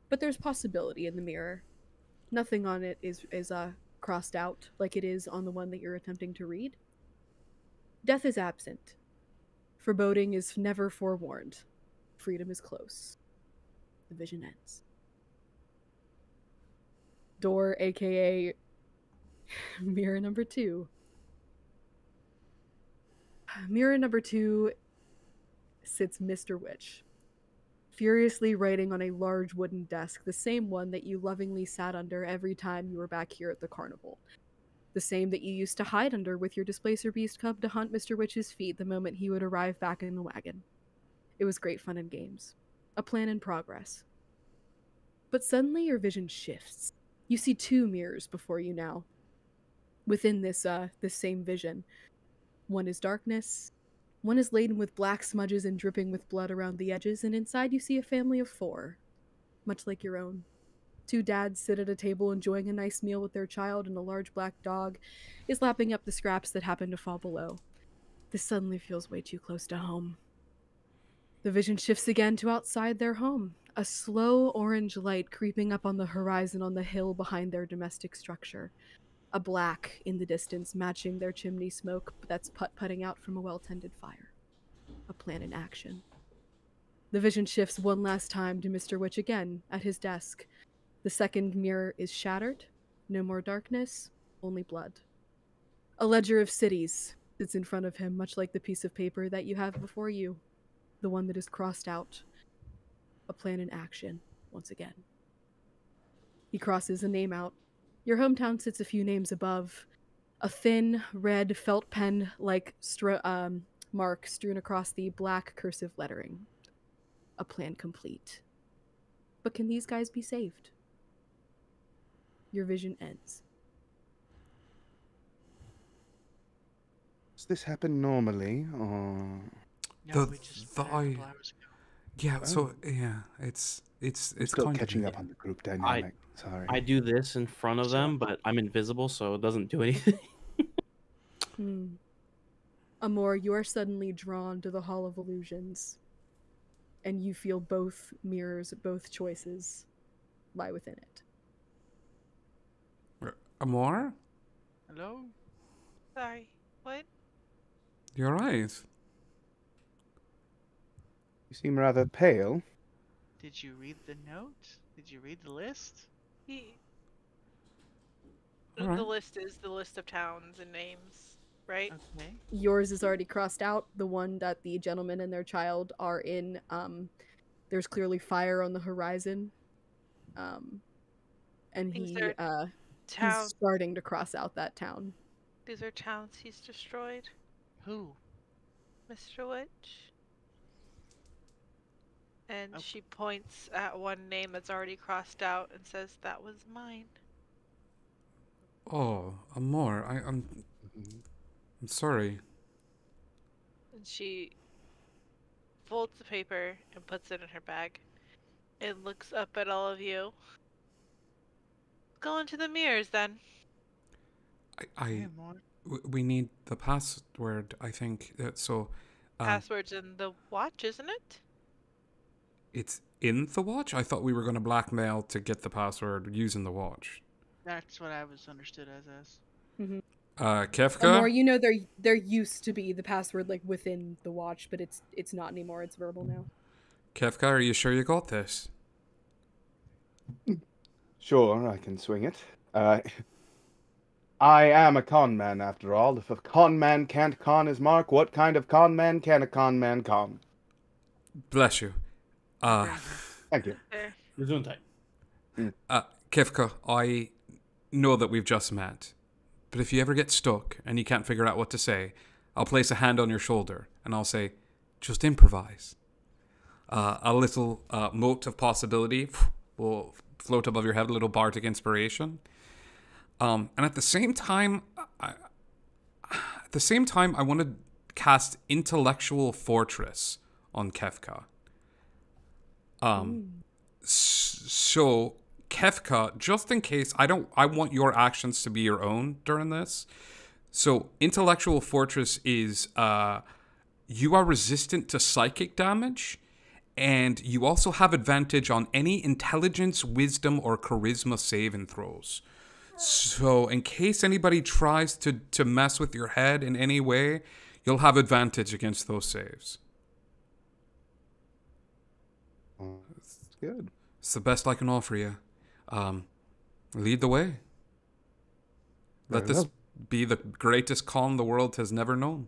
But there's possibility in the mirror. Nothing on it is crossed out like it is on the one that you're attempting to read. Death is absent. Foreboding is never forewarned. Freedom is close. The vision ends. Door, aka mirror number 2. Mirror number 2 sits Mr. Witch, furiously writing on a large wooden desk, the same one that you lovingly sat under every time you were back here at the carnival. The same that you used to hide under with your Displacer Beast cub to hunt Mr. Witch's feet the moment he would arrive back in the wagon. It was great fun and games. A plan in progress. But suddenly your vision shifts. You see 2 mirrors before you now. Within this same vision. One is darkness, One is laden with black smudges and dripping with blood around the edges, and inside you see a family of 4, much like your own. 2 dads sit at a table enjoying a nice meal with their child, and a large black dog is lapping up the scraps that happen to fall below. This suddenly feels way too close to home. The vision shifts again to outside their home, a slow orange light creeping up on the horizon on the hill behind their domestic structure. A black in the distance matching their chimney smoke that's putt-putting out from a well-tended fire. A plan in action. The vision shifts one last time to Mr. Witch again, at his desk. The second mirror is shattered. No more darkness, only blood. A ledger of cities sits in front of him, much like the piece of paper that you have before you. The one that is crossed out. A plan in action, once again. He crosses a name out. Your hometown sits a few names above. A thin, red felt pen-like mark strewn across the black cursive lettering. A plan complete. But can these guys be saved? Your vision ends. Does this happen normally, or No, The- we just the met a couple eye- hours ago. Yeah, so Oh. yeah, it's still kind catching of up on the group dynamic? Sorry. I do this in front of them, but I'm invisible, so it doesn't do anything. Amor, you are suddenly drawn to the Hall of Illusions, and you feel both mirrors, both choices lie within it. Amor, Hello? Sorry. What? you're right. You seem rather pale. Did you read the note? Did you read the list? He... All The right. list is the list of towns and names, right? Okay. Yours is already crossed out. The one that the gentleman and their child are in, there's clearly fire on the horizon. And These he's are towns. starting to cross out that town. These are towns he's destroyed, Who? Mr. Witch. And Oh. she points at one name that's already crossed out and says, "That was mine." Oh, Amor, I'm sorry. And she folds the paper and puts it in her bag and looks up at all of you. Go into the mirrors then. Hey, Mor. We need the password, I think. So, Password's in the watch, isn't it? it's in the watch? I thought we were going to blackmail to get the password using the watch. That's what I was understood as. Kefka? Amor, you know there used to be the password like within the watch, but it's not anymore. It's verbal now. Kefka, are you sure you got this? Sure, I can swing it. I am a con man, after all. If a con man can't con his mark, what kind of con man can a con man con? Bless you. Thank you. There. You're doing tight. Kefka, I know that we've just met, but if you ever get stuck and you can't figure out what to say, I'll place a hand on your shoulder and I'll say, just improvise. A little mote of possibility will float above your head, a little bardic inspiration. And at the same time, I want to cast Intellectual Fortress on Kefka. So Kefka, just in case, I want your actions to be your own during this. So Intellectual Fortress is you are resistant to psychic damage, and you also have advantage on any intelligence, wisdom, or charisma saving throws. So in case anybody tries to mess with your head in any way, you'll have advantage against those saves. It's good. It's the best I can offer you. Lead the way. Let Very this well. be the greatest con the world has never known.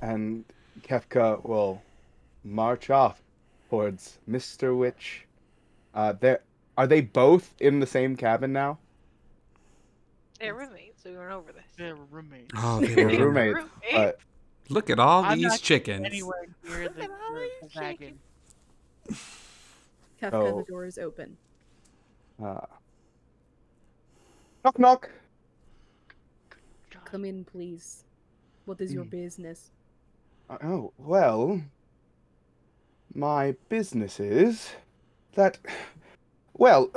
And Kefka will march off towards Mr. Witch. Are they both in the same cabin now? They're roommates. We went over this. They're roommates. Oh, They're they roommates, but Look at all I'm these not chickens. Anywhere near Look the at all these wagon. Kefka, Oh. the door is open. knock knock. Come in, please. What is your business? Oh, well, my business is that, well,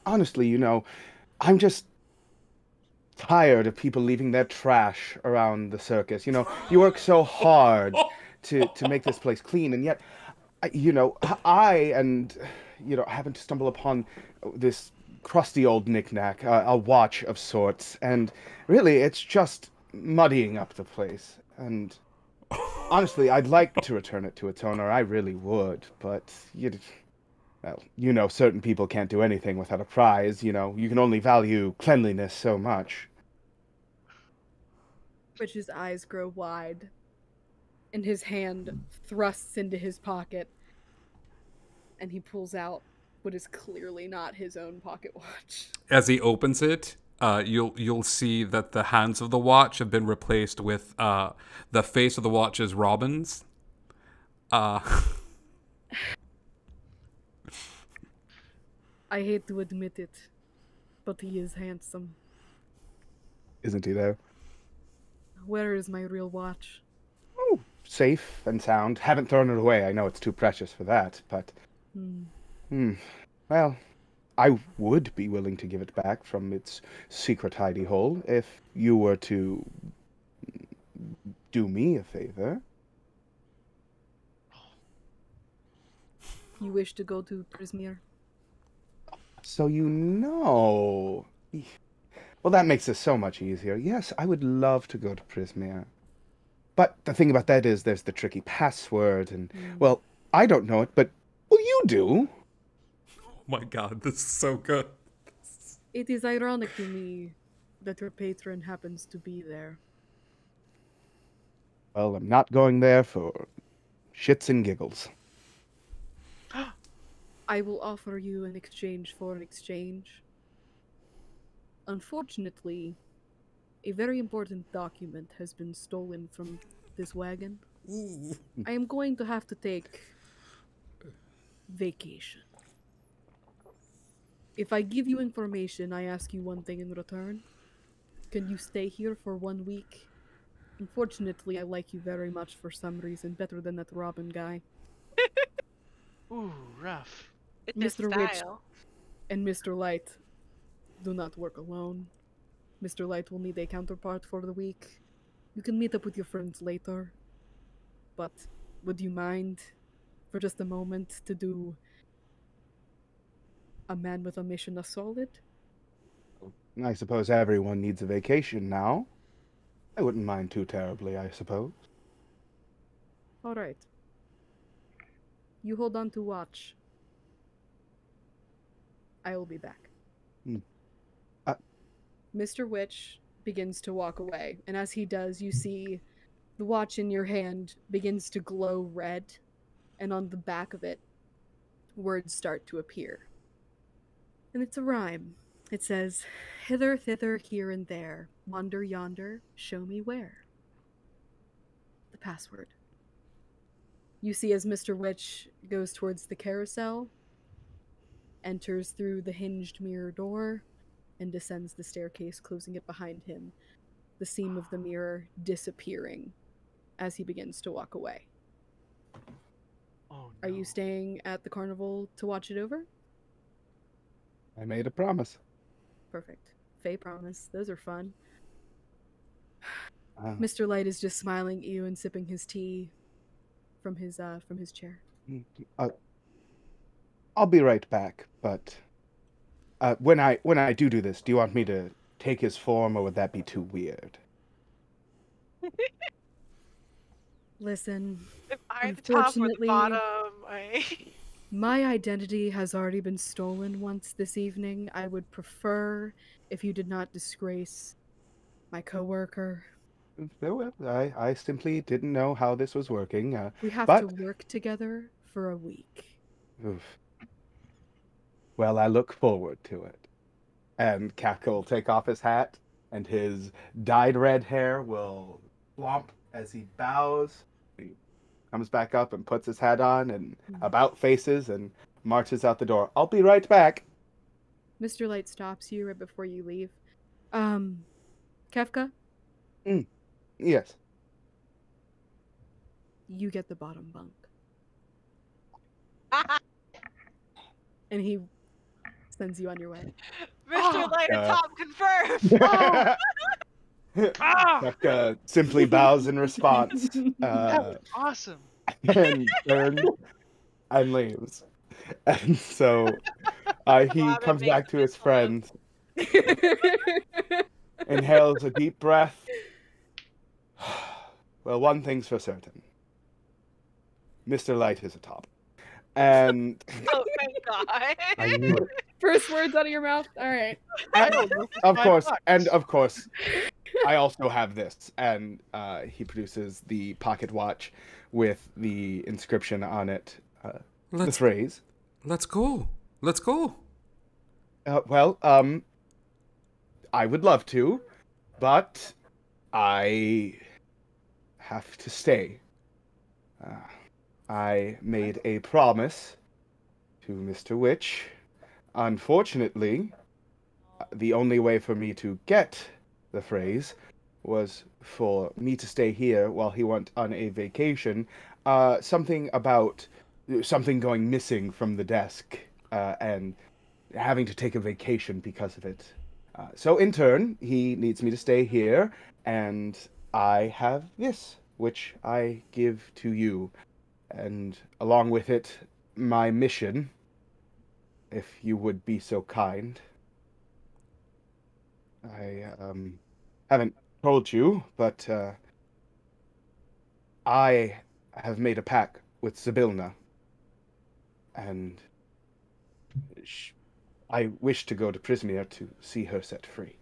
honestly, I'm just tired of people leaving their trash around the circus. You work so hard to make this place clean, and yet, I and happen to stumble upon this crusty old knickknack, a watch of sorts, and really, it's just muddying up the place. And honestly, I'd like to return it to its owner. I really would, but well, certain people can't do anything without a prize. You can only value cleanliness so much. Witch's eyes grow wide, and his hand thrusts into his pocket, and he pulls out what is clearly not his own pocket watch. As he opens it, you'll see that the hands of the watch have been replaced with the face of the watch is Robin's. I hate to admit it, but he is handsome. Isn't he, though? Where is my real watch? Oh, safe and sound. Haven't thrown it away. I know it's too precious for that, but... Well, I would be willing to give it back from its secret hidey hole if you were to do me a favor. You wish to go to Prismere? So you know. Well, that makes this so much easier. Yes, I would love to go to Prismere. But the thing about that is there's the tricky password, and, well, I don't know it, but, well, you do. Oh my god, this is so good. It is ironic to me that your patron happens to be there. Well, I'm not going there for shits and giggles. I will offer you an exchange for an exchange. Unfortunately, a very important document has been stolen from this wagon. I am going to have to take vacation. If I give you information, I ask you one thing in return. Can you stay here for 1 week? Unfortunately, I like you very much for some reason, better than that Robin guy. Ooh, rough. It's his Mr. Witch style. and Mr. Light do not work alone. Mr. Light will need a counterpart for the week. You can meet up with your friends later. But would you mind, for just a moment, to do a man with a mission a solid? I suppose everyone needs a vacation now. I wouldn't mind too terribly, I suppose. Alright. You hold on to watch. I will be back. Mr. Witch begins to walk away, and as he does, you see the watch in your hand begins to glow red, and on the back of it, words start to appear. And it's a rhyme. It says, "Hither, thither, here and there, wander yonder, show me where." The password. You see as Mr. Witch goes towards the carousel, enters through the hinged mirror door, and descends the staircase, closing it behind him, the seam of the mirror disappearing as he begins to walk away. Oh, Are no. you staying at the carnival to watch it over? I made a promise. Perfect. Faye promise. Those are fun. Uh, Mr. Light is just smiling at you and sipping his tea from his chair. I'll be right back, but when I do this, do you want me to take his form, or would that be too weird? Listen, If I'm the top or the unfortunately, bottom, my identity has already been stolen once this evening. I would prefer if you did not disgrace my coworker. Well, I simply didn't know how this was working. We have but... to work together for a week. Oof. Well, I look forward to it. And Kafka will take off his hat, and his dyed red hair will flop as he bows. He comes back up and puts his hat on and about faces and marches out the door. I'll be right back. Mr. Light stops you right before you leave. Kefka? Yes. You get the bottom bunk. And he sends you on your way. Mr. Light Uh, Top confirmed. Kefka simply bows in response, That was awesome. and turns and leaves. And so he Robin comes makes back to his this friend, inhales a deep breath. Well, one thing's for certain. Mr. Light is a top. And Oh, thank God. I knew it. First words out of your mouth. All right. Of course, and of course, I also have this. And he produces the pocket watch with the inscription on it, the Let's phrase. let's go. Let's go. Well, I would love to, but I have to stay. I made a promise to Mr. Witch. Unfortunately, the only way for me to get the phrase was for me to stay here while he went on a vacation. Something about something going missing from the desk, and having to take a vacation because of it. So in turn, he needs me to stay here, and I have this, which I give to you. And along with it, my mission, if you would be so kind. I haven't told you, but I have made a pact with Sibylna, and I wish to go to Prismere to see her set free.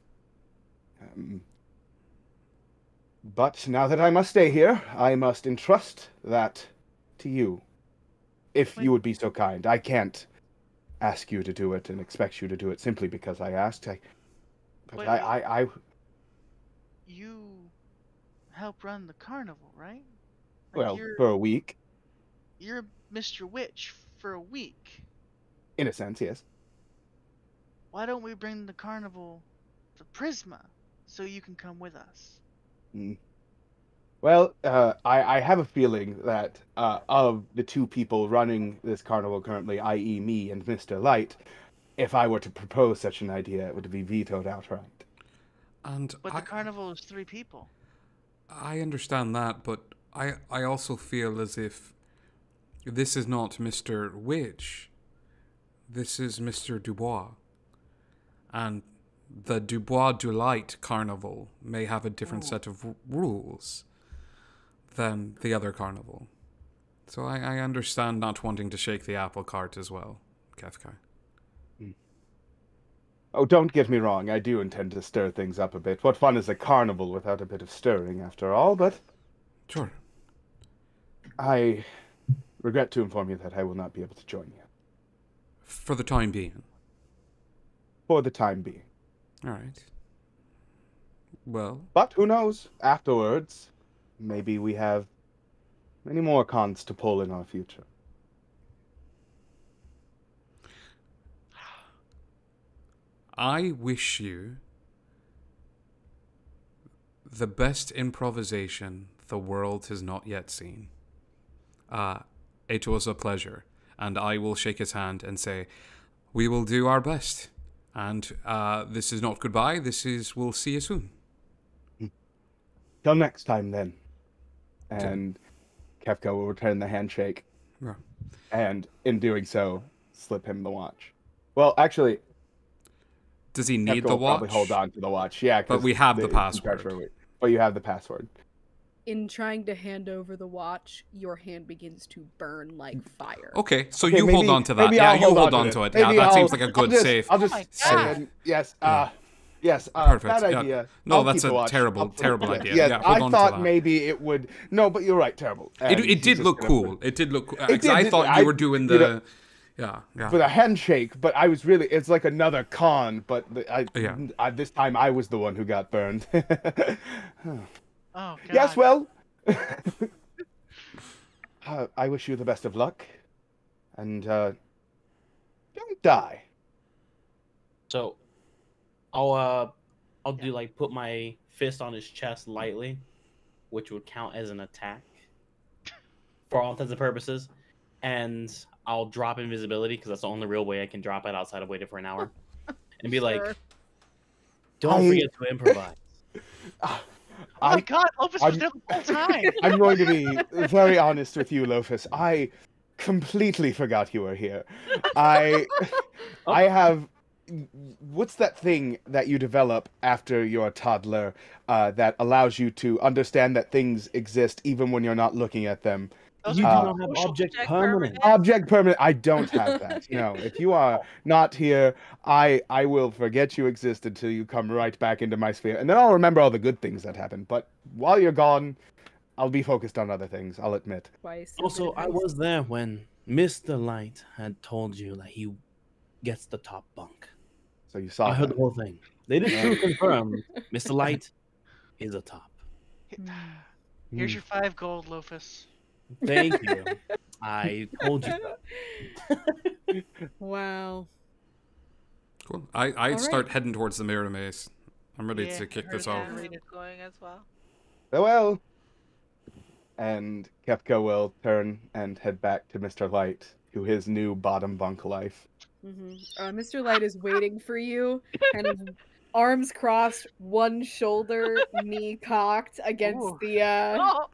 But now that I must stay here, I must entrust that to you. If you would be so kind. I can't ask you to do it and expect you to do it simply because I asked. Wait. You help run the carnival, right? Like Well, for a week, you're Mr. Witch for a week. in a sense, yes. Why don't we bring the carnival to Prisma so you can come with us? Well, I have a feeling that of the two people running this carnival currently, i.e. me and Mr. Light, if I were to propose such an idea, it would be vetoed outright. But the carnival is 3 people. I understand that, but I also feel as if this is not Mr. Witch. This is Mr. Dubois. And the Dubois du Light carnival may have a different set of rules than the other carnival. So I understand not wanting to shake the apple cart as well, Kefka. Oh, don't get me wrong, I do intend to stir things up a bit. What fun is a carnival without a bit of stirring, after all, but... Sure. I regret to inform you that I will not be able to join you. For the time being. For the time being. Alright. Well... But who knows? Afterwards, maybe we have many more cons to pull in our future. I wish you the best improvisation the world has not yet seen. It was a pleasure, and I will shake his hand and say, we will do our best. And this is not goodbye, this is we'll see you soon. Till next time, then. And Kefka will return the handshake. Yeah. And in doing so, slip him the watch. Well, actually... Does he need Kefka the will watch? probably hold on to the watch, yeah. But we have the password. But you have the password. In trying to hand over the watch, your hand begins to burn like fire. Okay, so Okay, you hold on to that. maybe Yeah, I'll you hold on to it. Yeah, Maybe that seems like a good save. I'll just save. yes, Yeah. yes, Perfect. bad Yeah. idea. No, I'll that's keep the a watch. terrible idea. Yes, Yeah, hold I on to thought that. maybe it would. No, but you're right, terrible. And It he's did just look gonna cool. put- It did look cool. It 'Cause did, I did- thought you were doing the... you know, Yeah. for the handshake, but I was really, it's like another con, but Yeah. this time I was the one who got burned. Oh, God. Yes, well, I wish you the best of luck, and don't die. So, I'll do like put my fist on his chest lightly, which would count as an attack for all intents and purposes. And I'll drop invisibility because that's the only real way I can drop it outside of waiting for an hour. And be like, Sure. don't forget to improvise. Oh my god, Opus was there the whole time. I'm going to be very honest with you, Lofus. I completely forgot you were here. I have. What's that thing that you develop after you're a toddler that allows you to understand that things exist even when you're not looking at them? Those You do are not have social- object Object permanent. Object permanent. I don't have that. No. If you are not here, I will forget you exist until you come right back into my sphere, and then I'll remember all the good things that happened. But while you're gone, I'll be focused on other things. I'll admit. Twice. Also, I was there when Mr. Light had told you that he gets the top bunk. So you saw I heard that. the whole thing. They did true confirm Mr. Light is a top. Here's your 5 gold, Lofus. Thank you. I told you that. Wow. Cool. I right. start heading towards the mirror maze. I'm ready Yeah, to kick this yeah. off. I'm going as well. Farewell. And Kefka will turn and head back to Mr. Light to his new bottom bunk life. Mr. Light is waiting for you, kind of arms crossed, one shoulder, knee cocked against Ooh. the Oh,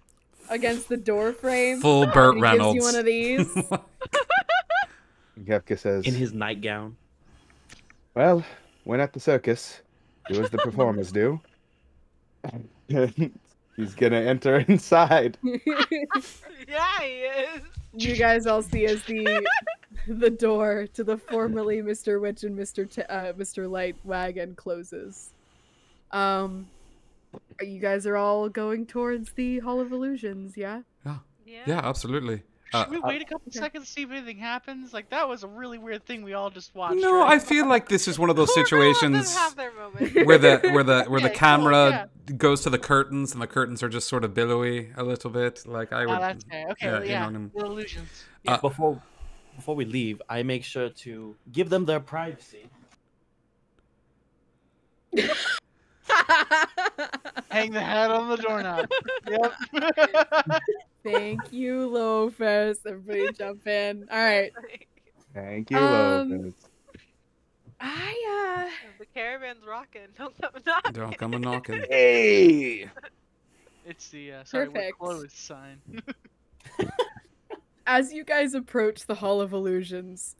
against the door frame. Full Burt He Reynolds. gives you one of these. And Kefka says, In his nightgown. well, when at the circus, do as the performers do. He's gonna enter inside. yeah, he is. You guys all see as the door to the formerly Mr. Witch and Mr. Light wagon closes. You guys are all going towards the Hall of Illusions, yeah? Yeah, absolutely. Should we wait a couple seconds to see if anything happens? Like, that was a really weird thing we all just watched. No, right? I feel like this is one of those Who situations doesn't have their moment? where the Yeah, camera goes to the curtains and the curtains are just sort of billowy a little bit. Like I would. Oh, that's fair. Okay, yeah, yeah, you know, the illusions. Before we leave, I make sure to give them their privacy. Hang the hat on the doorknob. Yep. Thank you, Lofus. Everybody jump in. All right. Thank you, Um, Lopez. The caravan's rocking. Don't come knocking. Don't come a knocking. Hey! It's the sorry, we're Perfect. closed sign. As you guys approach the Hall of Illusions,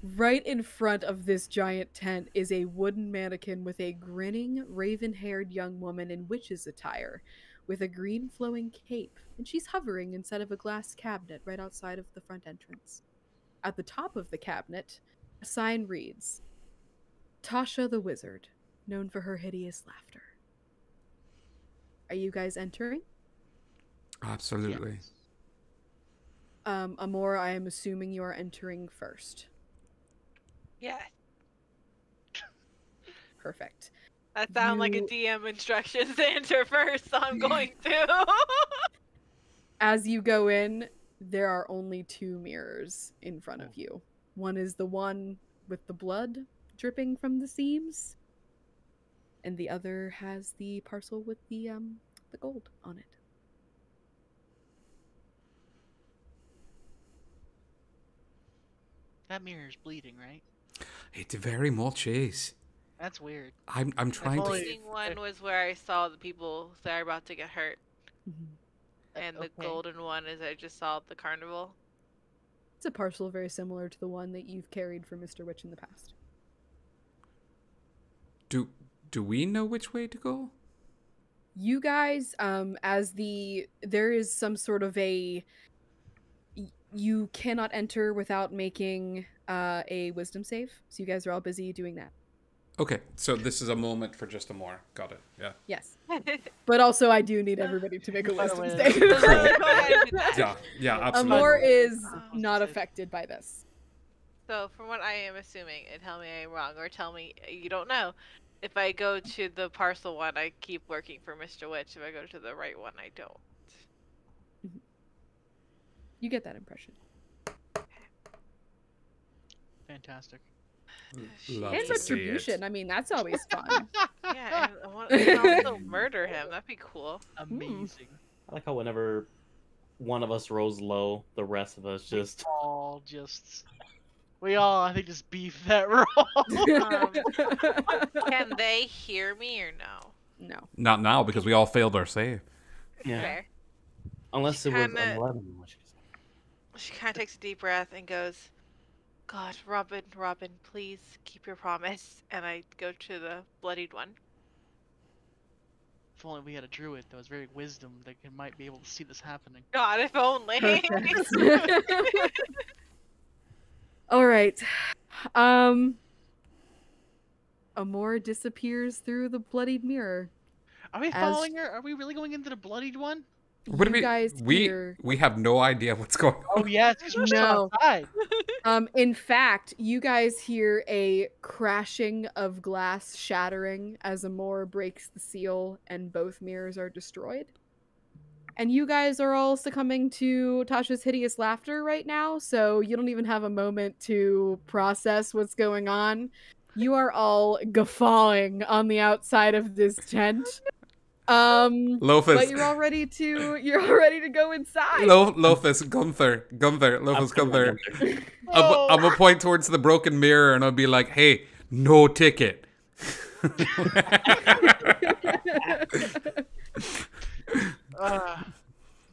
right in front of this giant tent is a wooden mannequin with a grinning, raven-haired young woman in witch's attire, with a green flowing cape, and she's hovering inside of a glass cabinet right outside of the front entrance. At the top of the cabinet, a sign reads, Tasha the Wizard, known for her hideous laughter. Are you guys entering? Absolutely. Amor, I am assuming you are entering first. Yeah, Perfect. that sound like a You- DM instructions to enter first, so I'm going to. As you go in, there are only 2 mirrors in front of you. One is the one with the blood dripping from the seams, and the other has the parcel with the gold on it. That mirror is bleeding, right? It very much is. That's weird. I'm trying The to. only- bleeding one was where I saw the people that are about to get hurt, and the Okay. golden one is I just saw at the carnival. It's a parcel very similar to the one that you've carried for Mr. Witch in the past. Do we know which way to go? You guys, there is some sort of you cannot enter without making a wisdom save. So you guys are all busy doing that. Okay, so this is a moment for just a more. Got it. Yeah. Yes. But also I do need everybody to make a wisdom wait, save. Go ahead and do that. Yeah, absolutely. Amor is Oh, not save. affected by this. So, from what I am assuming, and tell me I'm wrong, or tell me you don't know, if I go to the parcel one, I keep working for Mr. Witch. If I go to the right one, I don't. You get that impression. Fantastic. Love And to see it. retribution. I mean, that's always fun. Yeah, and I want to also murder him. That'd be cool. Amazing. I like how whenever one of us rolls low, the rest of us just. We all, I think, just beef that roll. Can they hear me or no? No. Not now because we all failed our save. Yeah. Fair. Unless it was an Kinda- 11. in which case- She kind of takes a deep breath and goes, God, Robin, please keep your promise. And I go to the bloodied one. If only we had a druid that was very wisdom that might be able to see this happening. God, if only. Perfect. All right. Amor disappears through the bloodied mirror. Are we As- following her? Are we really going into the bloodied one? What do You guys hear- we have no idea what's going on. Oh yes, because we're still No. outside. In fact, you guys hear a crashing of glass shattering as Amor breaks the seal and both mirrors are destroyed. And you guys are all succumbing to Tasha's hideous laughter right now, so you don't even have a moment to process what's going on. You are all guffawing on the outside of this tent. But Lofus, you're all ready to go inside. Lofus, Gunther, Lofus, Gunther. I'm gonna point towards the broken mirror and I'll be like, "Hey, no ticket."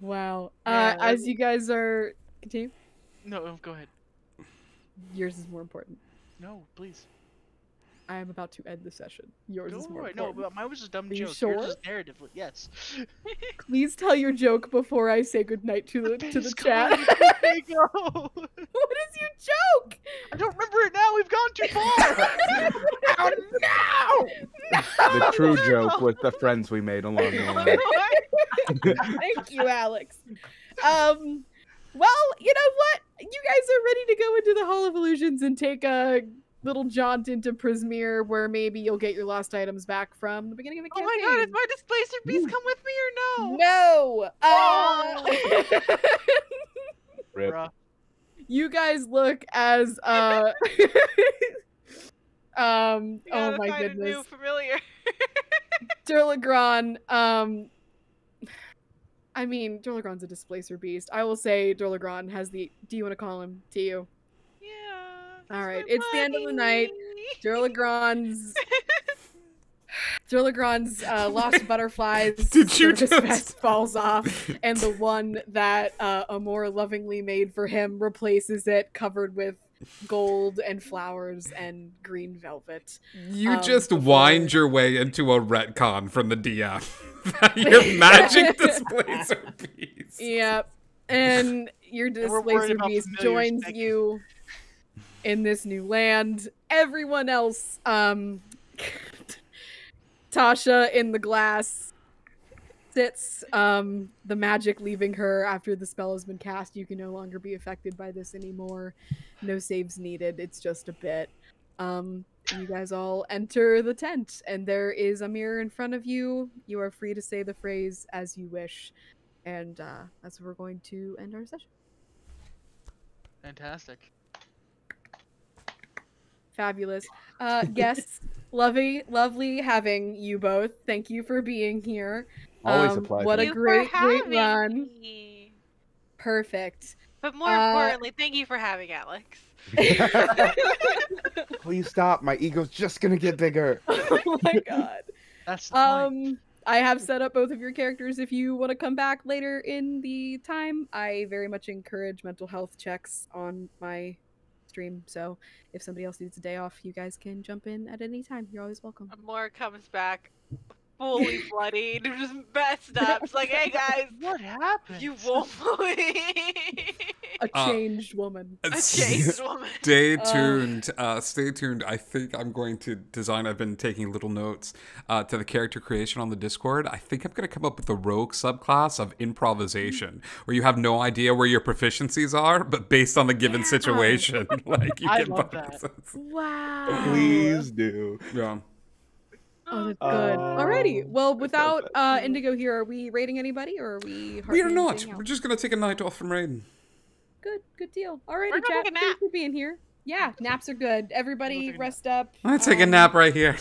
Wow. Yeah, As you guys are continue. No, go ahead. Yours is more important. No, please. I am about to end the session. Yours is Go more right. No, important. but mine was just a dumb Are you joke. sure? Yours is narratively. Yes. Please tell your joke before I say goodnight to the Please chat. go. There you go. What is your joke? I don't remember it now. We've gone too far. Oh no! The true joke was the friends we made along the way. Thank you, Alex. Well, you know what? You guys are ready to go into the Hall of Illusions and take a little jaunt into Prismere, where maybe you'll get your lost items back from the beginning of the Oh campaign. my God, is my displacer beast come with me or no? No. Rip. Bruh. You guys look as You oh gotta my find a goodness. new familiar. Durlagron, I mean, Durlagron's a displacer beast. I will say Durlagron has the. Do you want to call him to you? Yeah. All right, my it's the end of the night. buddy. Durlagron's lost butterflies Did you service just- vest falls off, and the one that Amor lovingly made for him replaces it, covered with gold and flowers and green velvet. You just before- wind your way into a retcon from the DM. Your magic displacer piece. Yep. And your we're worried displacer about beast familiars joins next. you in this new land. Everyone else, Tasha in the glass sits, the magic leaving her after the spell has been cast. You can no longer be affected by this anymore. No saves needed. It's just a bit. You guys all enter the tent, and there is a mirror in front of you. You are free to say the phrase as you wish. And that's where we're going to end our session. Fantastic. Fabulous. Guests, lovely having you both. Thank you for being here. Always a pleasure. What a Thank you great for having run. me. Perfect. But more importantly, thank you for having Alex. Please stop. My ego's just gonna get bigger. Oh my god. That's the point. I have set up both of your characters if you want to come back later in the time. I very much encourage mental health checks on my stream, so if somebody else needs a day off, you guys can jump in at any time. You're always welcome. Amor comes back fully bloodied, just messed up. It's like, hey guys, What happened? you won't believe. A changed woman. A changed woman. Stay tuned. Stay tuned. I think I'm going to design. I've been taking little notes to the character creation on the Discord. I think I'm going to come up with a rogue subclass of improvisation, where you have no idea where your proficiencies are, but based on the given situation, like you I get love that. bonuses. Wow. Please do. Yeah. Oh, that's good. Oh, Alrighty. Well, I without felt that. Indigo here, are we rating anybody, or are we? We are heartening not. anything We're else? just going to take a night off from raiding. Good deal. Alrighty, We're gonna chat. take a Thanks nap. for being here. Yeah, naps are good. We'll Everybody take a nap. rest up. I'm going to take a nap right here.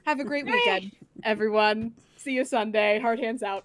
Have a great weekend, everyone. See you Sunday. Hard hands out.